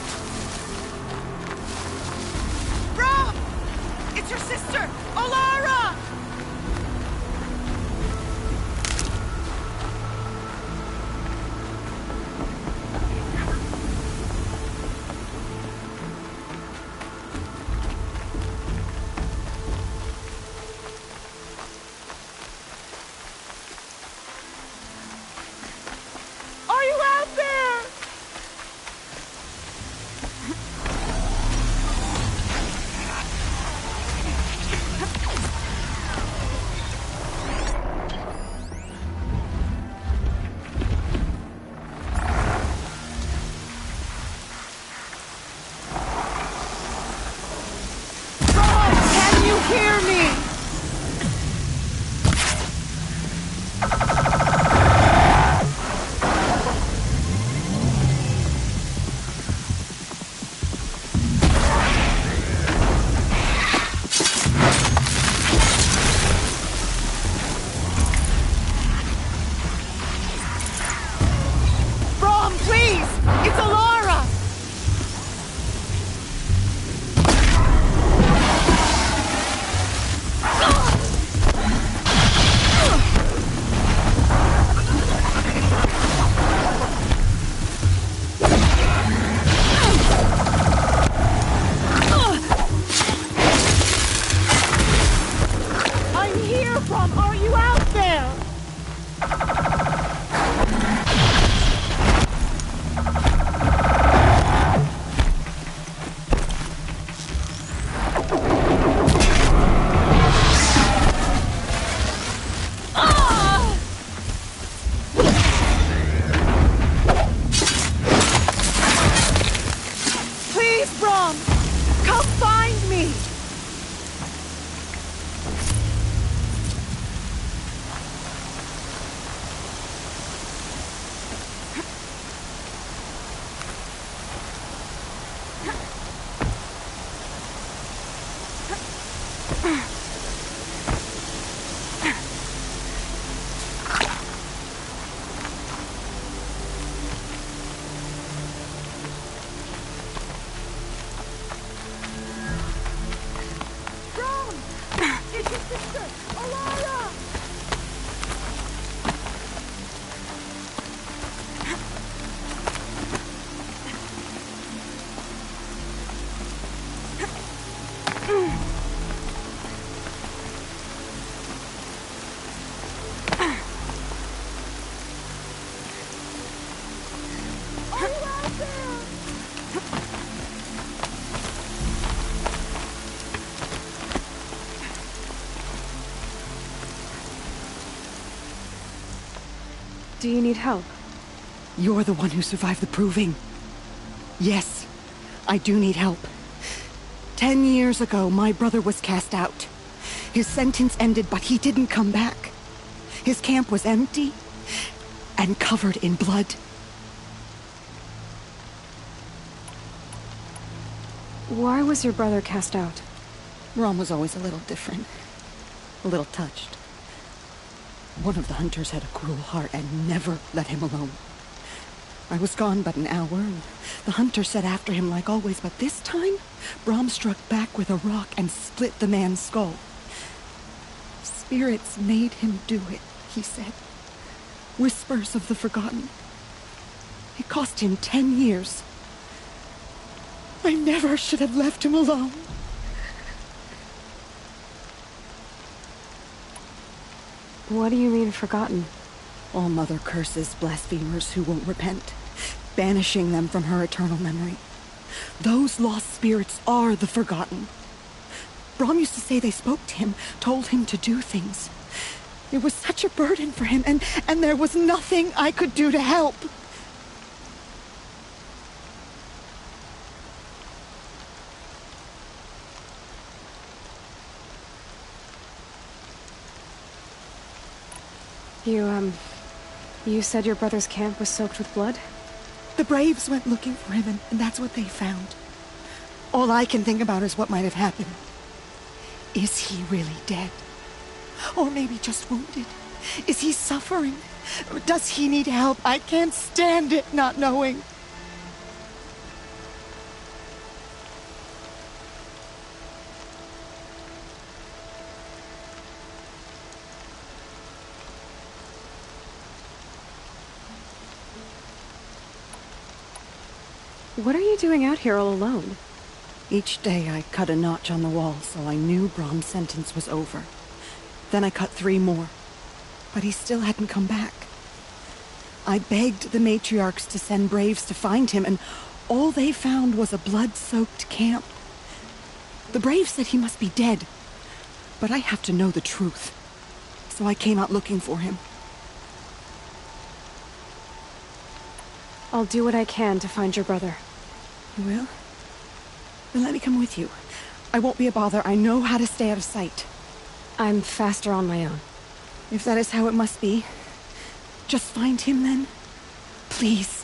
Speaker 15: Brom! It's your sister, Alara! Are you out there? Can you hear me? Brom, please! It's Alara! I'm here, Brom! Are you out there? Please, Brom! Come find me! Brom! It's your sister, Alara! Are you out there?
Speaker 1: Do you need help?
Speaker 17: You're the one who survived the proving. Yes, I do need help. 10 years ago, my brother was cast out. His sentence ended, but he didn't come back. His camp was empty and covered in blood.
Speaker 1: Why was your brother cast out?
Speaker 17: Rom was always a little different. A little touched. One of the hunters had a cruel heart and never let him alone. I was gone but an hour, and the hunter set after him like always, but this time, Brom struck back with a rock and split the man's skull. Spirits made him do it, he said. Whispers of the forgotten. It cost him 10 years. I never should have left him alone.
Speaker 1: What do you mean, forgotten?
Speaker 17: All Mother curses blasphemers who won't repent, banishing them from her eternal memory. Those lost spirits are the forgotten. Brom used to say they spoke to him, told him to do things. It was such a burden for him, and there was nothing I could do to help.
Speaker 1: You said your brother's camp was soaked with blood?
Speaker 17: The Braves went looking for him, and that's what they found. All I can think about is what might have happened. Is he really dead? Or maybe just wounded? Is he suffering? Does he need help? I can't stand it not knowing.
Speaker 1: What are you doing out here all alone?
Speaker 17: Each day I cut a notch on the wall so I knew Brom's sentence was over. Then I cut 3 more. But he still hadn't come back. I begged the matriarchs to send Braves to find him, and all they found was a blood-soaked camp. The Braves said he must be dead. But I have to know the truth. So I came out looking for him.
Speaker 1: I'll do what I can to find your brother.
Speaker 17: You will? Then let me come with you. I won't be a bother. I know how to stay out of sight.
Speaker 1: I'm faster on my own.
Speaker 17: If that is how it must be, just find him then. Please.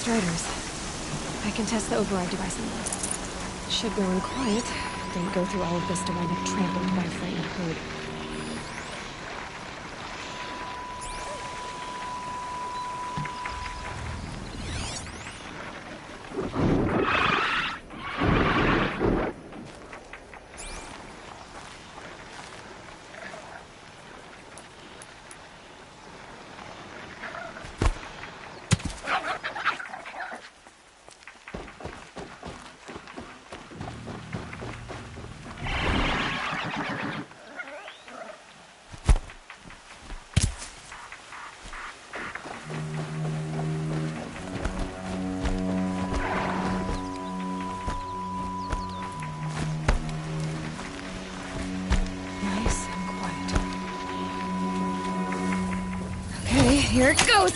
Speaker 1: Striders. I can test the override device on them. Should go in quiet. Didn't go through all of this to wind up trampled by a frightened herd. Here it goes!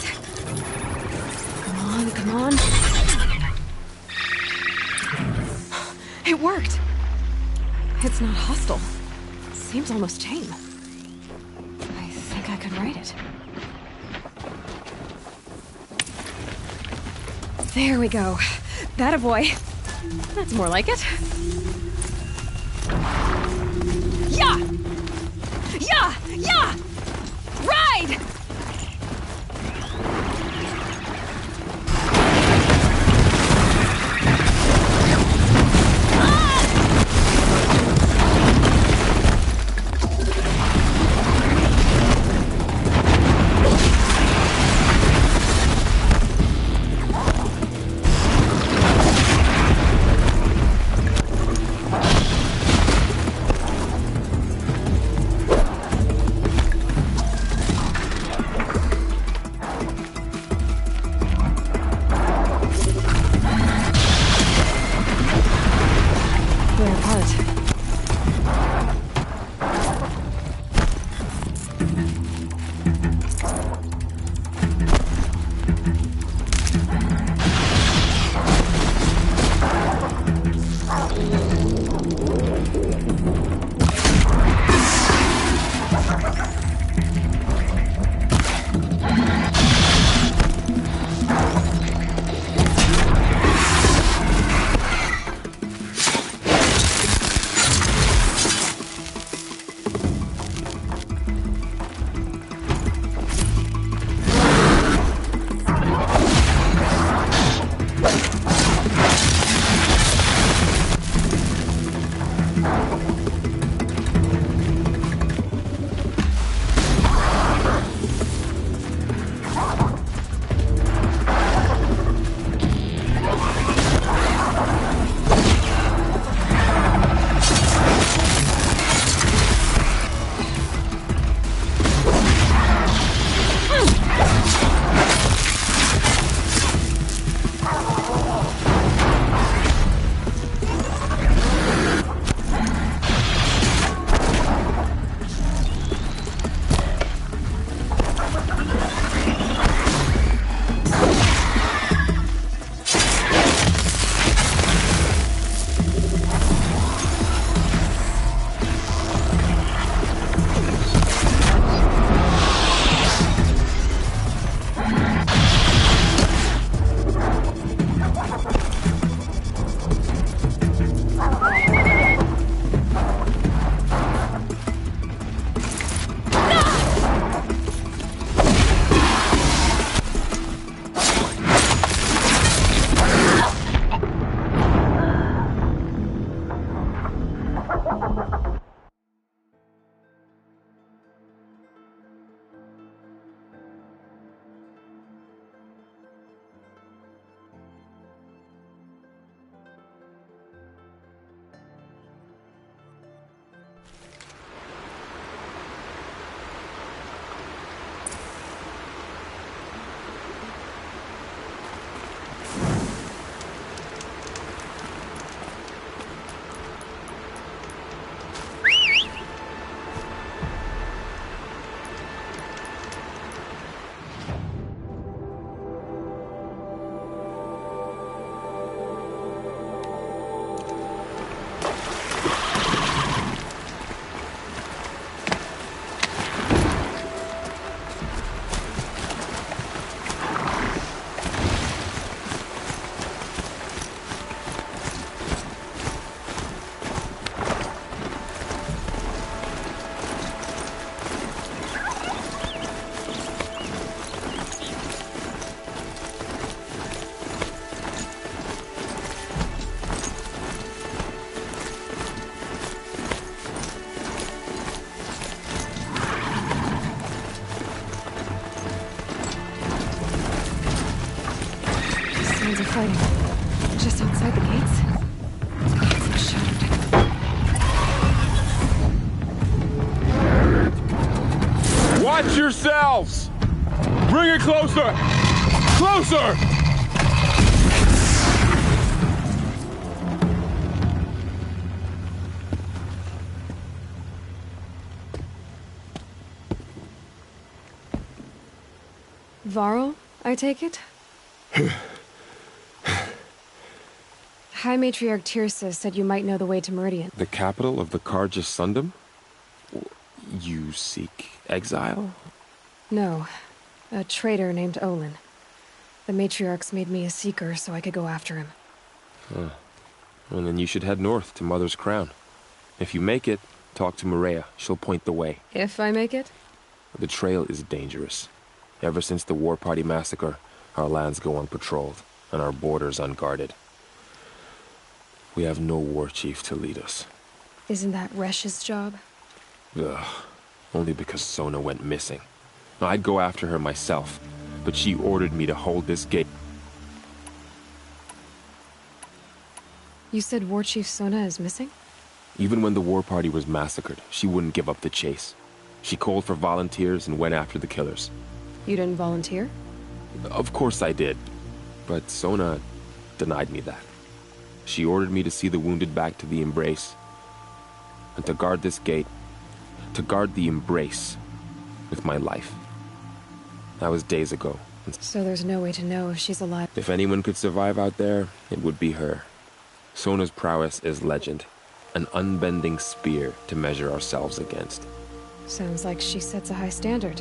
Speaker 1: Come on, come on. It worked! It's not hostile. Seems almost tame. I think I could write it. There we go. That a boy. That's more like it. Yeah! Yeah! Yeah! Ride! Sounds of fighting. Just outside the gates. Gates are shuttered.
Speaker 14: Watch yourselves! Bring it closer! Closer!
Speaker 1: Varl, I take it? High Matriarch Tirsa said you might know the way to Meridian.
Speaker 7: The capital of the Carja Sundom? You seek exile?
Speaker 1: No. A traitor named Olin. The Matriarchs made me a seeker so I could go after him.
Speaker 7: Huh. Well, then you should head north to Mother's Crown. If you make it, talk to Maria. She'll point the way.
Speaker 1: If I make it?
Speaker 7: The trail is dangerous. Ever since the War Party massacre, our lands go unpatrolled, and our borders unguarded. We have no war chief to lead us.
Speaker 1: Isn't that Resh's job?
Speaker 7: Ugh. Only because Sona went missing. Now, I'd go after her myself, but she ordered me to hold this gate.
Speaker 1: You said War Chief Sona is missing?
Speaker 7: Even when the War Party was massacred, she wouldn't give up the chase. She called for volunteers and went after the killers.
Speaker 1: You didn't volunteer?
Speaker 7: Of course I did, but Sona denied me that. She ordered me to see the wounded back to the Embrace, and to guard this gate, to guard the Embrace with my life. That was days ago.
Speaker 1: So there's no way to know if she's alive.
Speaker 7: If anyone could survive out there, it would be her. Sona's prowess is legend, an unbending spear to measure ourselves against.
Speaker 1: Sounds like she sets a high standard.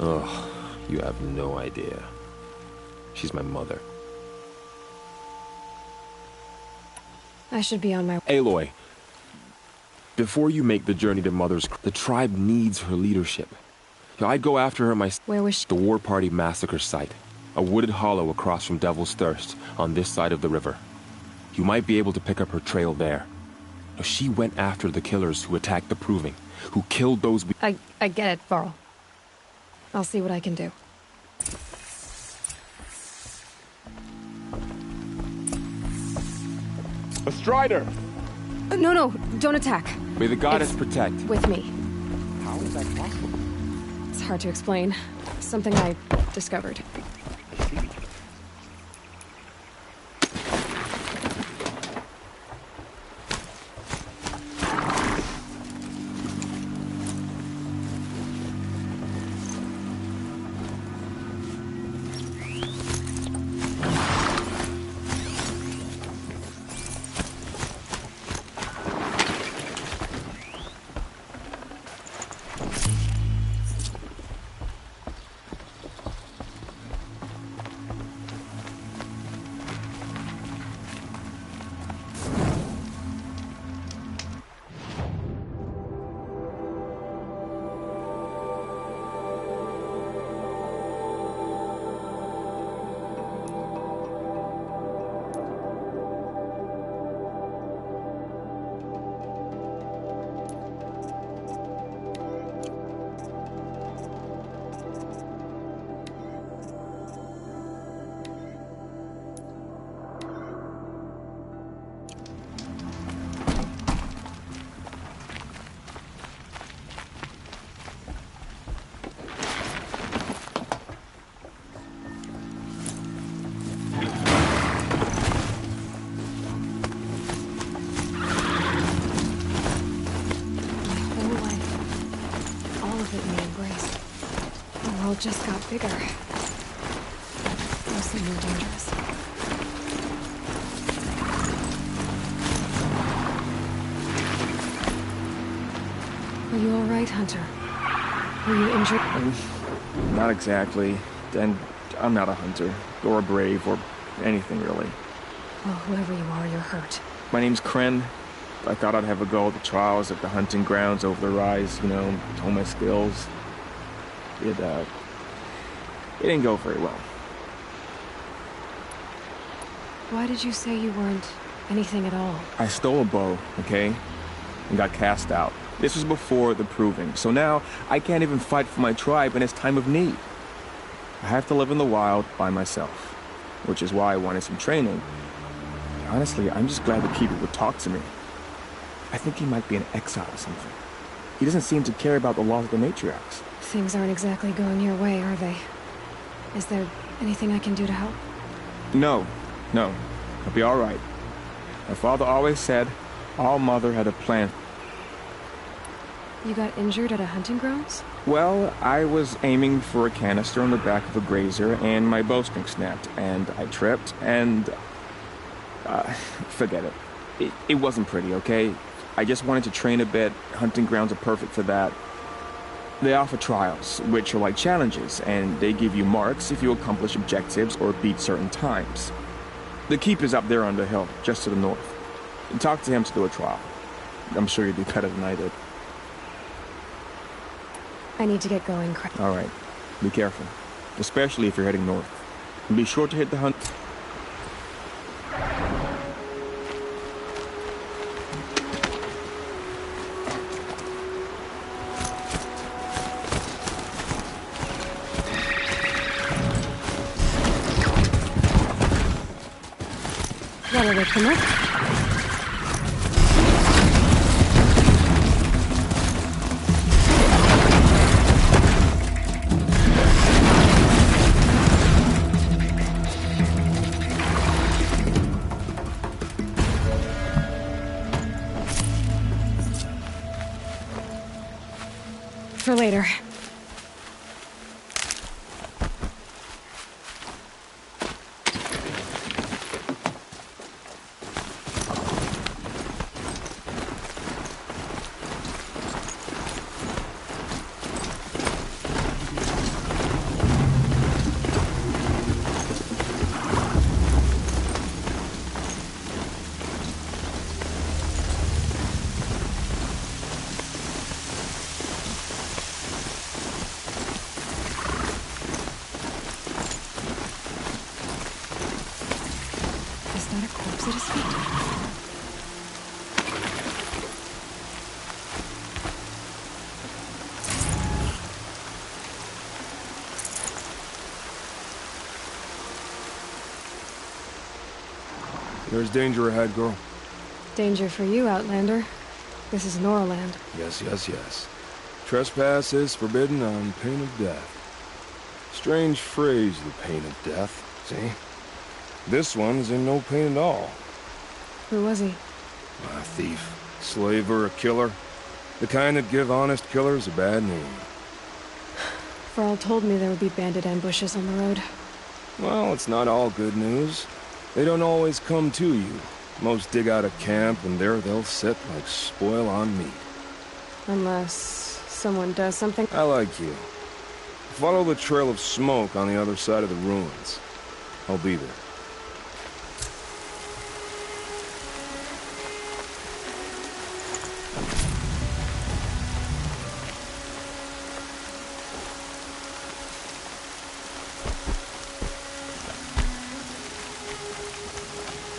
Speaker 7: Ugh, you have no idea. She's my mother.
Speaker 1: I should be on my...
Speaker 7: Aloy, before you make the journey to Mother's... The tribe needs her leadership. I'd go after her myself.
Speaker 1: Where was she?
Speaker 7: The War Party massacre site. A wooded hollow across from Devil's Thirst, on this side of the river. You might be able to pick up her trail there. She went after the killers who attacked the Proving, who killed those...
Speaker 1: I get it, Varl. I'll see what I can do.
Speaker 14: A Strider!
Speaker 1: No, don't attack.
Speaker 7: May the goddess protect.
Speaker 1: With me.
Speaker 7: How is that possible?
Speaker 1: It's hard to explain. Something I discovered. just got bigger. Mostly more dangerous. Are you all right, Hunter? Were you injured?
Speaker 4: Not exactly. And I'm not a hunter, or a brave, or anything really.
Speaker 1: Well, whoever you are, you're hurt.
Speaker 4: My name's Kren. I thought I'd have a go at the trials at the hunting grounds over the rise, you know, hone my skills. It didn't go very well.
Speaker 1: Why did you say you weren't anything at all?
Speaker 4: I stole a bow, okay? And got cast out. This was before the proving, so now I can't even fight for my tribe in its time of need. I have to live in the wild by myself, which is why I wanted some training. Honestly, I'm just glad the keeper would talk to me. I think he might be in exile or something. He doesn't seem to care about the laws of the matriarchs.
Speaker 1: Things aren't exactly going your way, are they? Is there anything I can do to help?
Speaker 4: No. I'll be all right. My father always said, All Mother had a plan.
Speaker 1: You got injured at a hunting grounds?
Speaker 4: Well, I was aiming for a canister on the back of a grazer, and my bowstring snapped, and I tripped, and... forget it. It wasn't pretty, okay? I just wanted to train a bit. Hunting grounds are perfect for that. They offer trials, which are like challenges, and they give you marks if you accomplish objectives or beat certain times. The keeper's up there on the hill, just to the north. Talk to him to do a trial. I'm sure you'd do better than I did.
Speaker 1: I need to get going.
Speaker 4: All right. Be careful. Especially if you're heading north. And be sure to hit the hunt...
Speaker 1: That'll wake them up. For later.
Speaker 23: There's danger ahead, girl.
Speaker 1: Danger for you, Outlander. This is Norland.
Speaker 23: Yes. Trespass is forbidden on pain of death. Strange phrase, the pain of death, see? This one's in no pain at all.
Speaker 1: Who was he?
Speaker 23: A thief, slaver, a killer. The kind that give honest killers a bad name.
Speaker 1: Varl told me there would be bandit ambushes on the road.
Speaker 23: Well, it's not all good news. They don't always come to you. Most dig out a camp, and there they'll sit like spoil on meat.
Speaker 1: Unless someone does something.
Speaker 23: I like you. Follow the trail of smoke on the other side of the ruins. I'll be there.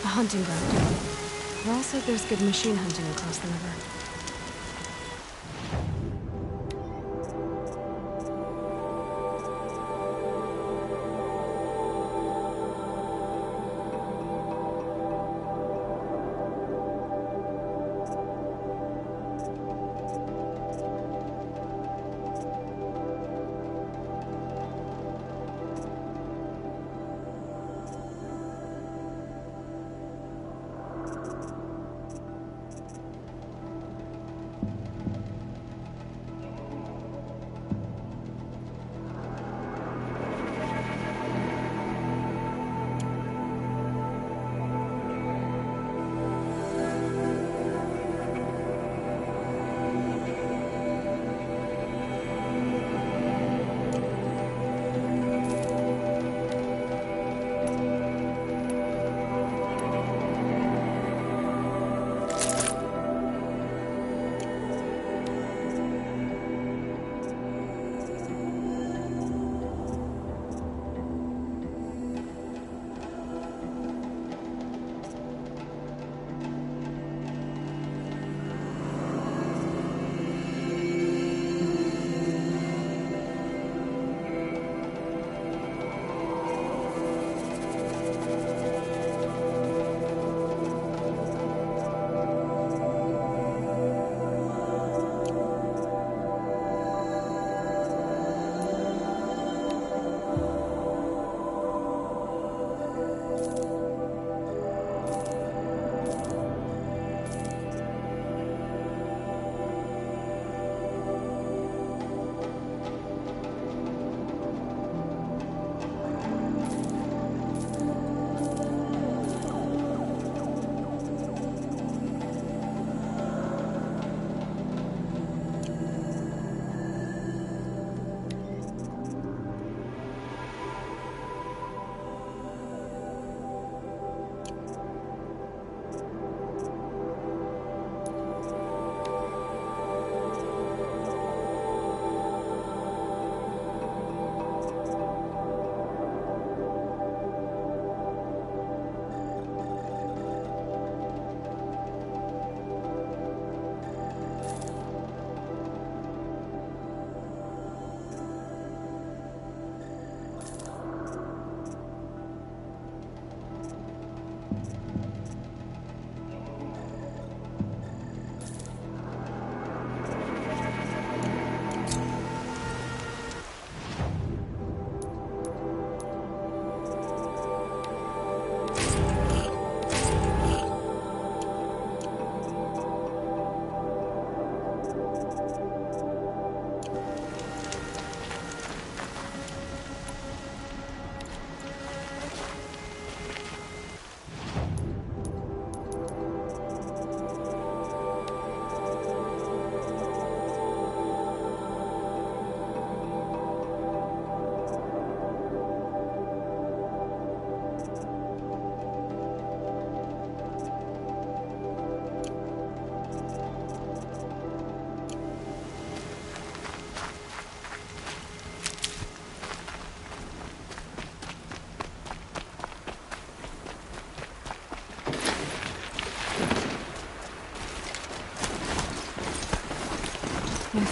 Speaker 1: A hunting ground. Varl said there's good machine hunting across the river.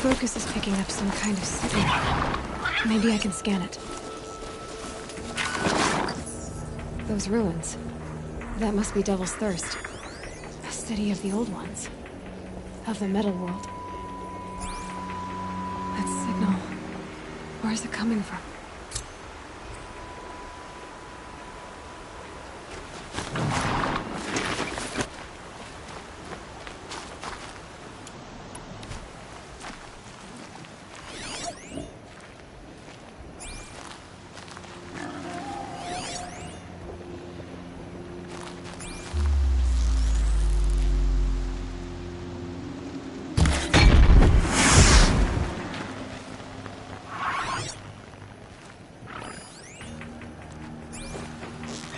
Speaker 1: focus is picking up some kind of signal. Maybe I can scan it. Those ruins. That must be Devil's Thirst. A city of the old ones. Of the metal world. That signal. Where is it coming from?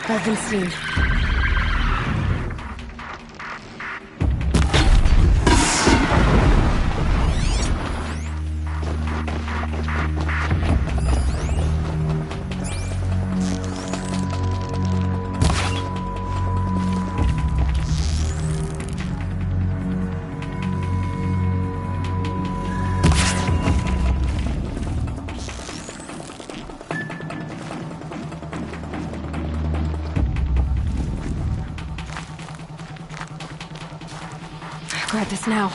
Speaker 1: I've been seen. Grab this now.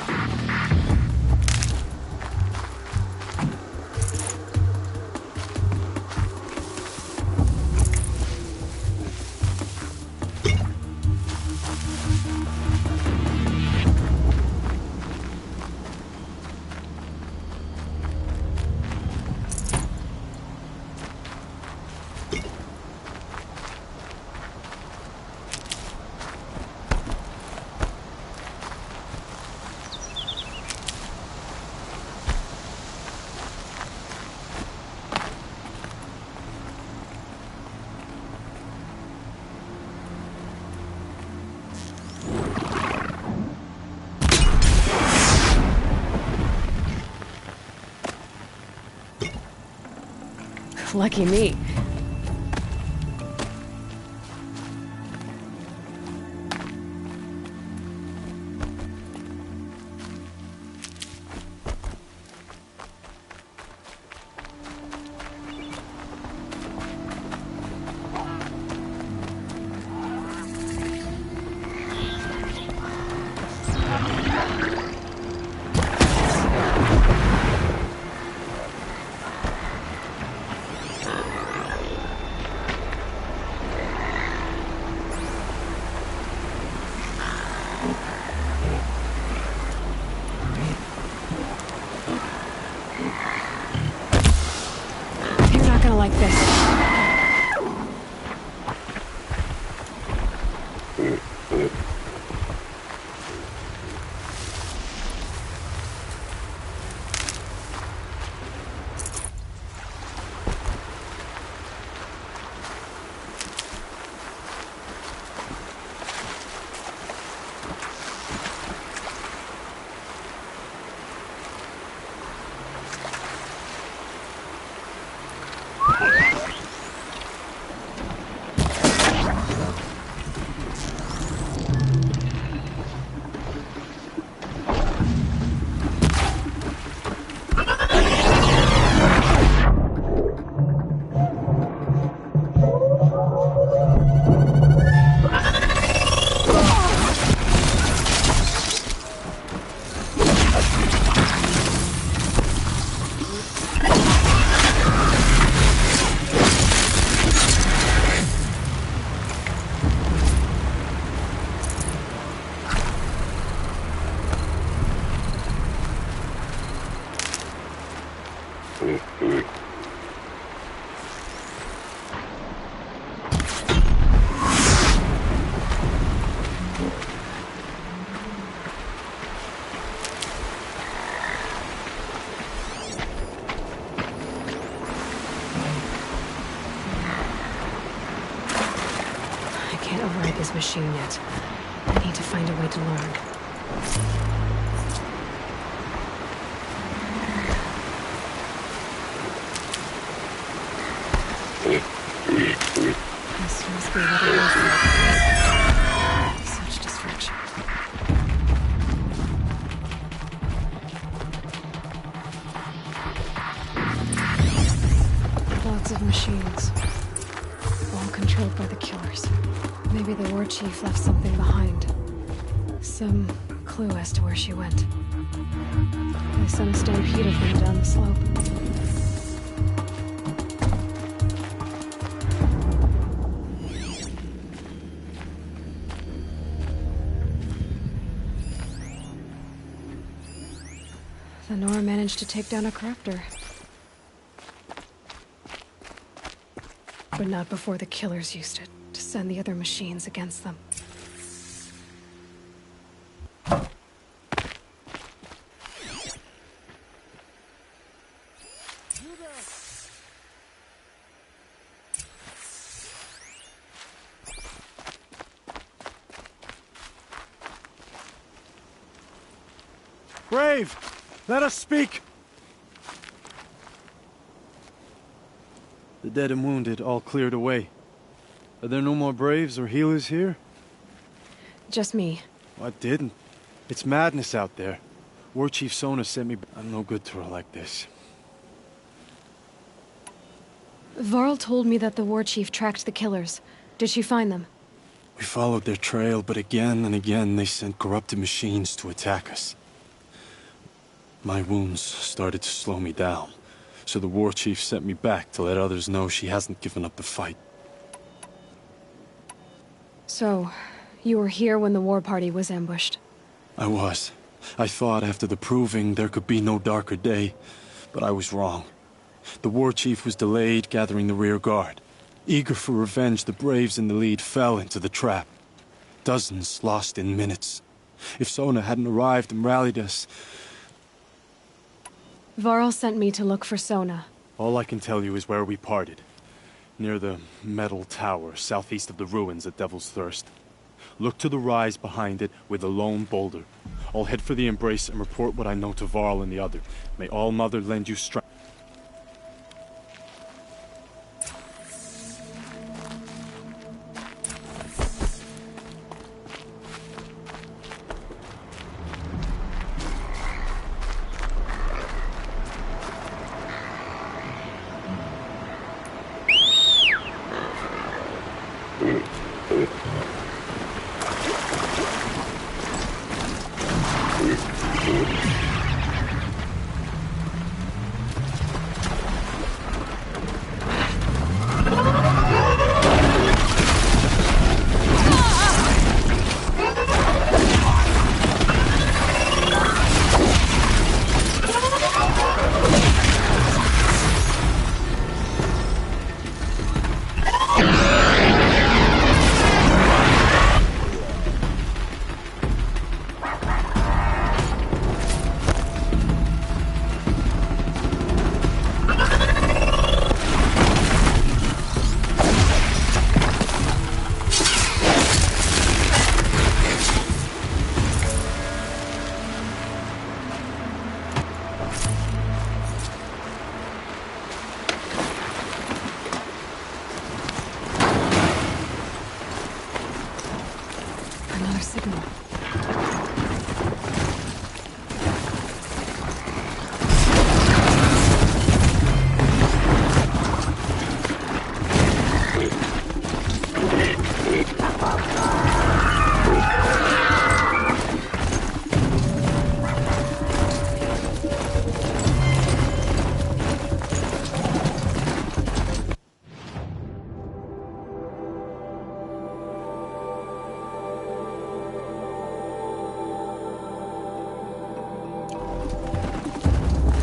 Speaker 1: Lucky me. Like this. This machine yet. I need to find a way to learn. This must be what it is. Such distraction. Hundreds of machines, all controlled by the killers. Maybe the war chief left something behind. Some clue as to where she went. They sent a stampede of them down the slope. The Nora managed to take down a corruptor. But not before the killers used it to send the other machines against them.
Speaker 16: Brave! Let us speak! The dead and wounded all cleared away. Are there no more Braves or healers here?
Speaker 1: Just me.
Speaker 16: I didn't. It's madness out there. War Chief Sona sent me... I'm no good to her like this.
Speaker 1: Varl told me that the war chief tracked the killers. Did she find them?
Speaker 16: We followed their trail, but again and again they sent corrupted machines to attack us. My wounds started to slow me down, so the war chief sent me back to let others know she hasn't given up the fight.
Speaker 1: So, you were here when the war party was ambushed?
Speaker 16: I was. I thought after the proving there could be no darker day, but I was wrong. The war chief was delayed gathering the rear guard. Eager for revenge, the Braves in the lead fell into the trap. Dozens lost in minutes. If Sona hadn't arrived and rallied us...
Speaker 1: Varl sent me to look for Sona.
Speaker 16: All I can tell you is where we parted. Near the metal tower, southeast of the ruins at Devil's Thirst. Look to the rise behind it with a lone boulder. I'll head for the Embrace and report what I know to Varl and the other. May All Mother lend you strength.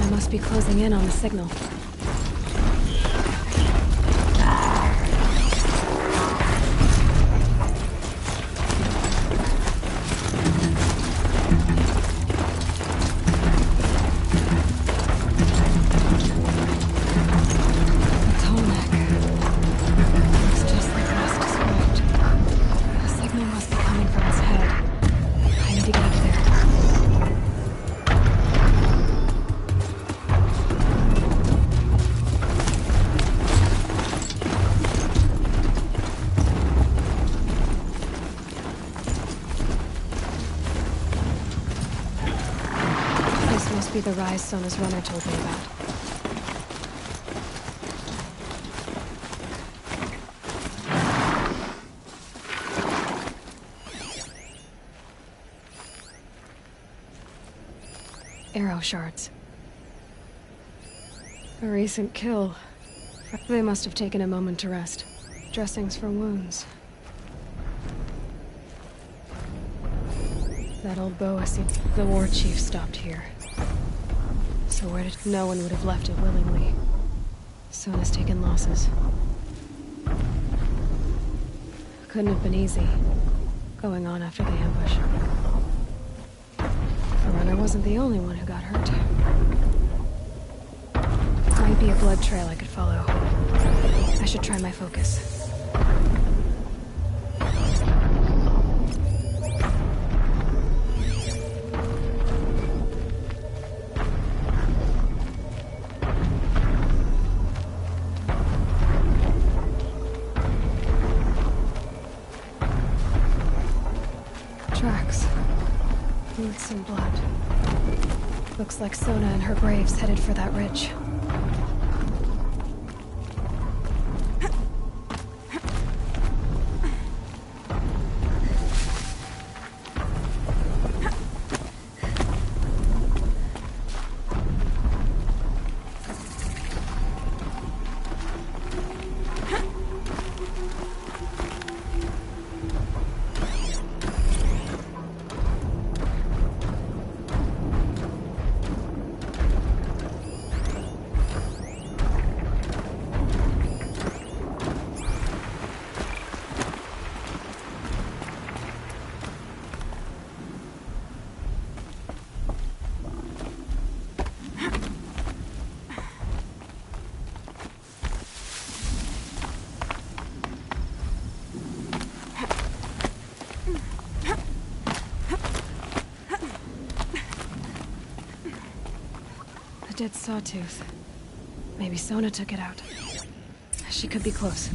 Speaker 1: Must be closing in on the signal. The rise Sona's runner told me about. arrow shards. A recent kill. They must have taken a moment to rest. Dressings for wounds. That old bow, the war chief stopped here. So where did... No one would have left it willingly. Sona's taken losses. Couldn't have been easy, going on after the ambush. The runner wasn't the only one who got hurt. Might be a blood trail I could follow. I should try my focus. Tracks. Roots and blood. Looks like Sona and her braves headed for that ridge. Dead sawtooth. Maybe Sona took it out. She could be close.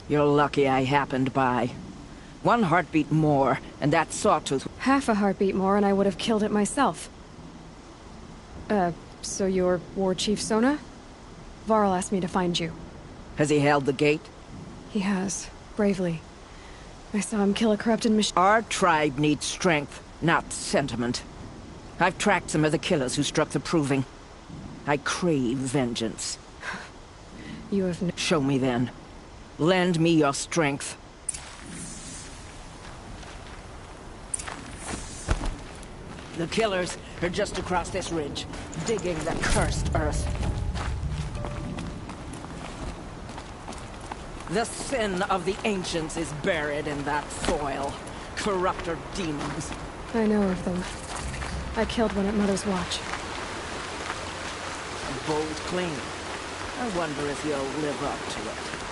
Speaker 10: You're lucky I happened by. One heartbeat more, and that sawtooth...
Speaker 1: Half a heartbeat more and I would have killed it myself. So you're War Chief Sona? Varl asked me to find you.
Speaker 10: Has he held the gate?
Speaker 1: He has. Bravely. I saw him kill a corrupted machine.
Speaker 10: Our tribe needs strength, not sentiment. I've tracked some of the killers who struck the Proving. I crave vengeance.
Speaker 1: You have no...
Speaker 10: Show me then. Lend me your strength. The killers are just across this ridge, digging the cursed earth. The sin of the ancients is buried in that soil. Corrupter demons.
Speaker 1: I know of them. I killed one at Mother's Watch.
Speaker 10: A bold claim. I wonder if you'll live up to it.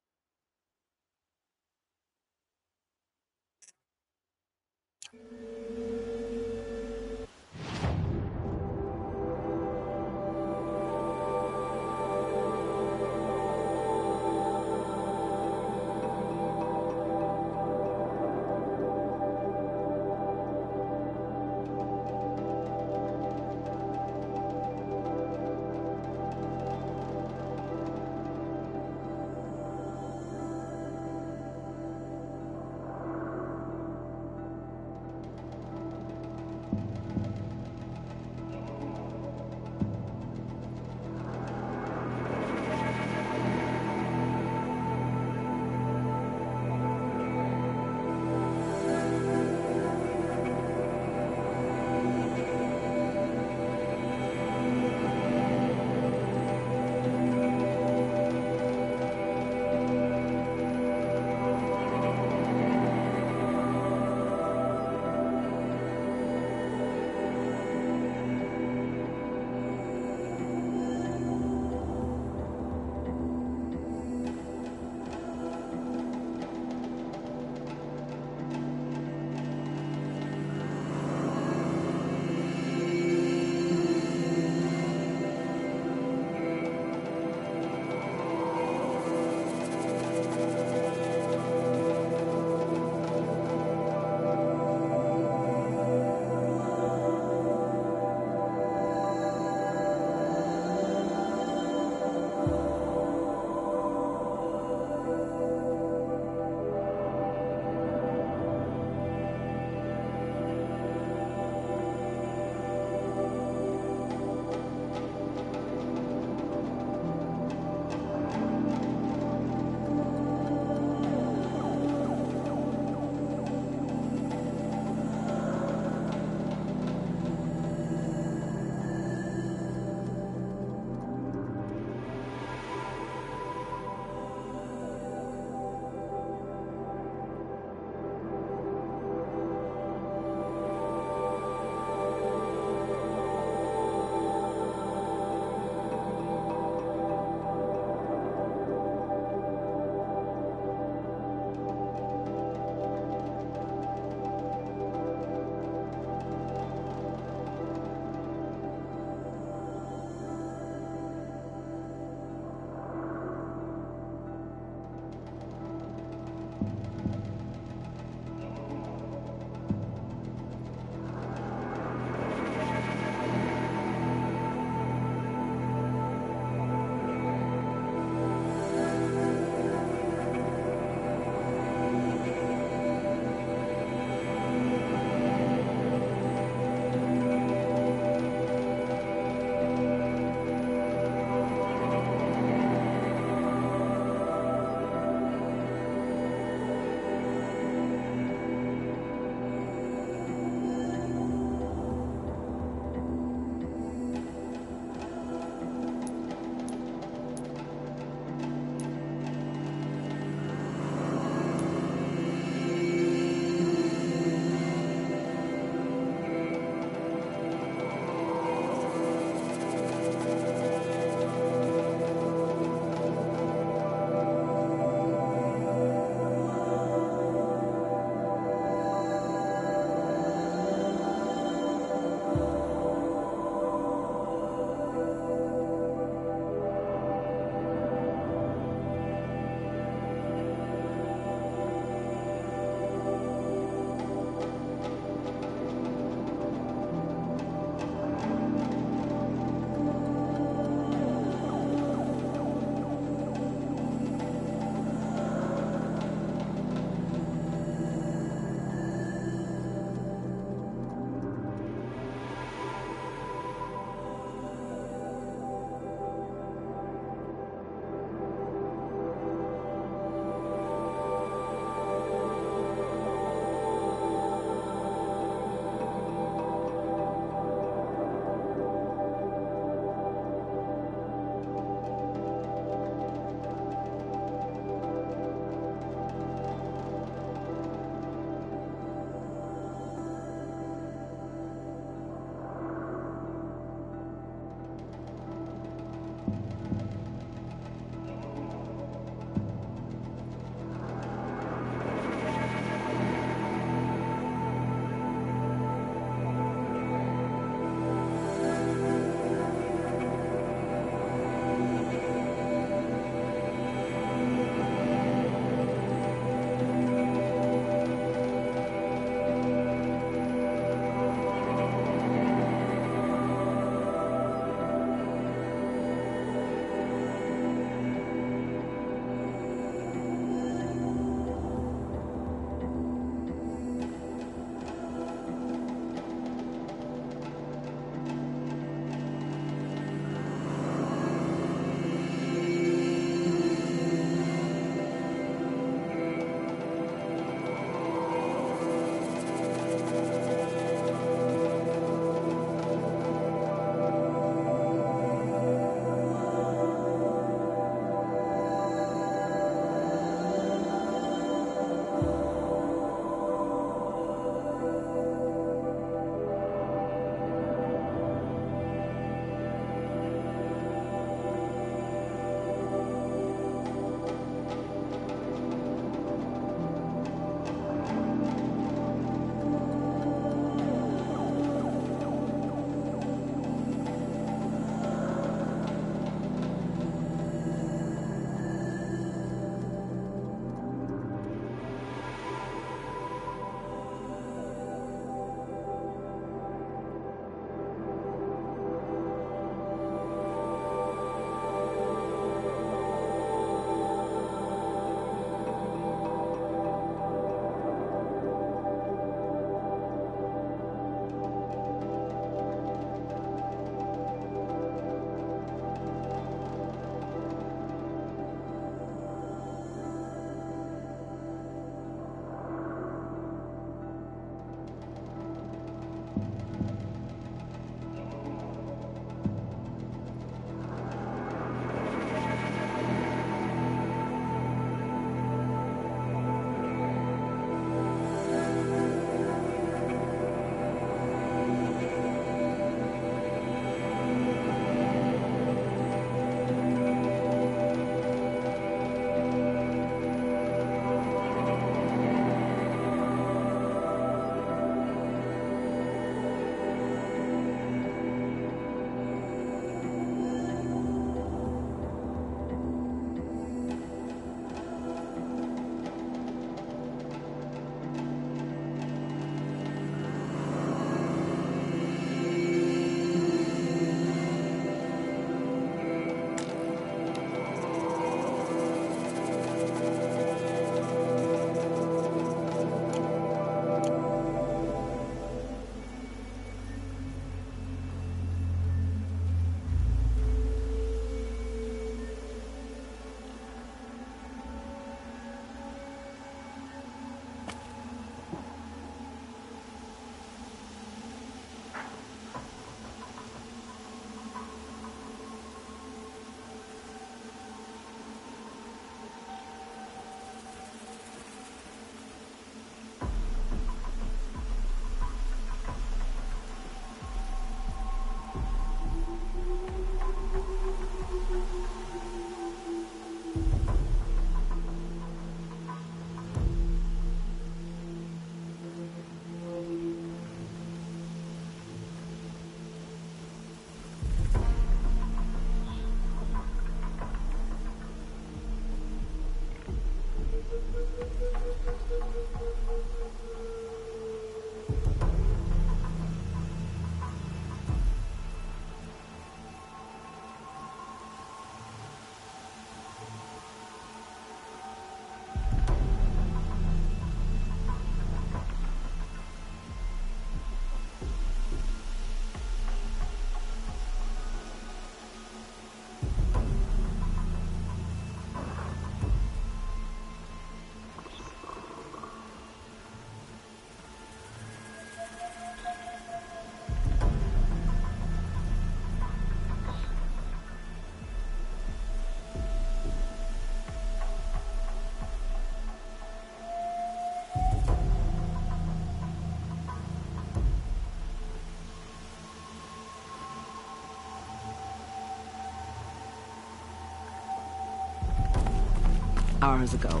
Speaker 10: Hours ago,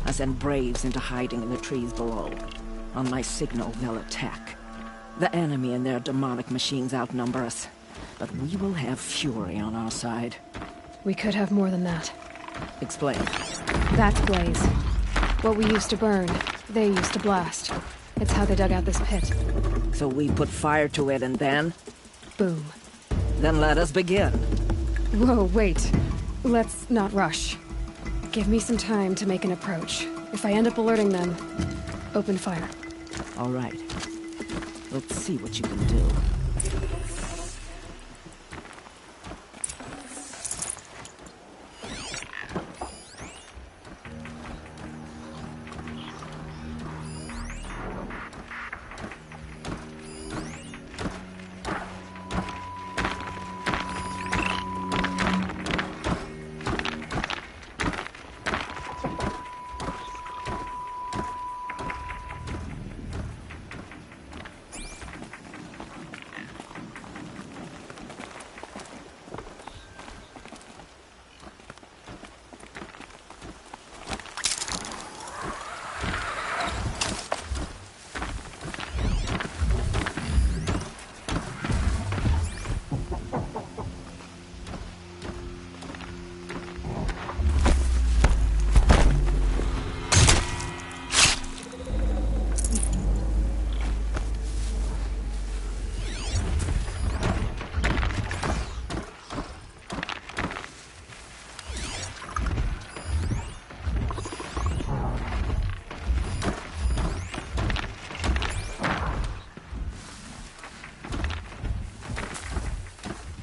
Speaker 10: I sent Braves into hiding in the trees below. On my signal, they'll attack. The enemy and their demonic machines outnumber us, but we will have fury on our side.
Speaker 1: We could have more than that.
Speaker 10: Explain.
Speaker 1: That's Blaze. What we used to burn, they used to blast. It's how they dug out this pit.
Speaker 10: So we put fire to it and then?
Speaker 1: Boom.
Speaker 10: Then let us begin.
Speaker 1: Whoa, wait. Let's not rush. Give me some time to make an approach. If I end up alerting them, open fire.
Speaker 10: All right. Let's see what you can do.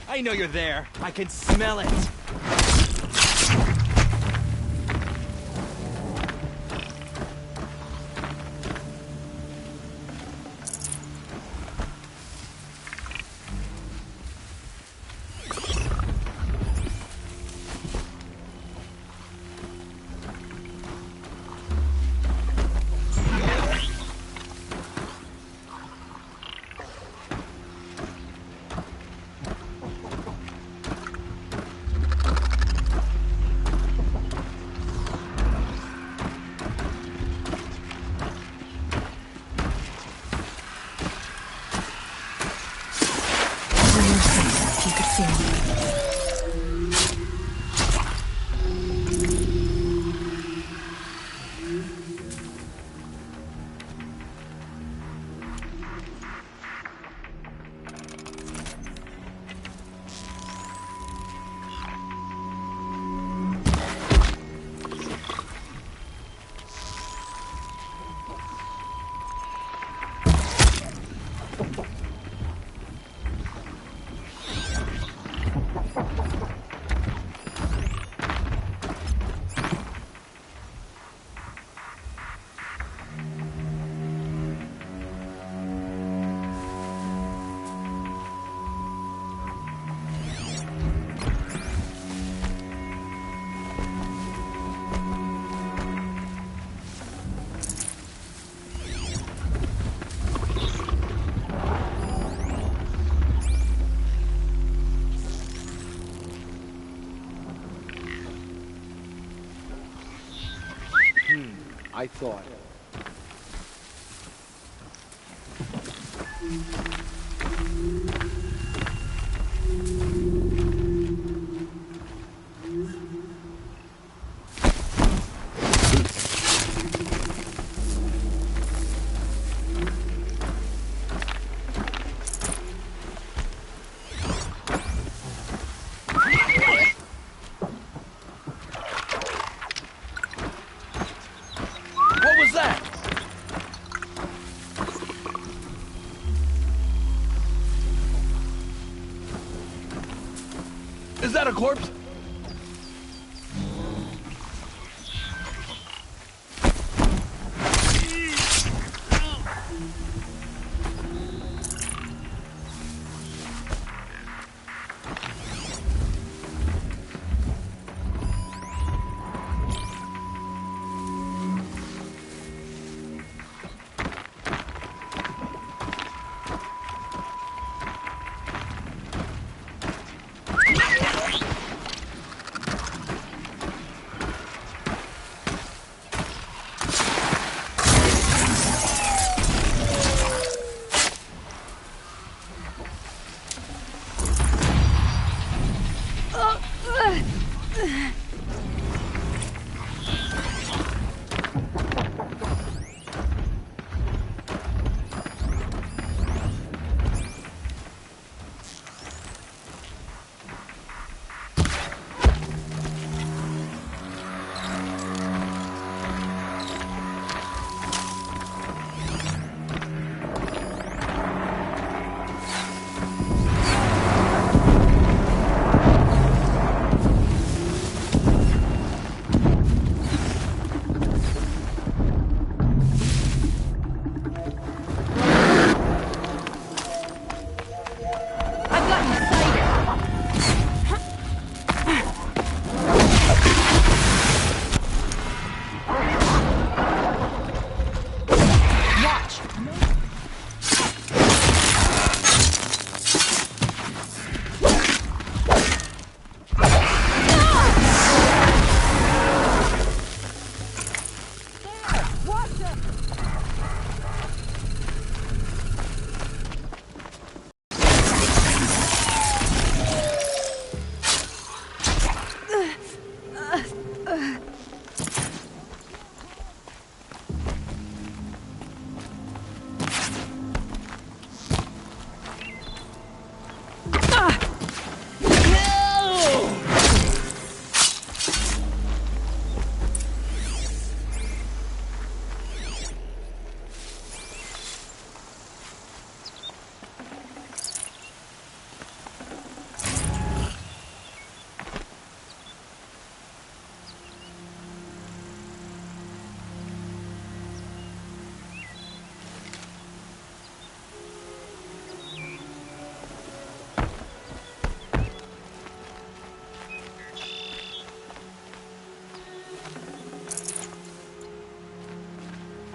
Speaker 18: I know you're there. I can smell it.
Speaker 20: I thought.
Speaker 21: Is that a corpse?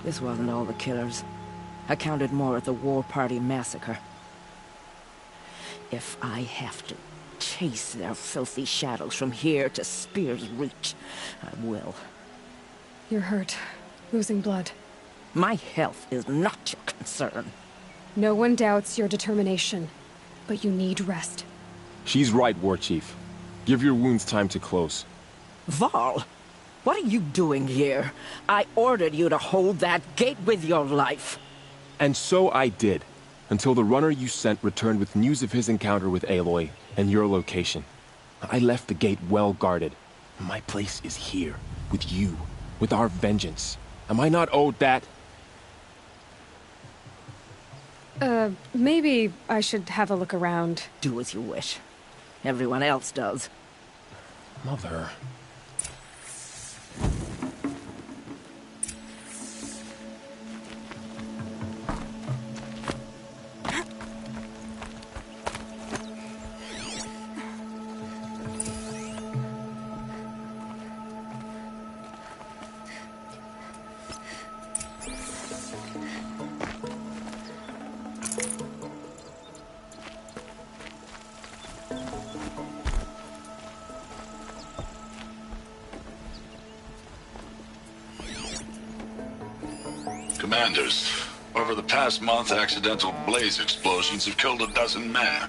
Speaker 10: This wasn't all the killers. I counted more at the War Party massacre. If I have to chase their filthy shadows from here to Spear's Reach, I will.
Speaker 1: You're hurt. Losing blood.
Speaker 10: My health is not your concern.
Speaker 1: No one doubts your determination, but you need rest.
Speaker 7: She's right, War Chief. Give your wounds time to close.
Speaker 10: Varl, what are you doing here? I ordered you to hold that gate with your life.
Speaker 7: And so I did, until the runner you sent returned with news of his encounter with Aloy and your location. I left the gate well guarded. My place is here, with you, with our vengeance. Am I not owed that?
Speaker 1: Maybe I should have a look around.
Speaker 10: Do as you wish. Everyone else does.
Speaker 7: Mother...
Speaker 9: Commanders, over the past month, accidental blaze explosions have killed 12 men.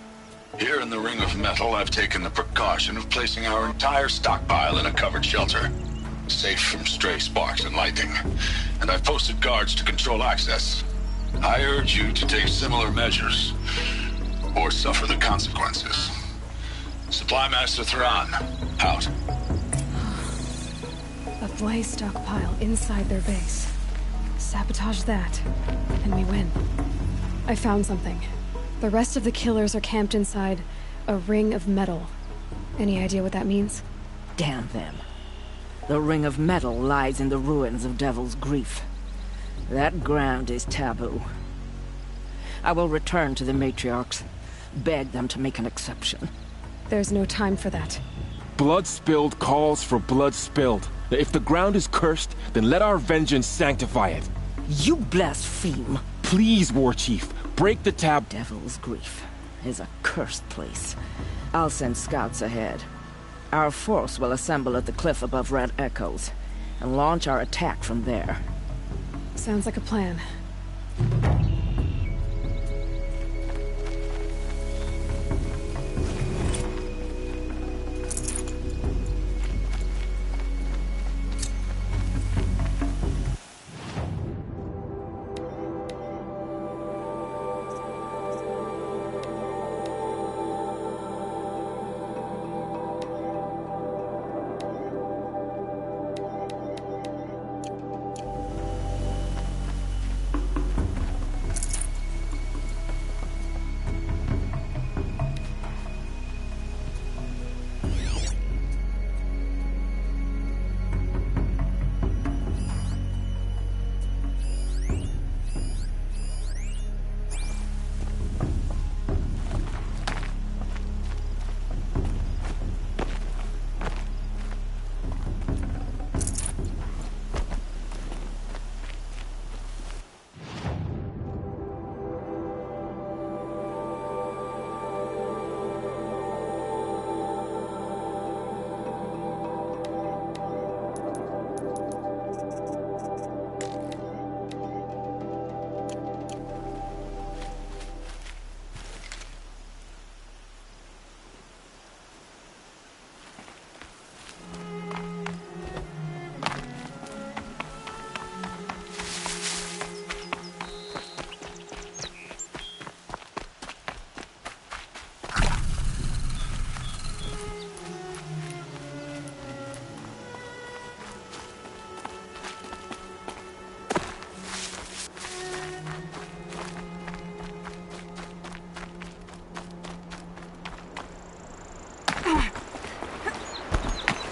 Speaker 9: Here in the Ring of Metal, I've taken the precaution of placing our entire stockpile in a covered shelter, safe from stray sparks and lightning, and I've posted guards to control access. I urge you to take similar measures, or suffer the consequences. Supply Master Thrawn, out.
Speaker 1: A blaze stockpile inside their base. Sabotage that, and we win. I found something. The rest of the killers are camped inside a ring of metal. Any idea what that means?
Speaker 10: Damn them. The Ring of Metal lies in the ruins of Devil's Grief. That ground is taboo. I will return to the matriarchs, beg them to make an exception.
Speaker 1: There's no time for that.
Speaker 7: Blood spilled calls for blood spilled. If the ground is cursed, then let our vengeance sanctify it.
Speaker 10: You blaspheme.
Speaker 7: Please, War Chief, break the tab.
Speaker 10: Devil's Grief is a cursed place. I'll send scouts ahead. Our force will assemble at the cliff above Red Echoes, and launch our attack from there.
Speaker 1: Sounds like a plan.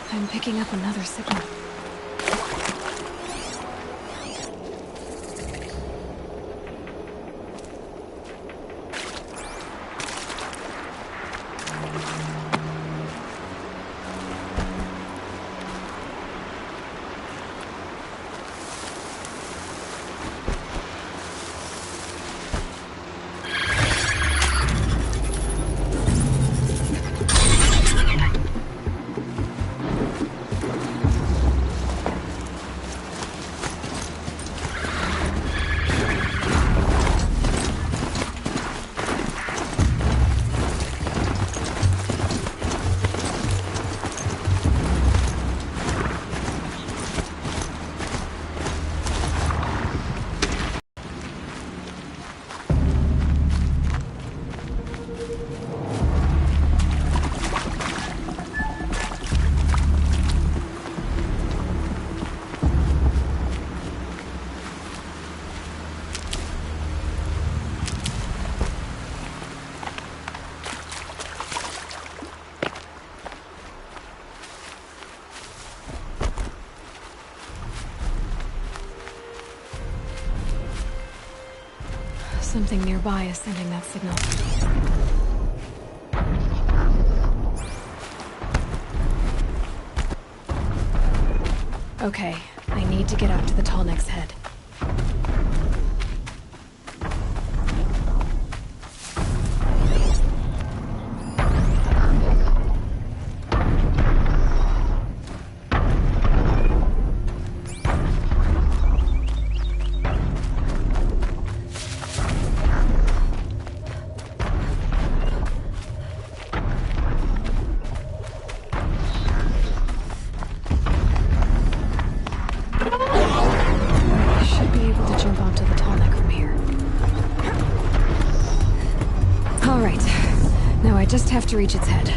Speaker 1: I'm picking up another signal. something nearby is sending that signal. Okay, I need to get up to the Tallneck's head. Just have to reach its head.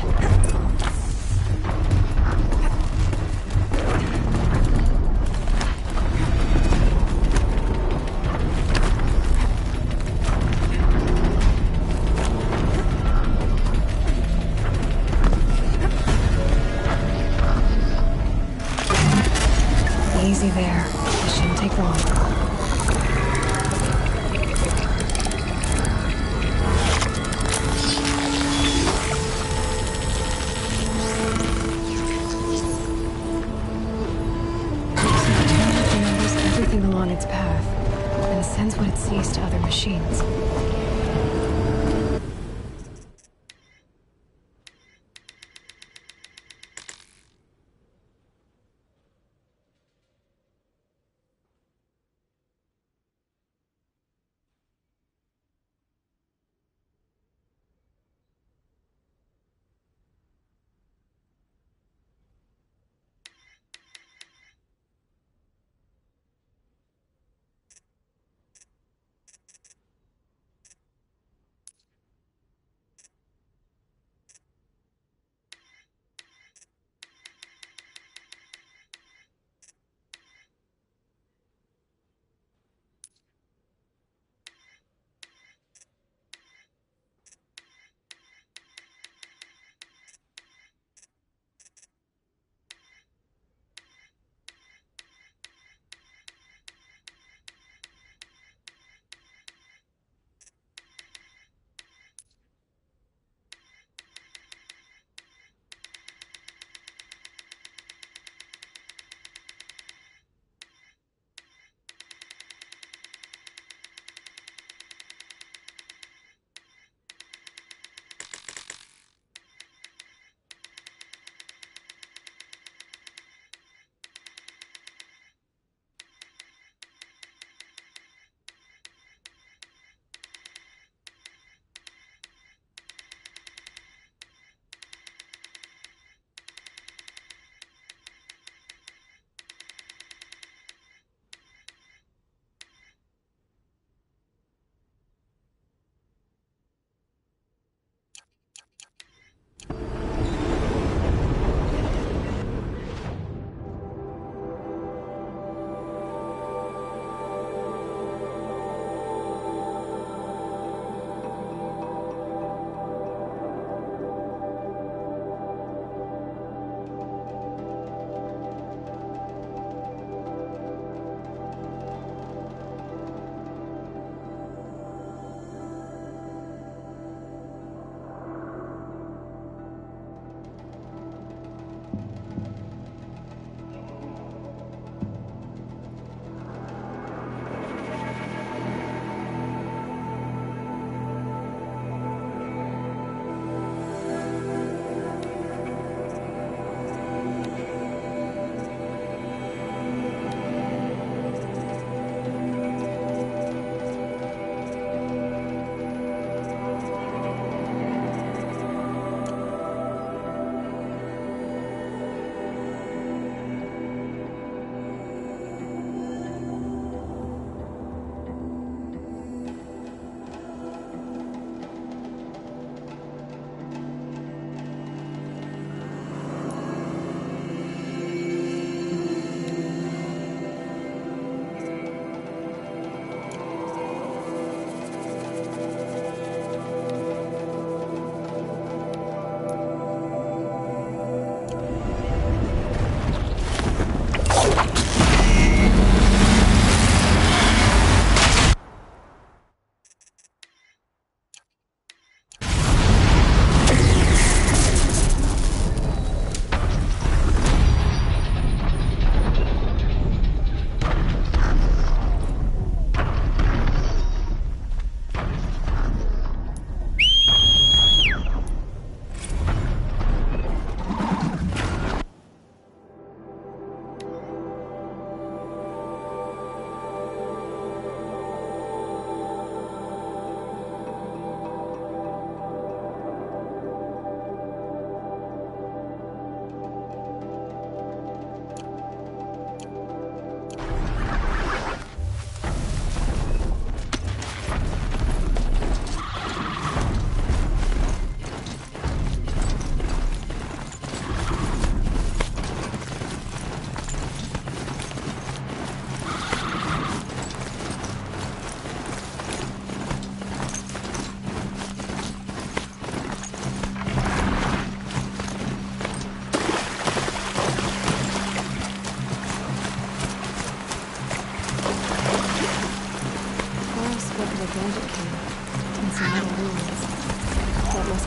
Speaker 1: Easy there. This shouldn't take long. Along its path, and sends what it sees to other machines.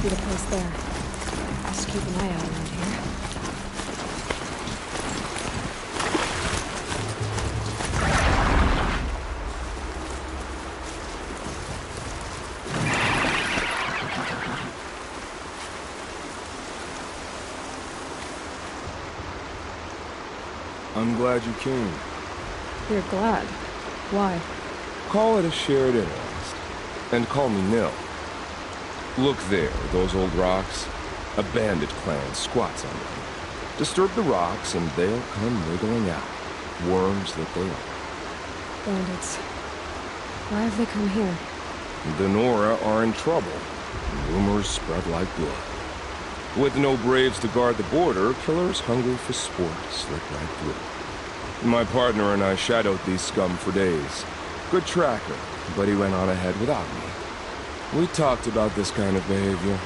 Speaker 1: be the place there. Just keep an eye out around here.
Speaker 23: I'm glad you came.
Speaker 1: You're glad. Why?
Speaker 23: Call it a shared interest. And call me Nil. Look there, those old rocks. A bandit clan squats under them. Disturb the rocks and they'll come wriggling out. Worms that they are.
Speaker 1: Bandits. Why have they come here?
Speaker 23: The Nora are in trouble. Rumors spread like blood. With no braves to guard the border, killers hungry for sport slip right through. My partner and I shadowed these scum for days. Good tracker, but he went on ahead without me. We talked about this kind of behavior.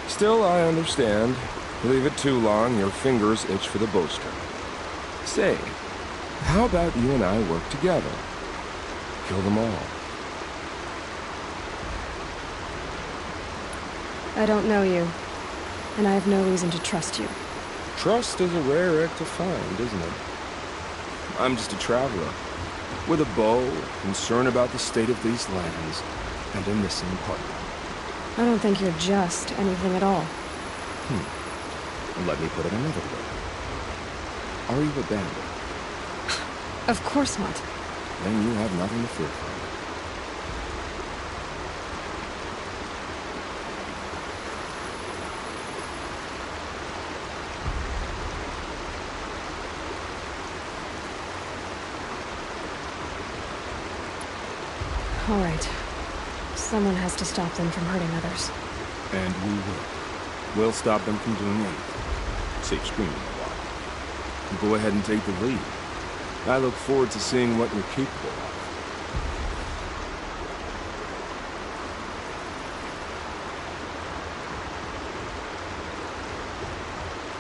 Speaker 23: Still, I understand. Leave it too long, your fingers itch for the bowstring. Say, how about you and I work together? Kill them all.
Speaker 1: I don't know you, and I have no reason to trust you.
Speaker 23: Trust is a rare egg to find, isn't it? I'm just a traveler, with a bow, concerned about the state of these lands, and a missing partner.
Speaker 1: I don't think you're just anything at all.
Speaker 23: Let me put it another way. Are you a bandit?
Speaker 1: Of course not.
Speaker 23: Then you have nothing to fear from.
Speaker 1: All right. Someone has to stop them from hurting others.
Speaker 23: And we will. We'll stop them from doing anything. Save screaming a while. You go ahead and take the lead. I look forward to seeing what you're capable of.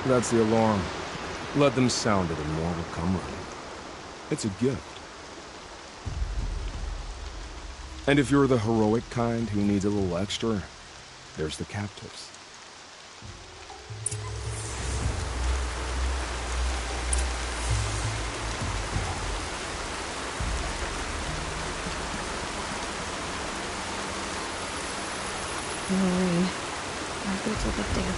Speaker 23: That's the alarm. Let them sound it and more will come running. It's a gift. And if you're the heroic kind who needs a little extra, there's the captives.
Speaker 1: No rain. My boots will get damp.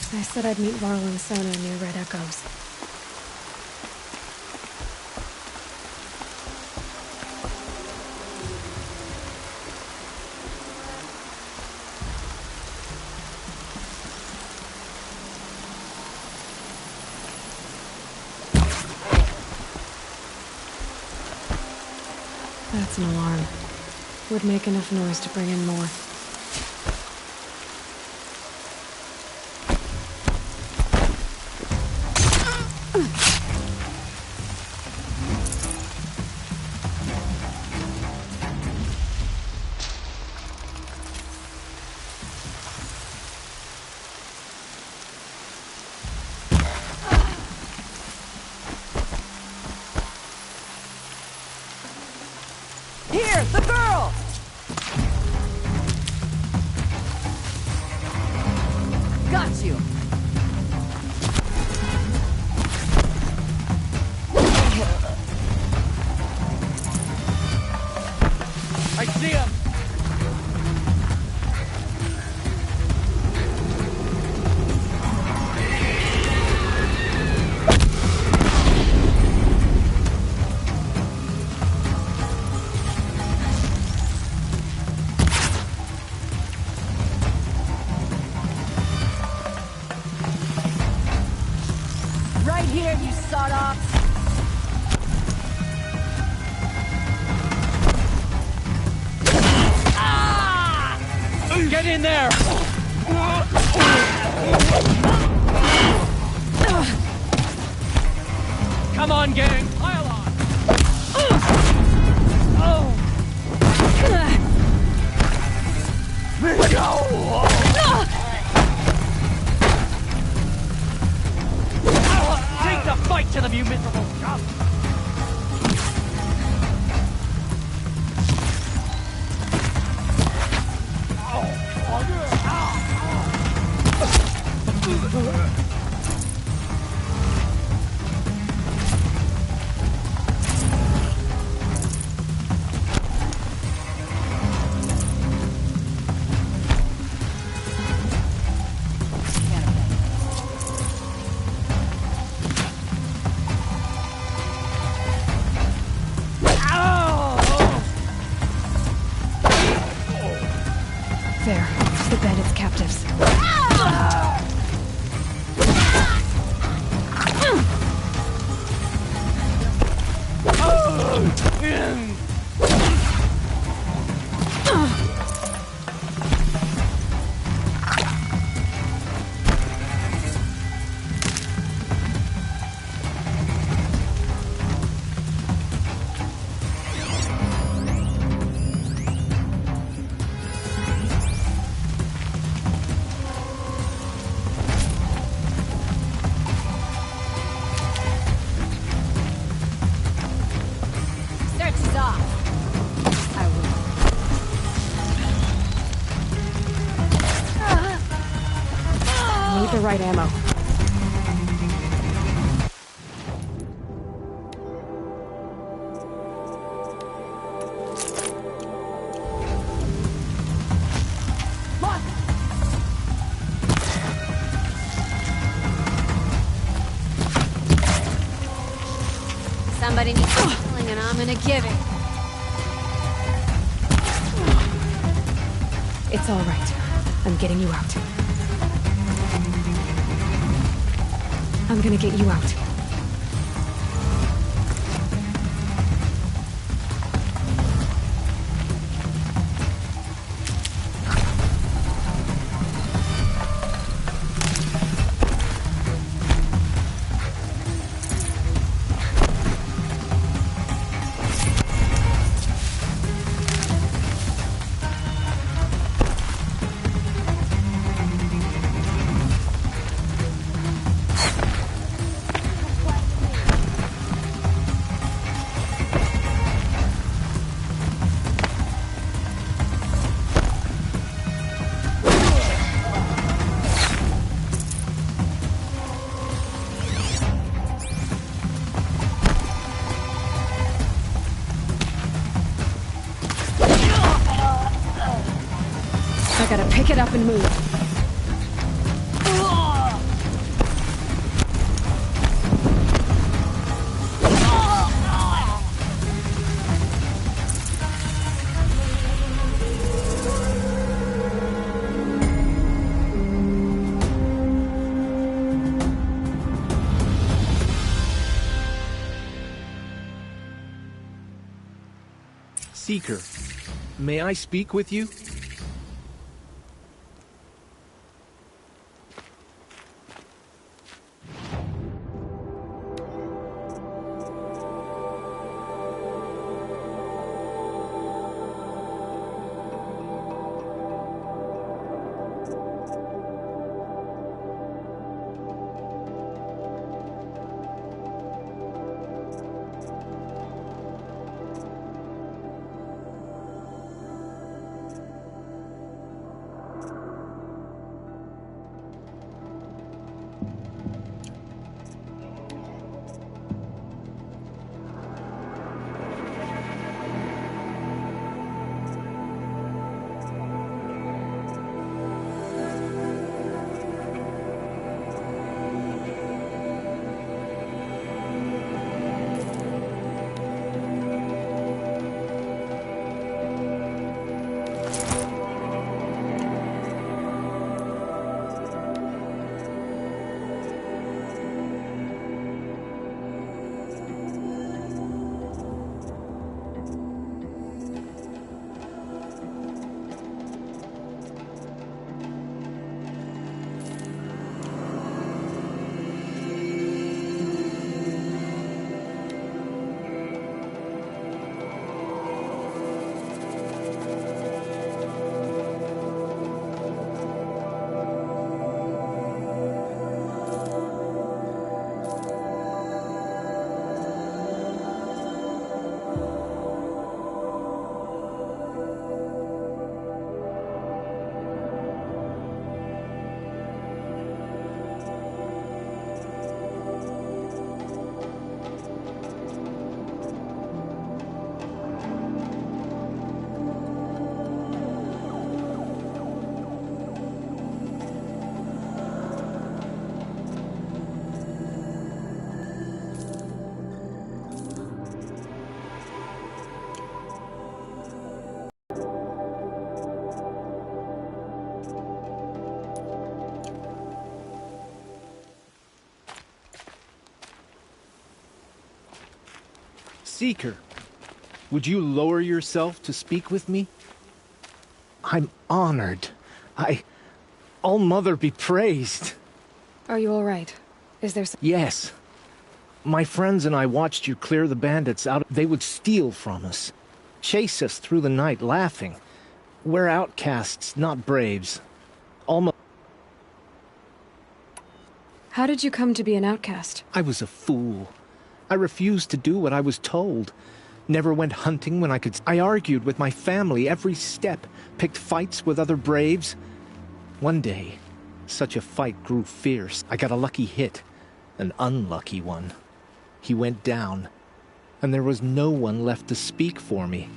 Speaker 1: I said I'd meet Varl and Sona near Red Echoes. That's an alarm. Would make enough noise to bring in more.
Speaker 10: Here, the girl! Got you! I see him! Right here, you sawed-offs! Get in there! Come on, gang! Pile on! Take the fight to them, you miserable scum!
Speaker 1: There, to the bandits' captives.
Speaker 3: Search is off. I will.
Speaker 1: Need the right ammo.
Speaker 3: Somebody needs some healing and I'm gonna give it.
Speaker 1: It's all right. I'm getting you out. I'm gonna get you out. I gotta pick it up and move.
Speaker 18: Seeker, may I speak with you? Seeker, would you lower yourself to speak with me? I'm honored. All-Mother be praised.
Speaker 1: Are you all right? Is there some...
Speaker 18: Yes. My friends and I watched you clear the bandits out. They would steal from us, chase us through the night laughing. We're outcasts, not braves.
Speaker 1: How did you come to be an outcast?
Speaker 18: I was a fool. I refused to do what I was told. Never went hunting when I could. I argued with my family every step, picked fights with other braves. One day, such a fight grew fierce. I got a lucky hit, an unlucky one. He went down, and there was no one left to speak for me.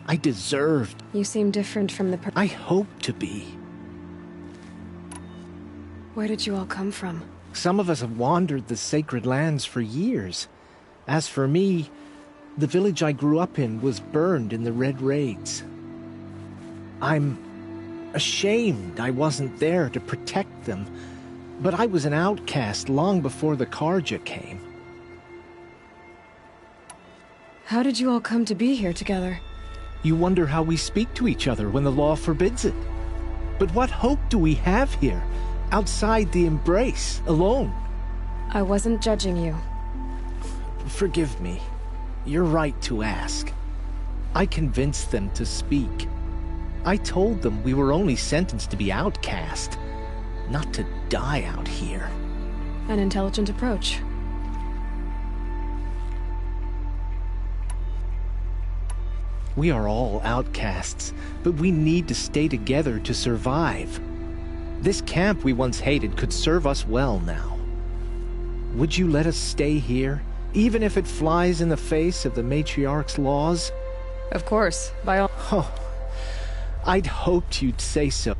Speaker 18: I deserved.
Speaker 1: You seem different from the
Speaker 18: I hope to be.
Speaker 1: Where did you all come from?
Speaker 18: Some of us have wandered the sacred lands for years. As for me, the village I grew up in was burned in the Red Raids. I'm ashamed I wasn't there to protect them, but I was an outcast long before the Carja came.
Speaker 1: How did you all come to be here together?
Speaker 18: You wonder how we speak to each other when the law forbids it. But what hope do we have here, outside the embrace, alone?
Speaker 1: I wasn't judging you.
Speaker 18: Forgive me. You're right to ask. I convinced them to speak. I told them we were only sentenced to be outcast, not to die out here.
Speaker 1: An intelligent approach.
Speaker 18: We are all outcasts, but we need to stay together to survive. This camp we once hated could serve us well now. Would you let us stay here, even if it flies in the face of the Matriarch's laws?
Speaker 1: Of course, by all...
Speaker 18: Oh, I'd hoped you'd say so.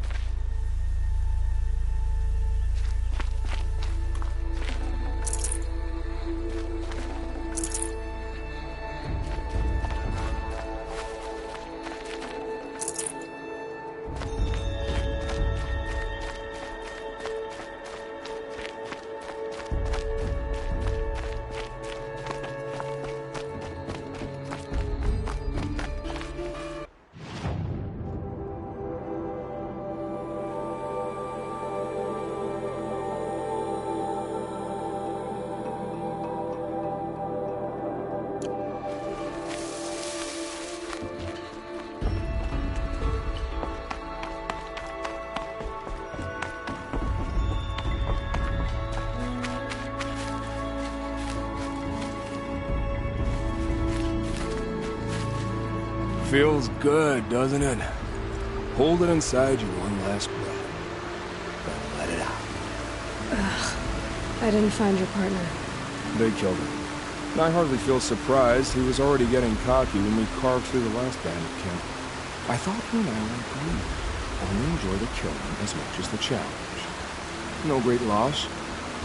Speaker 23: Feels good, doesn't it? Hold it inside you one last breath. Then let it out.
Speaker 1: Ugh. I didn't find your partner.
Speaker 23: They killed him. And I hardly feel surprised. He was already getting cocky when we carved through the last bandit camp. I thought you and I were agreed. Only enjoy the killing as much as the challenge. No great loss.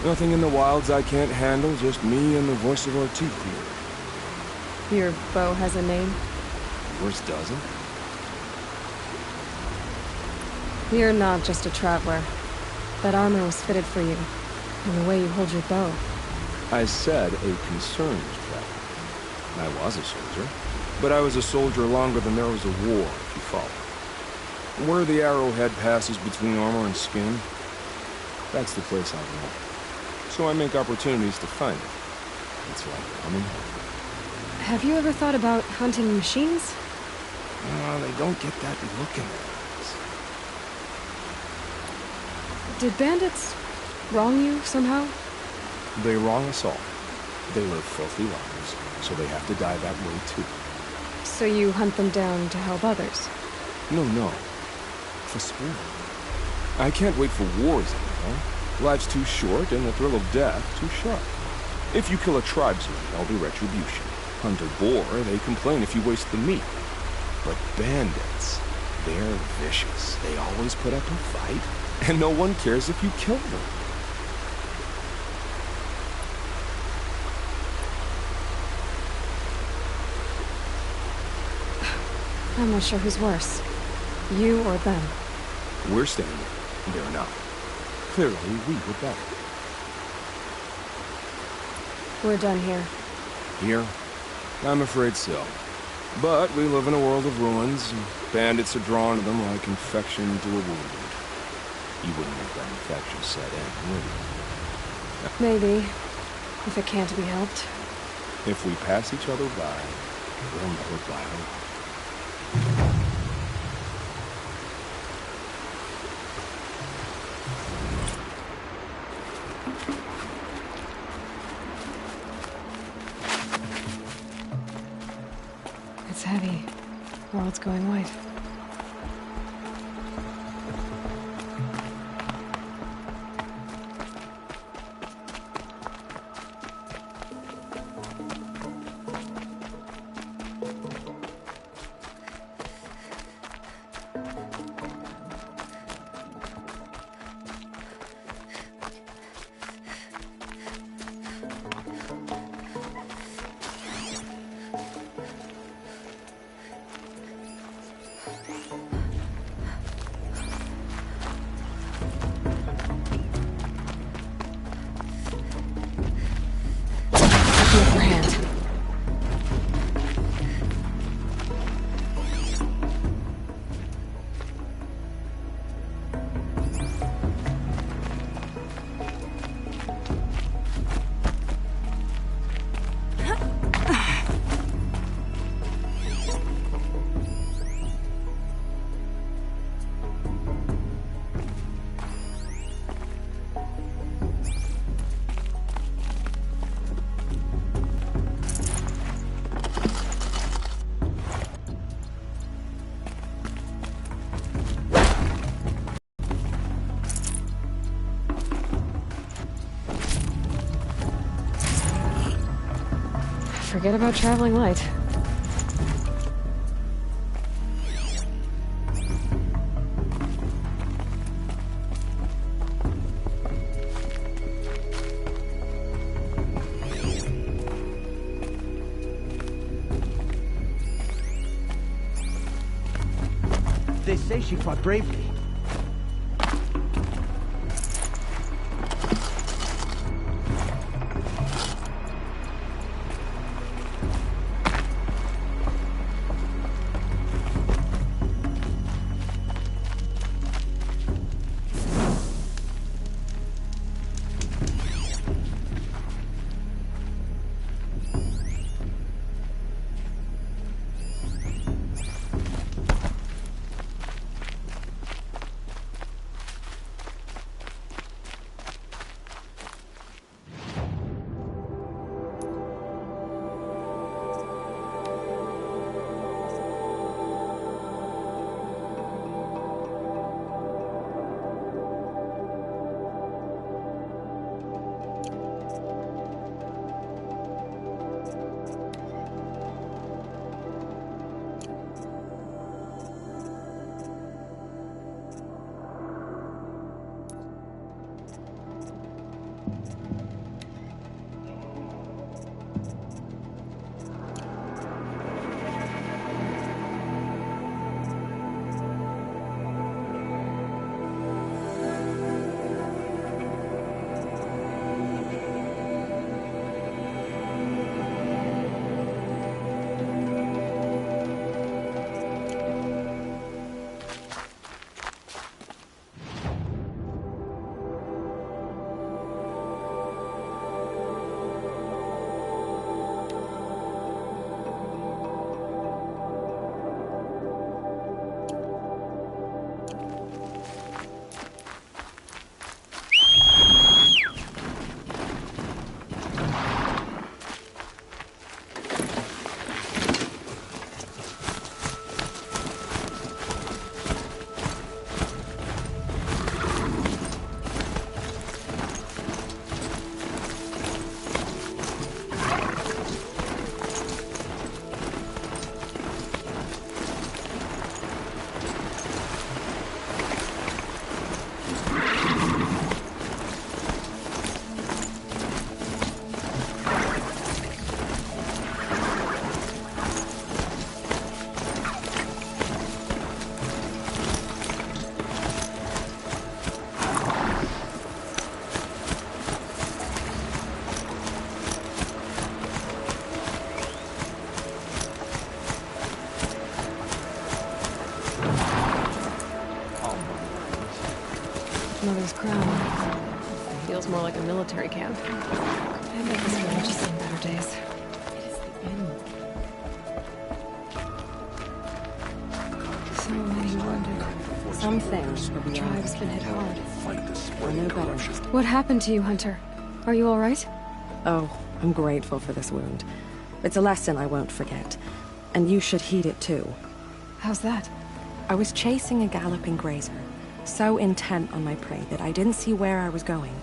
Speaker 23: Nothing in the wilds I can't handle, just me and the voice of our teeth here.
Speaker 1: Your bow has a name?
Speaker 23: Yours doesn't?
Speaker 1: You're not just a traveler. That armor was fitted for you, and the way you hold your bow.
Speaker 23: I said a concerned traveler. I was a soldier, but I was a soldier longer than there was a war, if you follow. Where the arrowhead passes between armor and skin, that's the place I want. So I make opportunities to find it. It's like coming home.
Speaker 1: Have you ever thought about hunting machines?
Speaker 23: They don't get that look in their eyes.
Speaker 1: Did bandits wrong you somehow?
Speaker 23: They wrong us all. They live filthy lives, so they have to die that way too.
Speaker 1: So you hunt them down to help others?
Speaker 23: No. For sport. I can't wait for wars anymore. Life's too short and the thrill of death too sharp. If you kill a tribesman, there'll be retribution. Hunt a boar, they complain if you waste the meat. But bandits, they're vicious. They always put up a fight, and no one cares if you kill them.
Speaker 1: I'm not sure who's worse. You or them.
Speaker 23: We're standing. They're not. Clearly, we were better.
Speaker 1: We're done here.
Speaker 23: Here? I'm afraid so. But we live in a world of ruins, and bandits are drawn to them like infection to a wound. You wouldn't let that infection set in, would you?
Speaker 1: Maybe. If it can't be helped.
Speaker 23: If we pass each other by, we'll never fly home.
Speaker 1: It's heavy. World's going white. Forget about traveling light.
Speaker 18: They say she fought bravely.
Speaker 1: Mother's crown. Feels more like a military camp. I bet this village has seen better days. It is the end. So many wounded.
Speaker 3: Some things
Speaker 1: The tribe's been hit hard.
Speaker 3: are no better.
Speaker 1: What happened to you, Hunter? Are you all right?
Speaker 2: Oh, I'm grateful for this wound. It's a lesson I won't forget. And you should heed it too.
Speaker 1: How's that?
Speaker 2: I was chasing a galloping grazer, so intent on my prey that I didn't see where I was going.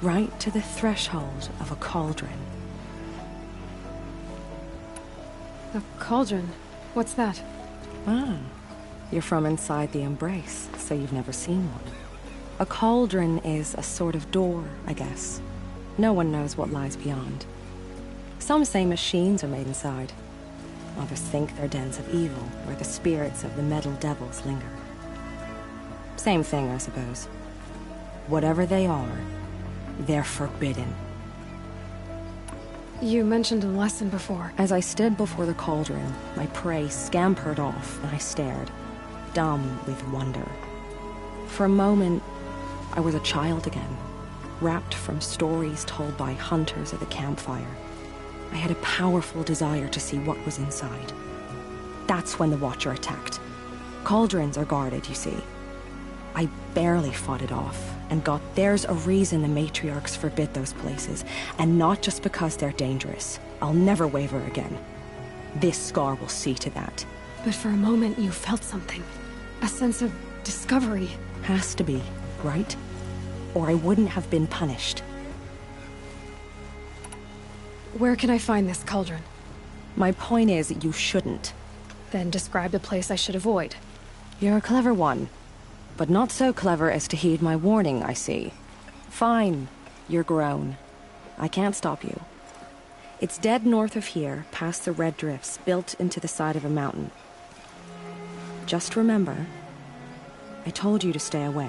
Speaker 2: Right to the threshold of a cauldron.
Speaker 1: A cauldron? What's that?
Speaker 2: Ah, you're from inside the Embrace, so you've never seen one. A cauldron is a sort of door, I guess. No one knows what lies beyond. Some say machines are made inside. Others think they're dens of evil, where the spirits of the metal devils linger. Same thing, I suppose. Whatever they are, they're forbidden.
Speaker 1: You mentioned a lesson before.
Speaker 2: As I stood before the cauldron, my prey scampered off, and I stared, dumb with wonder. For a moment, I was a child again, wrapped from stories told by hunters at the campfire. I had a powerful desire to see what was inside. That's when the Watcher attacked. Cauldrons are guarded, you see. I barely fought it off, and got there's a reason the matriarchs forbid those places, and not just because they're dangerous. I'll never waver again. This scar will see to that.
Speaker 1: But for a moment you felt something. A sense of discovery.
Speaker 2: Has to be, right? Or I wouldn't have been punished.
Speaker 1: Where can I find this cauldron?
Speaker 2: My point is, you shouldn't.
Speaker 1: Then describe the place I should avoid.
Speaker 2: You're a clever one. But not so clever as to heed my warning, I see. Fine. You're grown. I can't stop you. It's dead north of here, past the red drifts, built into the side of a mountain. Just remember, I told you to stay away.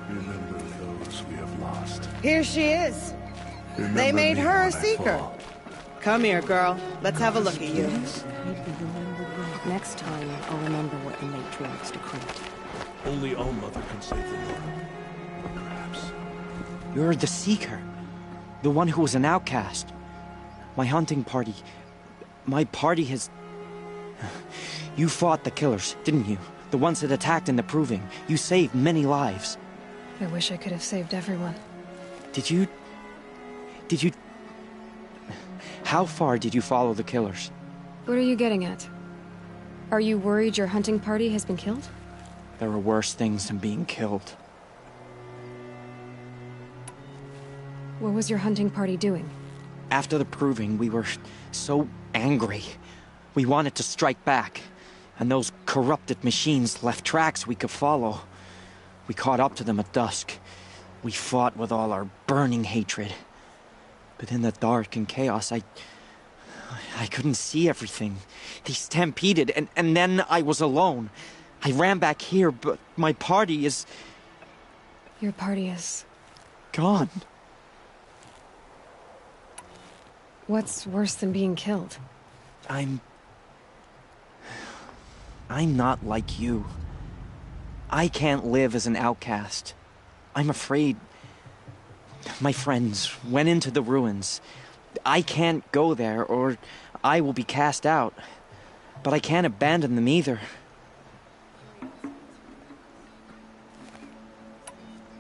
Speaker 5: Remember those we have lost.
Speaker 15: Here she is.
Speaker 5: Remember
Speaker 15: They made
Speaker 5: me
Speaker 15: her a
Speaker 5: when I
Speaker 15: seeker.
Speaker 5: fall.
Speaker 15: Come here, girl. Let's have a look at you.
Speaker 2: Next time, I'll remember what the matriarchs decreed.
Speaker 5: Only All-Mother can save the world. Perhaps.
Speaker 20: You're the Seeker. The one who was an outcast. My hunting party. My party has... You fought the killers, didn't you? The ones that attacked in the Proving. You saved many lives.
Speaker 1: I wish I could have saved everyone.
Speaker 20: Did you... How far did you follow the killers?
Speaker 1: What are you getting at? Are you worried your hunting party has been killed?
Speaker 20: There are worse things than being killed.
Speaker 1: What was your hunting party doing?
Speaker 20: After the Proving, we were so angry. We wanted to strike back. And those corrupted machines left tracks we could follow. We caught up to them at dusk. We fought with all our burning hatred. But in the dark and chaos, I couldn't see everything. They stampeded, and then I was alone. I ran back here, but my party is...
Speaker 1: Your party is...
Speaker 20: gone.
Speaker 1: What's worse than being killed?
Speaker 20: I'm not like you. I can't live as an outcast. I'm afraid... My friends went into the ruins. I can't go there, or I will be cast out. But I can't abandon them either.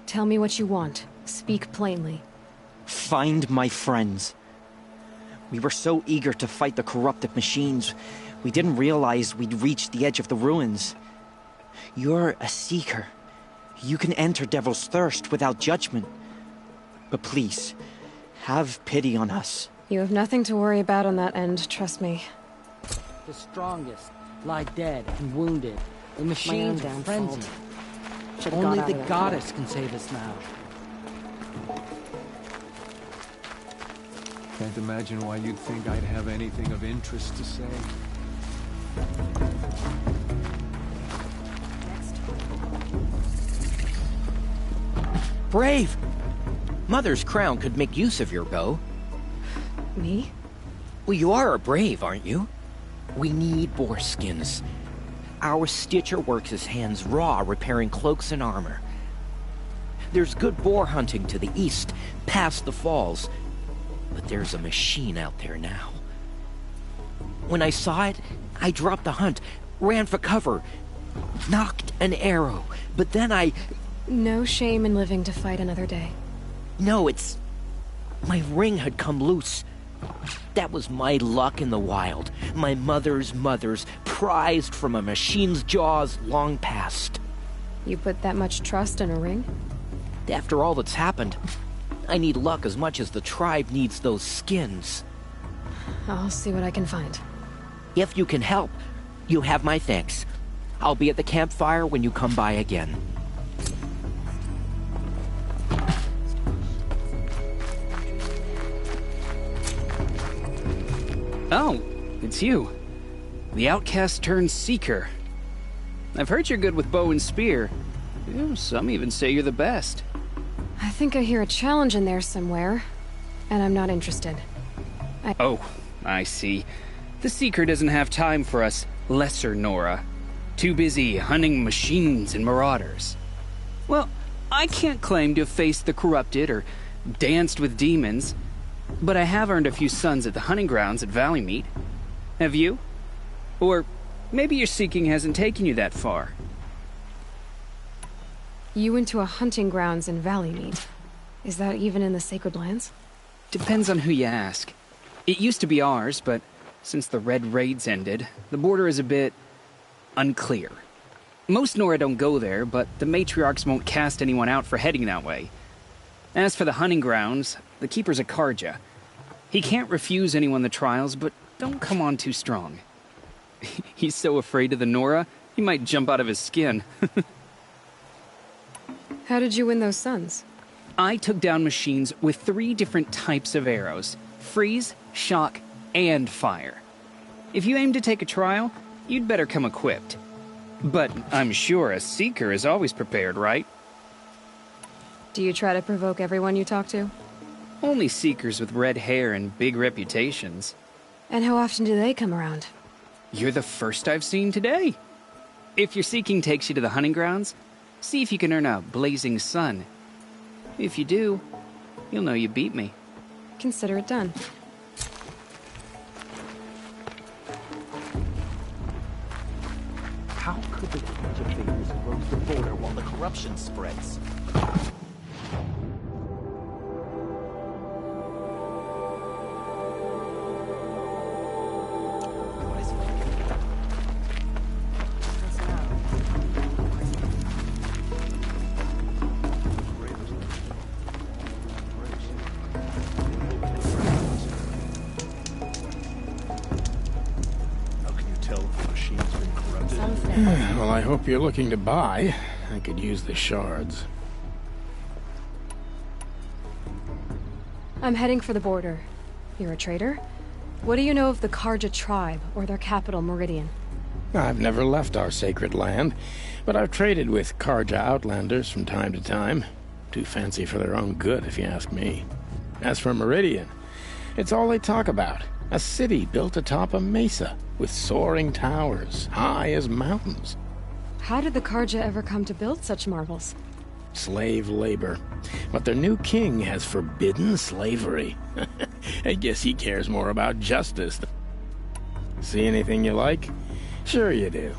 Speaker 1: Tell me what you want. Speak plainly.
Speaker 20: Find my friends. We were so eager to fight the corrupted machines, we didn't realize we'd reached the edge of the ruins. You're a seeker. You can enter Devil's Thirst without judgment. But please, have pity on us.
Speaker 1: You have nothing to worry about on that end, trust me.
Speaker 22: The strongest lie dead and wounded. The machines are frenzied. Only the goddess can save us now.
Speaker 24: Can't imagine why you'd think I'd have anything of interest to say.
Speaker 25: Brave! Mother's crown could make use of your bow.
Speaker 1: Me?
Speaker 25: Well, you are a brave, aren't you? We need boar skins.
Speaker 20: Our stitcher works his hands raw repairing cloaks and armor. There's good boar hunting to the east, past the falls. But there's a machine out there now. When I saw it, I dropped the hunt, ran for cover, knocked an arrow, but then I...
Speaker 1: No shame in living to fight another day.
Speaker 20: No, it's... My ring had come loose. That was my luck in the wild. My mother's prized from a machine's jaws long past.
Speaker 1: You put that much trust in a ring?
Speaker 20: After all that's happened, I need luck as much as the tribe needs those skins.
Speaker 1: I'll see what I can find.
Speaker 20: If you can help, you have my thanks. I'll be at the campfire when you come by again.
Speaker 6: Oh, it's you. The outcast turned seeker. I've heard you're good with bow and spear. Some even say you're the best.
Speaker 1: I think I hear a challenge in there somewhere, and I'm not interested.
Speaker 6: Oh, I see. The Seeker doesn't have time for us lesser Nora. Too busy hunting machines and marauders. Well, I can't claim to have faced the corrupted or danced with demons, but I have earned a few sons at the hunting grounds at Valleymeet. Have you? Or maybe your seeking hasn't taken you that far.
Speaker 1: You went to a hunting grounds in Valleymeet. Is that even in the Sacred Lands?
Speaker 6: Depends on who you ask. It used to be ours, but since the Red Raids ended, the border is a bit unclear. Most Nora don't go there, but the matriarchs won't cast anyone out for heading that way. As for the hunting grounds, the keeper's a Karja. He can't refuse anyone the trials, but don't come on too strong. He's so afraid of the Nora, he might jump out of his skin.
Speaker 1: How did you win those sons?
Speaker 6: I took down machines with 3 different types of arrows. Freeze, shock, and fire. If you aim to take a trial, you'd better come equipped. But I'm sure a seeker is always prepared, right?
Speaker 1: Do you try to provoke everyone you talk to?
Speaker 6: Only seekers with red hair and big reputations.
Speaker 1: And how often do they come around?
Speaker 6: You're the first I've seen today. If your seeking takes you to the hunting grounds, see if you can earn a blazing sun. If you do, you'll know you beat me.
Speaker 1: Consider it done.
Speaker 25: How could the Karja figures erode the border while the corruption spreads?
Speaker 8: Well, I hope you're looking to buy. I could use the shards.
Speaker 1: I'm heading for the border. You're a trader? What do you know of the Karja tribe, or their capital, Meridian?
Speaker 8: I've never left our sacred land, but I've traded with Karja outlanders from time to time. Too fancy for their own good, if you ask me. As for Meridian, it's all they talk about. A city built atop a mesa, with soaring towers, high as mountains.
Speaker 1: How did the Karja ever come to build such marvels?
Speaker 8: Slave labor. But their new king has forbidden slavery. I guess he cares more about justice. See anything you like? Sure you do.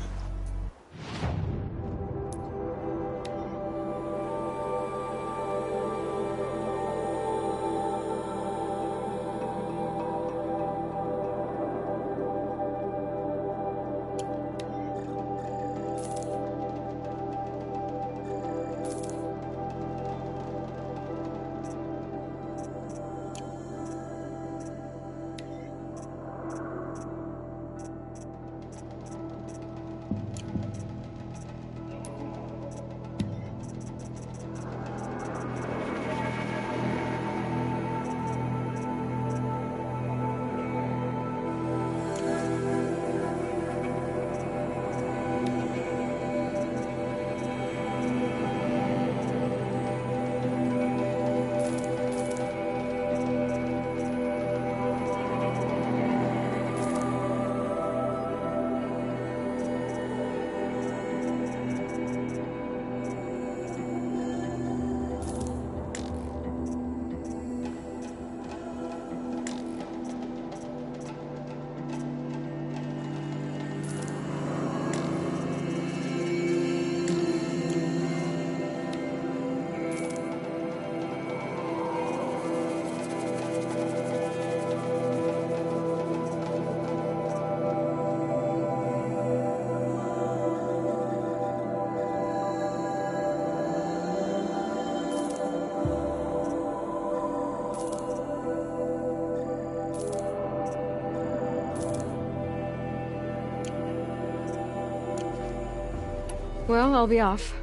Speaker 1: Well, I'll be off.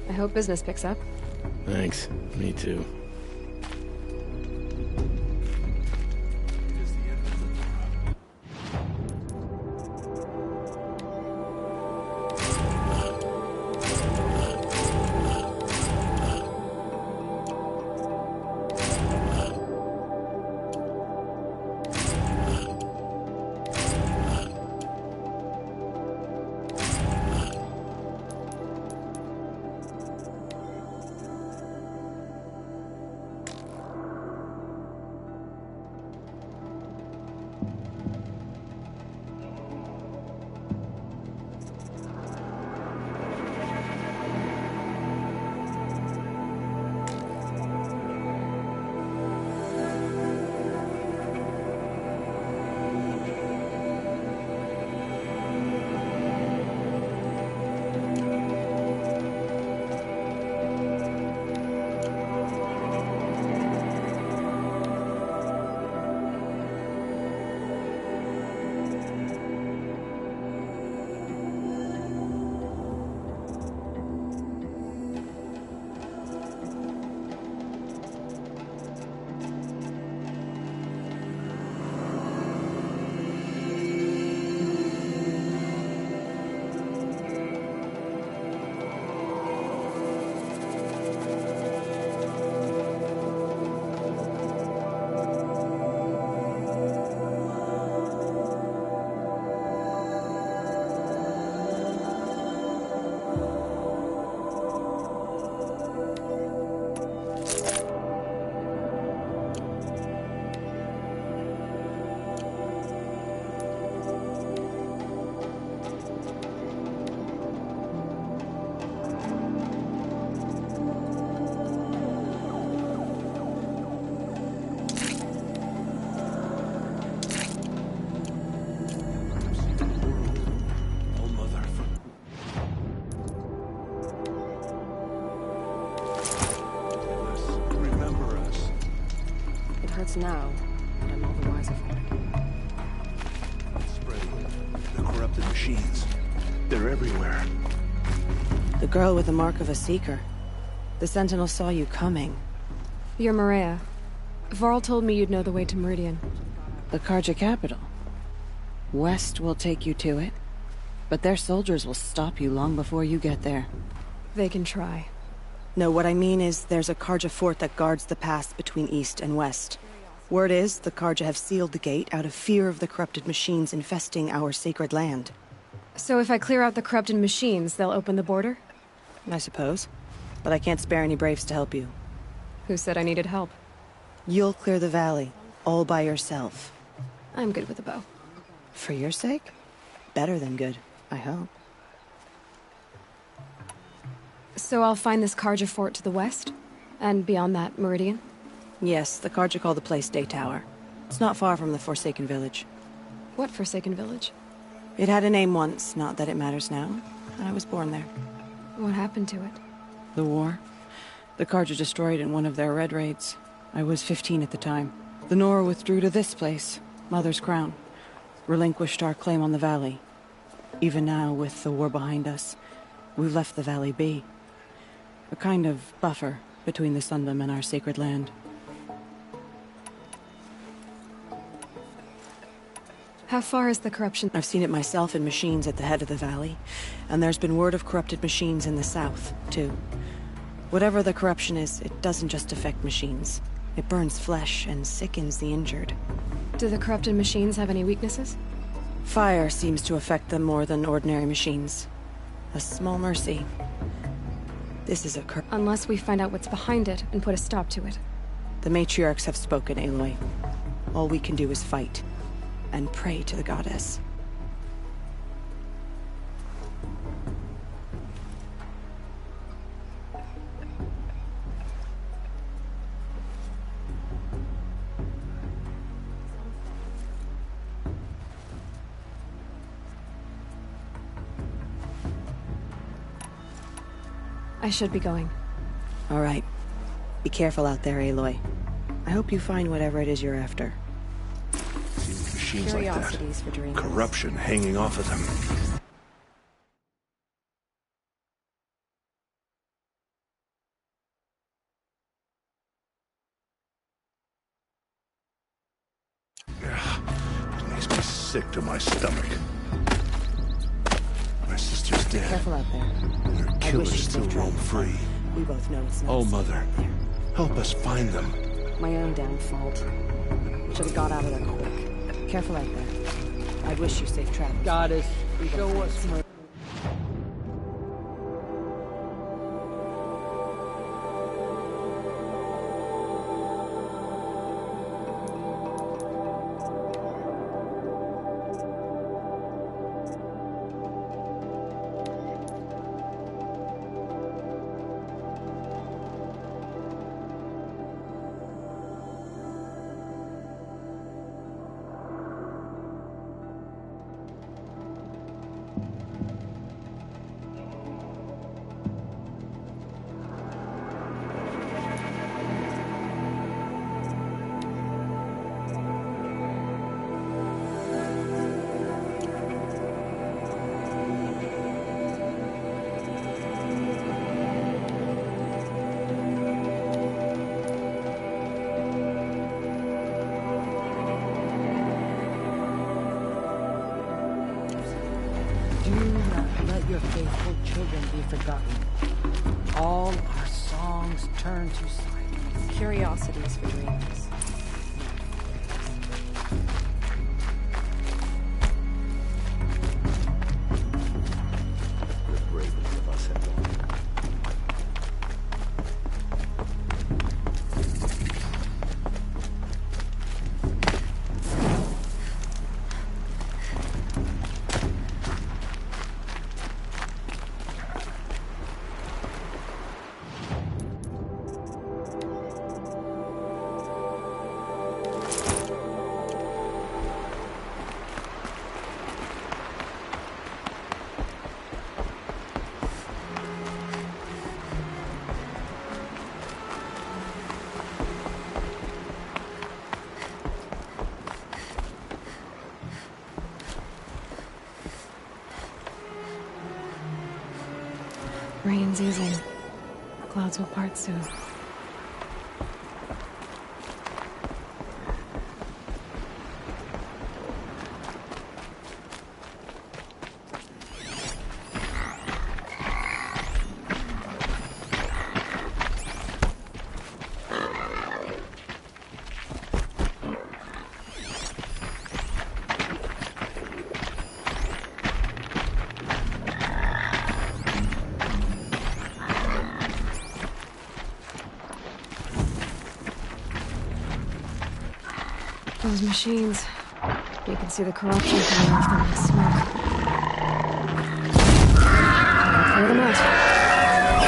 Speaker 1: I hope business picks up.
Speaker 8: Thanks. Me too.
Speaker 2: Now, but I'm all the wiser for it.
Speaker 5: Spreading. The corrupted machines. They're everywhere.
Speaker 11: The girl with the mark of a Seeker. The Sentinel saw you coming.
Speaker 1: You're Maria. Varl told me you'd know the way to Meridian.
Speaker 11: The Carja capital. West will take you to it, but their soldiers will stop you long before you get there.
Speaker 1: They can try.
Speaker 11: No, what I mean is there's a Carja fort that guards the pass between East and West. Word is, the Carja have sealed the gate out of fear of the corrupted machines infesting our sacred land.
Speaker 1: So if I clear out the corrupted machines, they'll open the border?
Speaker 11: I suppose. But I can't spare any braves to help you.
Speaker 1: Who said I needed help?
Speaker 11: You'll clear the valley, all by yourself.
Speaker 1: I'm good with a bow.
Speaker 11: For your sake? Better than good, I hope.
Speaker 1: So I'll find this Carja fort to the west? And beyond that, Meridian?
Speaker 11: Yes, the Carja call the place Day Tower. It's not far from the Forsaken Village.
Speaker 1: What Forsaken Village?
Speaker 11: It had a name once, not that it matters now. I was born there.
Speaker 1: What happened to it?
Speaker 11: The war. The Carja destroyed in one of their red raids. I was 15 at the time. The Nora withdrew to this place, Mother's Crown. Relinquished our claim on the valley. Even now, with the war behind us, we've left the valley be. A kind of buffer between the Sundom and our sacred land.
Speaker 1: How far is the corruption?
Speaker 11: I've seen it myself in machines at the head of the valley, and there's been word of corrupted machines in the south, too. Whatever the corruption is, it doesn't just affect machines. It burns flesh and sickens the injured.
Speaker 1: Do the corrupted machines have any weaknesses?
Speaker 11: Fire seems to affect them more than ordinary machines. A small mercy. This is a
Speaker 1: Unless we find out what's behind it and put a stop to it.
Speaker 11: The matriarchs have spoken, Aloy. All we can do is fight. And pray to the goddess.
Speaker 1: I should be going.
Speaker 11: All right. Be careful out there, Aloy. I hope you find whatever it is you're after.
Speaker 5: Machines like that. Corruption hanging off of them. sick to my stomach. My sister's dead.
Speaker 11: Careful out there.
Speaker 5: Their killers still roam free.
Speaker 11: We both know it's not
Speaker 5: Oh,
Speaker 11: safe
Speaker 5: Mother,
Speaker 11: out there.
Speaker 5: help us find them.
Speaker 11: My own damn fault. Should have got out of there quick. Careful out there. I wish you safe travels.
Speaker 22: Goddess,
Speaker 11: We both
Speaker 22: show
Speaker 11: know
Speaker 22: us
Speaker 11: it's
Speaker 22: mercy. Do not let your faithful children be forgotten. All our songs turn to silence.
Speaker 1: Curiosities for dreams.
Speaker 5: The bravest of us have gone.
Speaker 1: Rain's easing. Clouds will part soon. Those machines. You can see the corruption coming off them in the smoke. Clear them out.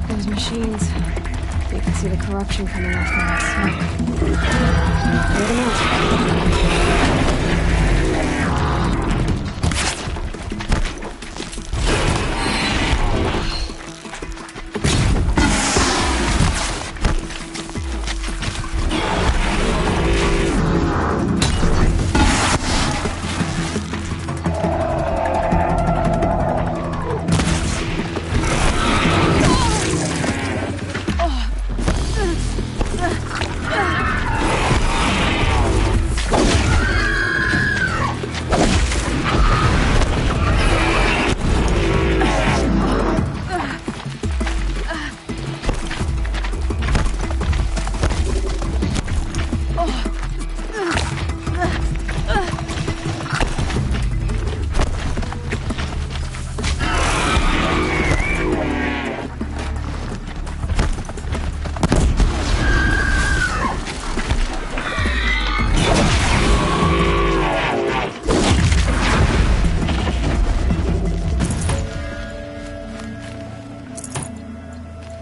Speaker 1: Those machines. You can see the corruption coming off them in the smoke. Clear them out.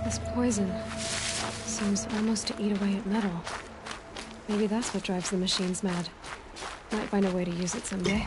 Speaker 1: This poison seems almost to eat away at metal. Maybe that's what drives the machines mad. Might find a way to use it someday.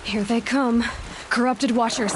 Speaker 1: Here they come. Corrupted washers.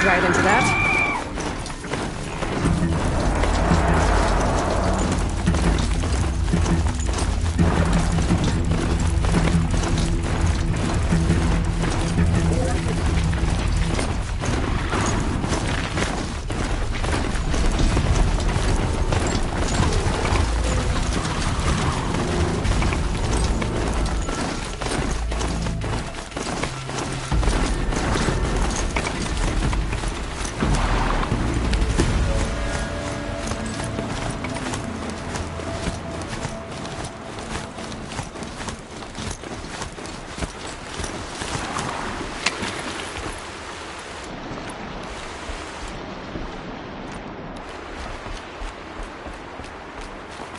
Speaker 1: slid right into that.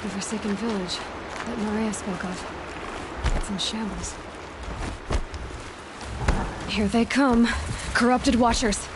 Speaker 1: The Forsaken Village that Maria spoke of. It's in shambles. Here they come. Corrupted Watchers.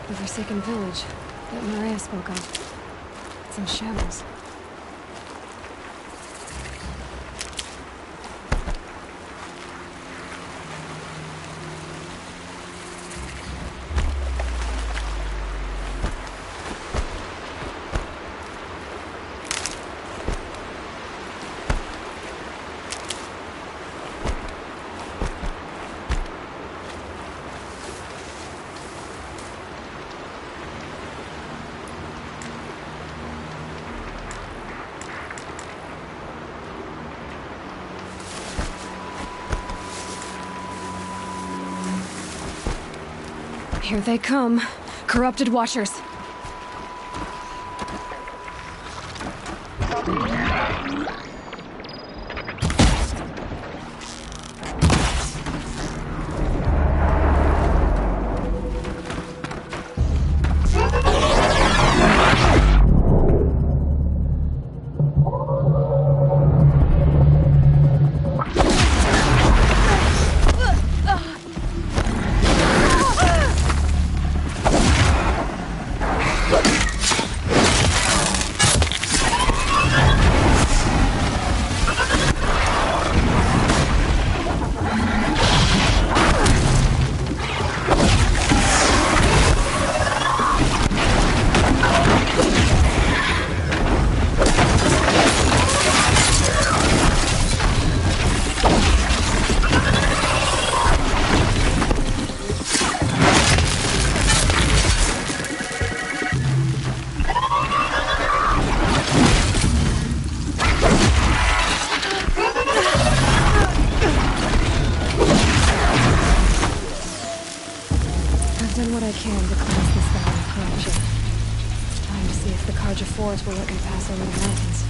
Speaker 1: The Forsaken Village that Maria spoke of. It's in shambles. Here they come. Corrupted Watchers. much will let me pass over the mountains.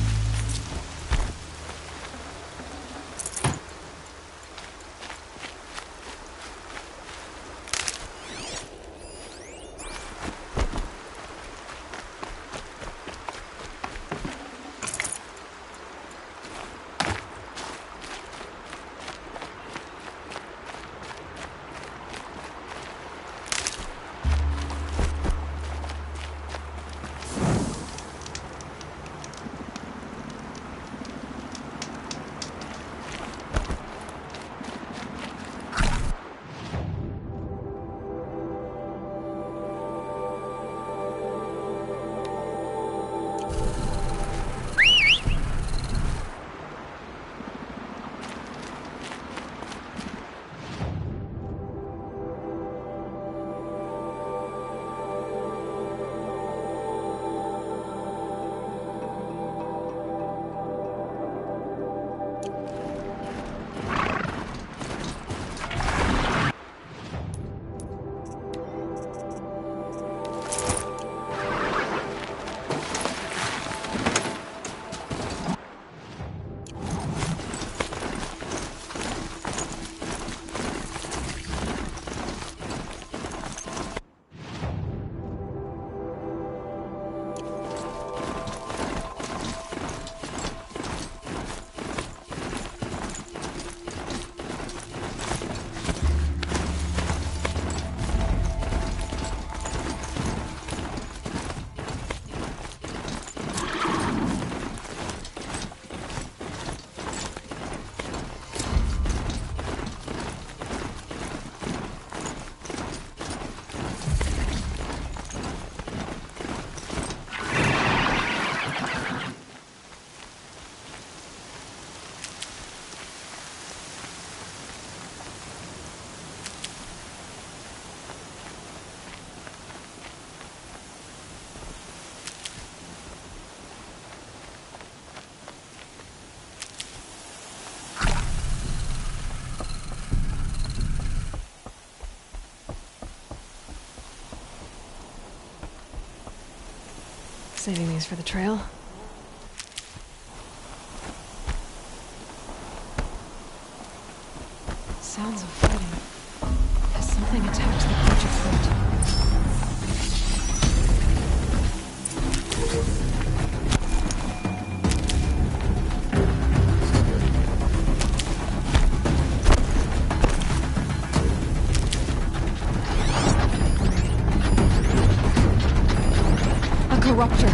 Speaker 1: Saving these for the trail. Sounds of fighting. Has something attacked the creature fort? Corruptor.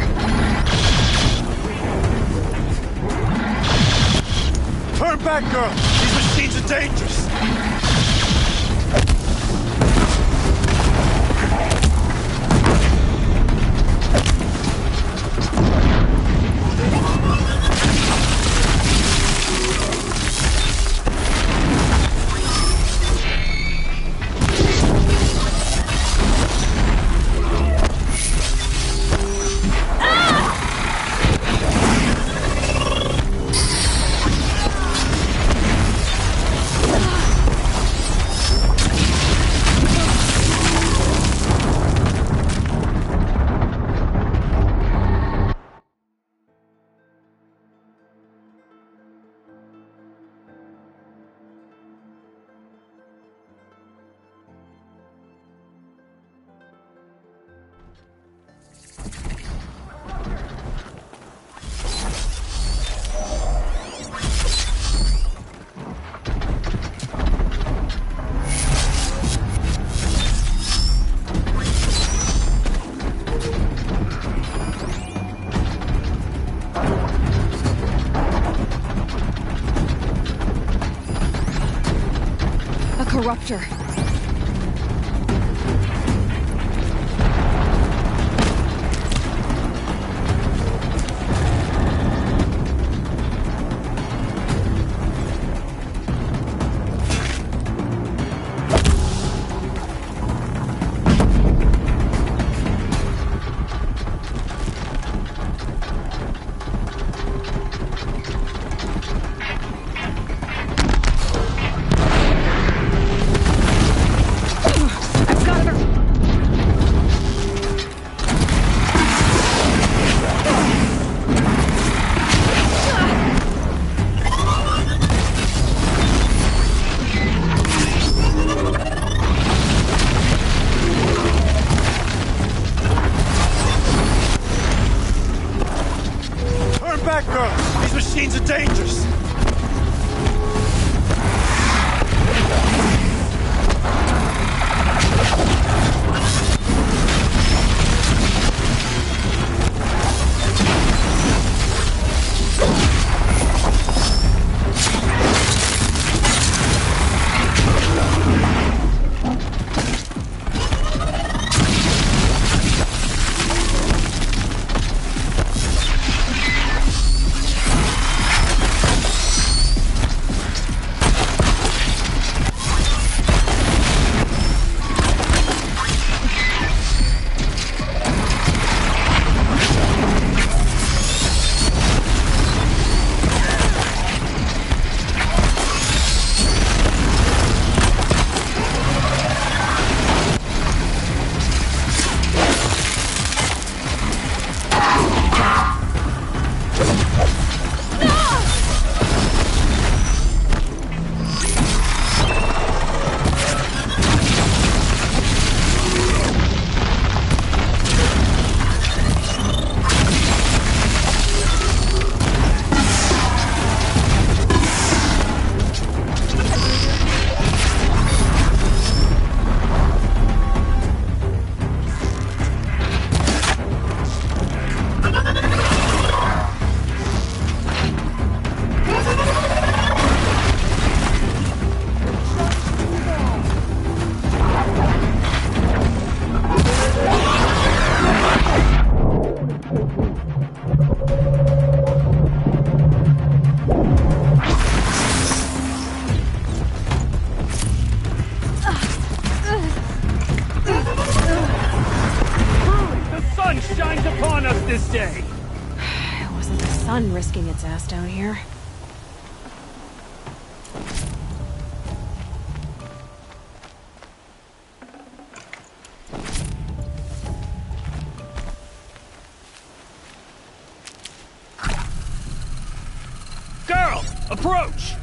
Speaker 16: Turn back, girl! These machines are dangerous!
Speaker 1: Corruptor.
Speaker 16: These machines are dangerous!
Speaker 1: Risking its ass down here.
Speaker 21: Girl, approach!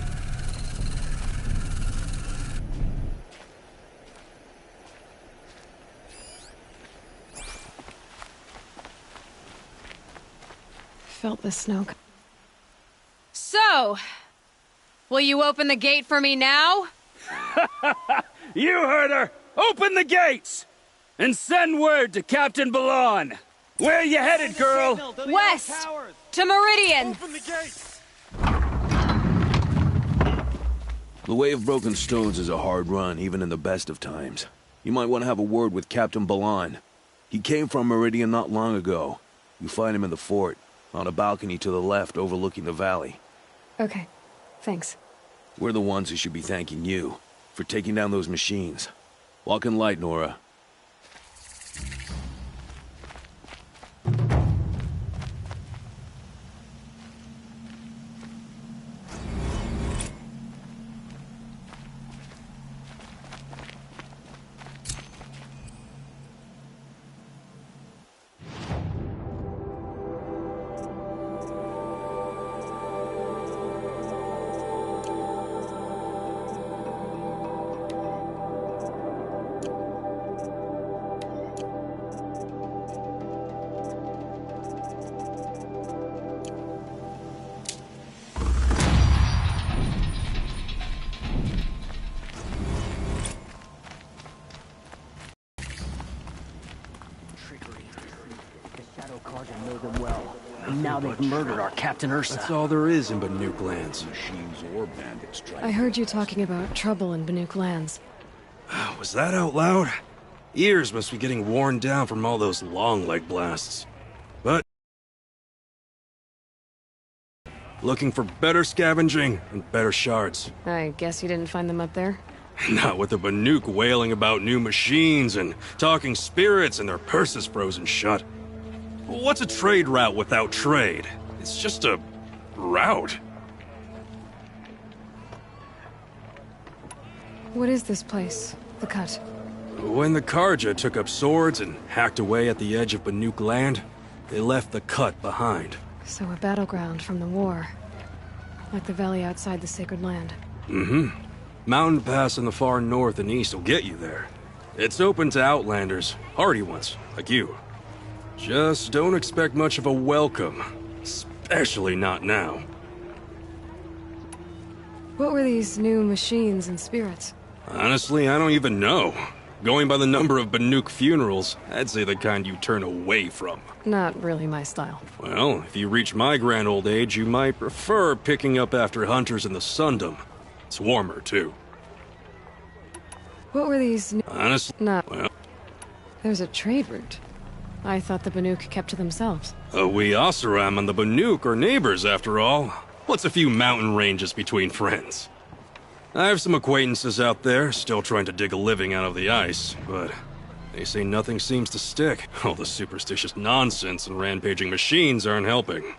Speaker 1: Felt the snow.
Speaker 12: So, will you open the gate for me now?
Speaker 21: You heard her! Open the gates! And send word to Captain Balan. Where you headed, girl?
Speaker 12: West! To Meridian!
Speaker 21: Open the gates!
Speaker 5: The Way of Broken Stones is a hard run, even in the best of times. You might want to have a word with Captain Balan. He came from Meridian not long ago. You find him in the fort, on a balcony to the left overlooking the valley.
Speaker 1: Okay, thanks.
Speaker 5: We're the ones who should be thanking you for taking down those machines. Walk in light, Nora.
Speaker 10: Now they've murdered our Captain Ursa.
Speaker 24: That's all there is in Banuk lands.
Speaker 5: Machines or bandits trying.
Speaker 1: I heard you talking about trouble in Banuk lands.
Speaker 24: Was that out loud? Ears must be getting worn down from all those long leg blasts. But looking for better scavenging and better shards.
Speaker 1: I guess you didn't find them up there?
Speaker 24: Not with the Banuk wailing about new machines and talking spirits and their purses frozen shut. What's a trade route without trade? It's just a route.
Speaker 1: What is this place? The Cut?
Speaker 24: When the Karja took up swords and hacked away at the edge of Banuk land, they left the Cut behind.
Speaker 1: So a battleground from the war. Like the valley outside the Sacred Land.
Speaker 24: Mm-hmm. Mountain Pass in the far north and east will get you there. It's open to outlanders, hardy ones, like you. Just don't expect much of a welcome, especially not now.
Speaker 1: What were these new machines and spirits?
Speaker 24: Honestly, I don't even know. Going by the number of Banuk funerals, I'd say the kind you turn away from.
Speaker 1: Not really my style.
Speaker 24: Well, if you reach my grand old age, you might prefer picking up after hunters in the Sundom. It's warmer, too.
Speaker 1: What were these new...
Speaker 24: Honestly, well...
Speaker 1: There's a trade route. I thought the Banuk kept to themselves.
Speaker 24: We Oseram and the Banuk are neighbors, after all. What's a few mountain ranges between friends? I have some acquaintances out there, still trying to dig a living out of the ice, but they say nothing seems to stick. All the superstitious nonsense and rampaging machines aren't helping.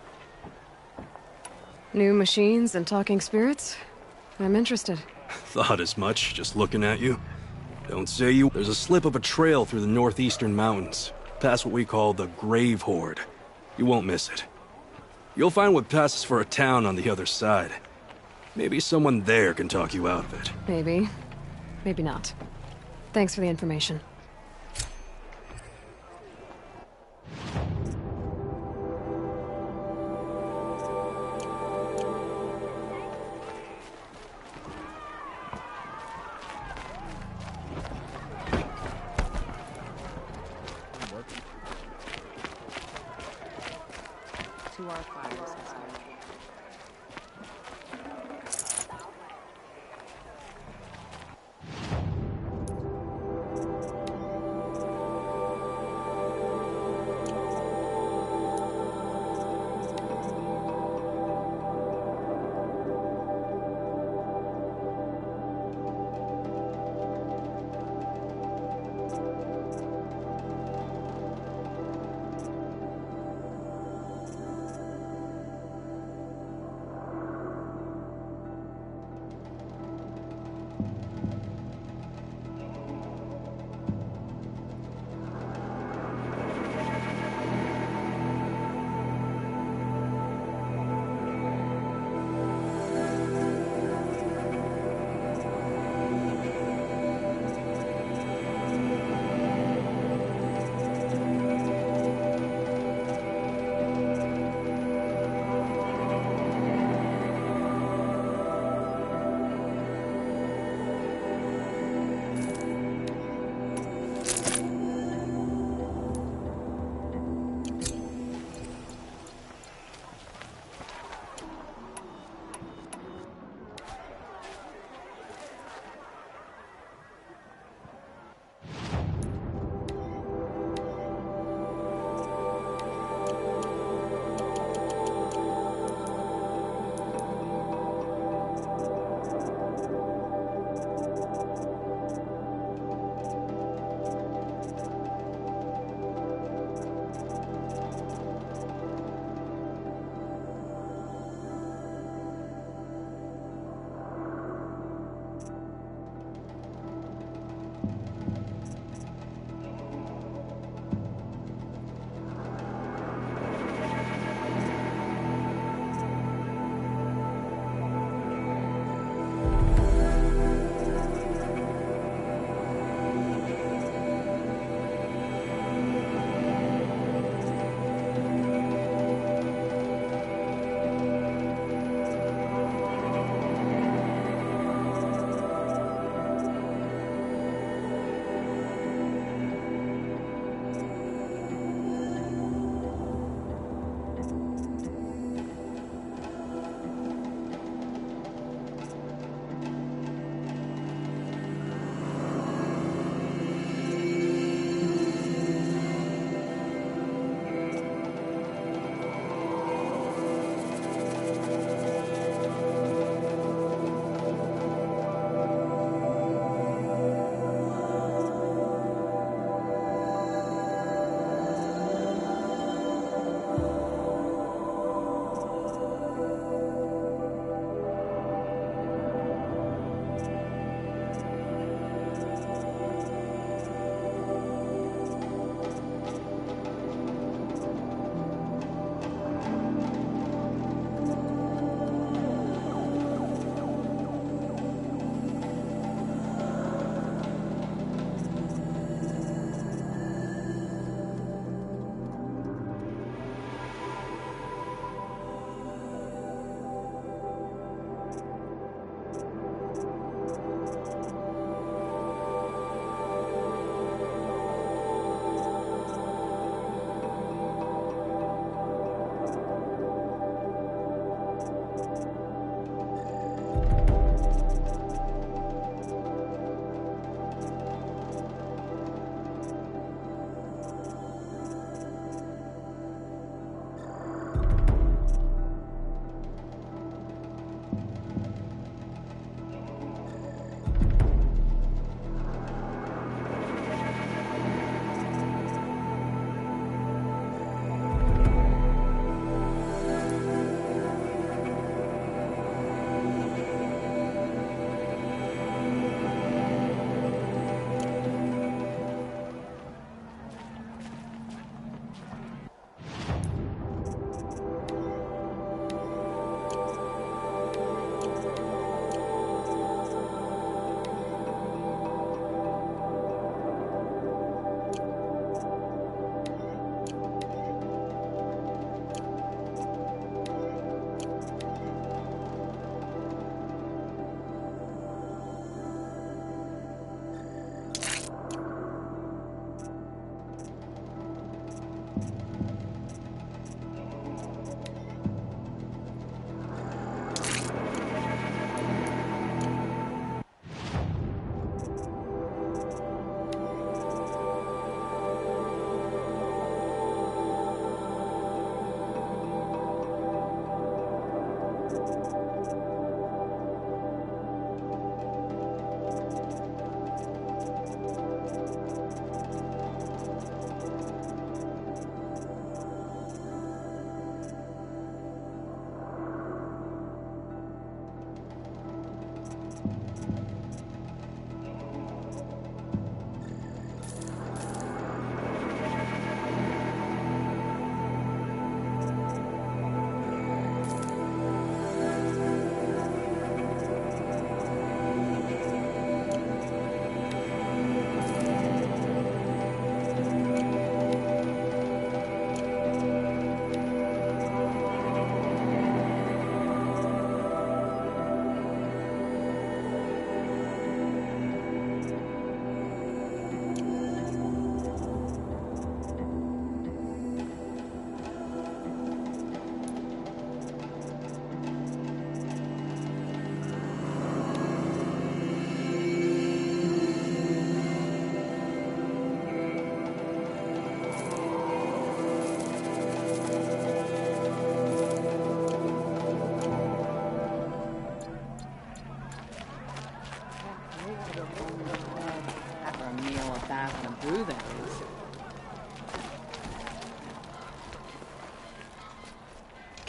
Speaker 1: New machines and talking spirits? I'm interested.
Speaker 24: Thought as much, just looking at you. Don't say you... There's a slip of a trail through the northeastern mountains, past what we call the Grave Horde. You won't miss it. You'll find what passes for a town on the other side. Maybe someone there can talk you out of it.
Speaker 1: Maybe. Maybe not. Thanks for the information.
Speaker 2: To our fires.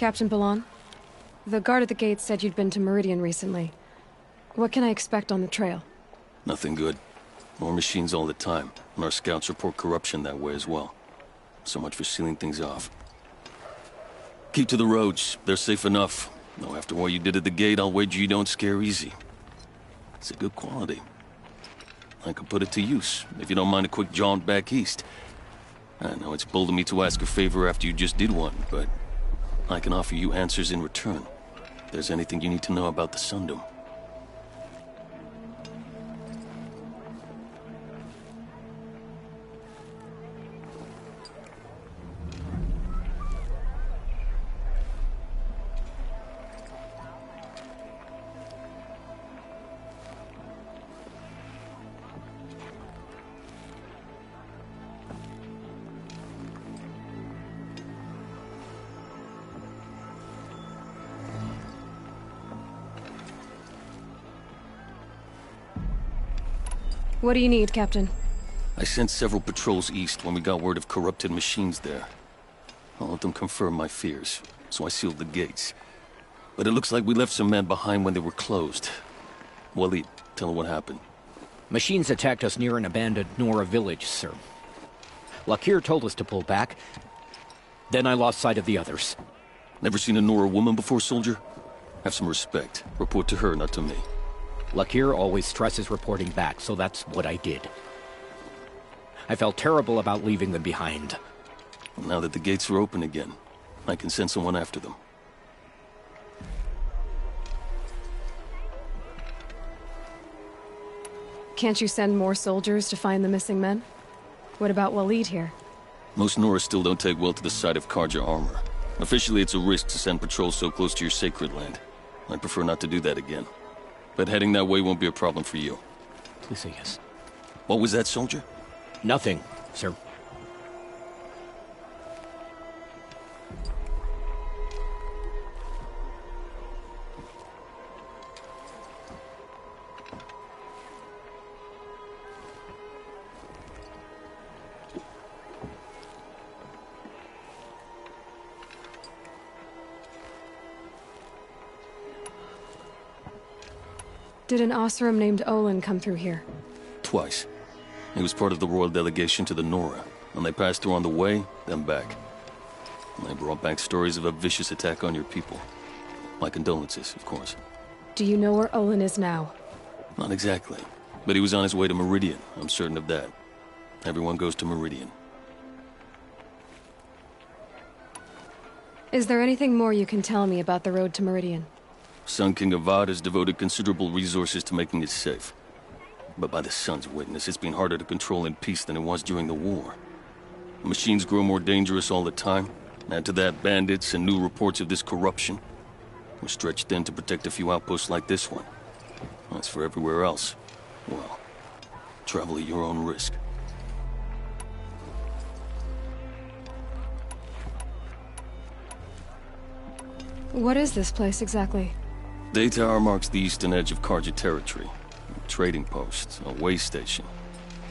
Speaker 1: Captain Balan, the guard at the gate said you'd been to Meridian recently. What can I expect on the trail?
Speaker 4: Nothing good. More machines all the time, and our scouts report corruption that way as well. So much for sealing things off. Keep to the roads. They're safe enough. Though after what you did at the gate, I'll wager you don't scare easy. It's a good quality. I could put it to use, if you don't mind a quick jaunt back east. I know it's bold of me to ask a favor after you just did one, but I can offer you answers in return. If there's anything you need to know about the Sundom.
Speaker 1: What do you need, Captain?
Speaker 4: I sent several patrols east when we got word of corrupted machines there. All of them confirmed my fears, so I sealed the gates. But it looks like we left some men behind when they were closed. Waleed, tell her what happened.
Speaker 20: Machines attacked us near an abandoned Nora village, sir. Lakir told us to pull back. Then I lost sight of the others.
Speaker 4: Never seen a Nora woman before, soldier? Have some respect. Report to her, not to me.
Speaker 20: Lakir always stresses reporting back, so that's what I did. I felt terrible about leaving them behind.
Speaker 4: Well, now that the gates are open again, I can send someone after them.
Speaker 1: Can't you send more soldiers to find the missing men? What about Waleed here?
Speaker 4: Most Nora still don't take well to the sight of Carja armor. Officially, it's a risk to send patrols so close to your sacred land. I'd prefer not to do that again. But heading that way won't be a problem for you.
Speaker 20: Please say yes.
Speaker 4: What was that, soldier?
Speaker 20: Nothing, sir.
Speaker 1: Did an Oseram named Olin come through here?
Speaker 4: Twice. He was part of the royal delegation to the Nora, and they passed through on the way, then back. And they brought back stories of a vicious attack on your people. My condolences, of course.
Speaker 1: Do you know where Olin is now?
Speaker 4: Not exactly, but he was on his way to Meridian, I'm certain of that. Everyone goes to Meridian.
Speaker 1: Is there anything more you can tell me about the road to Meridian?
Speaker 4: Sun King Avad has devoted considerable resources to making it safe. But by the Sun's witness, it's been harder to control in peace than it was during the war. Machines grow more dangerous all the time. Add to that bandits and new reports of this corruption. We're stretched thin to protect a few outposts like this one. As for everywhere else, well, travel at your own risk.
Speaker 1: What is this place exactly?
Speaker 4: Daytower marks the eastern edge of Carja territory. A trading post, a way station.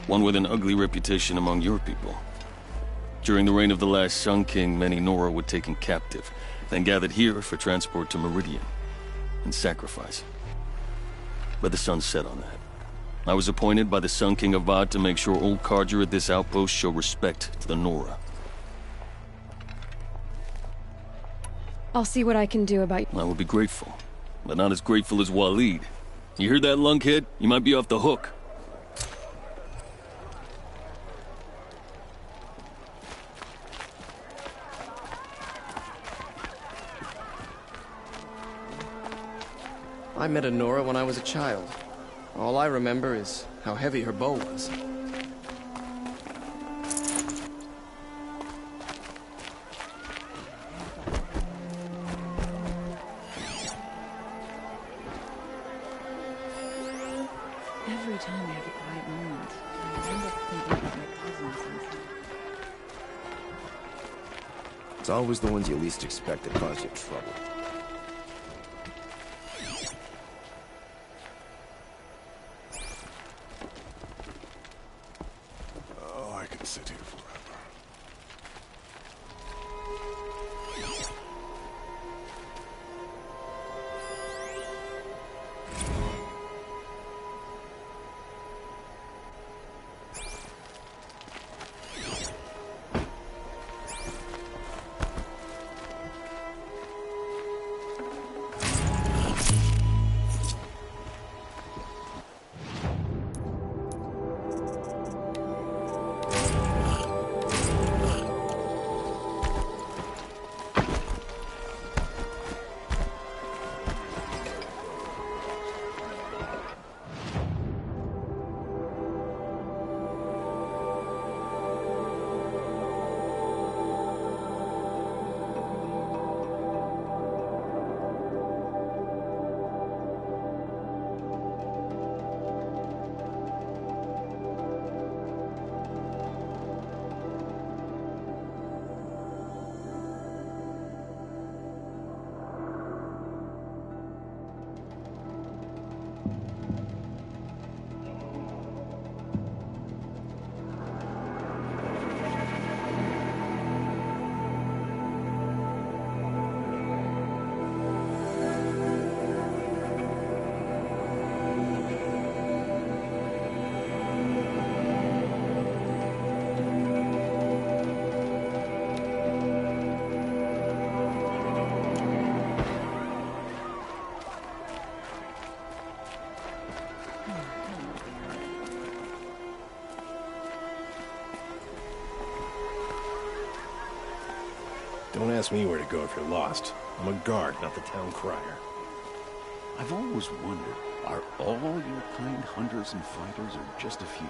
Speaker 4: One with an ugly reputation among your people. During the reign of the last Sun King, many Nora were taken captive, then gathered here for transport to Meridian, and sacrifice. But the sun set on that. I was appointed by the Sun King Avad to make sure old Carja at this outpost show respect to the Nora.
Speaker 1: I'll see what I can do about...
Speaker 4: I will be grateful, but not as grateful as Waleed. You hear that, lunkhead? You might be off the hook.
Speaker 9: I met a Nora when I was a child. All I remember is how heavy her bow was.
Speaker 11: Every time I have a quiet moment, I end up thinking about my cousins and stuff.
Speaker 13: It's always the ones you least expect that cause you trouble.
Speaker 21: Oh, I could sit here forever.
Speaker 13: Don't ask me where to go if you're lost. I'm a guard, not the town crier.
Speaker 14: I've always wondered, are all your kind hunters and fighters or just a few?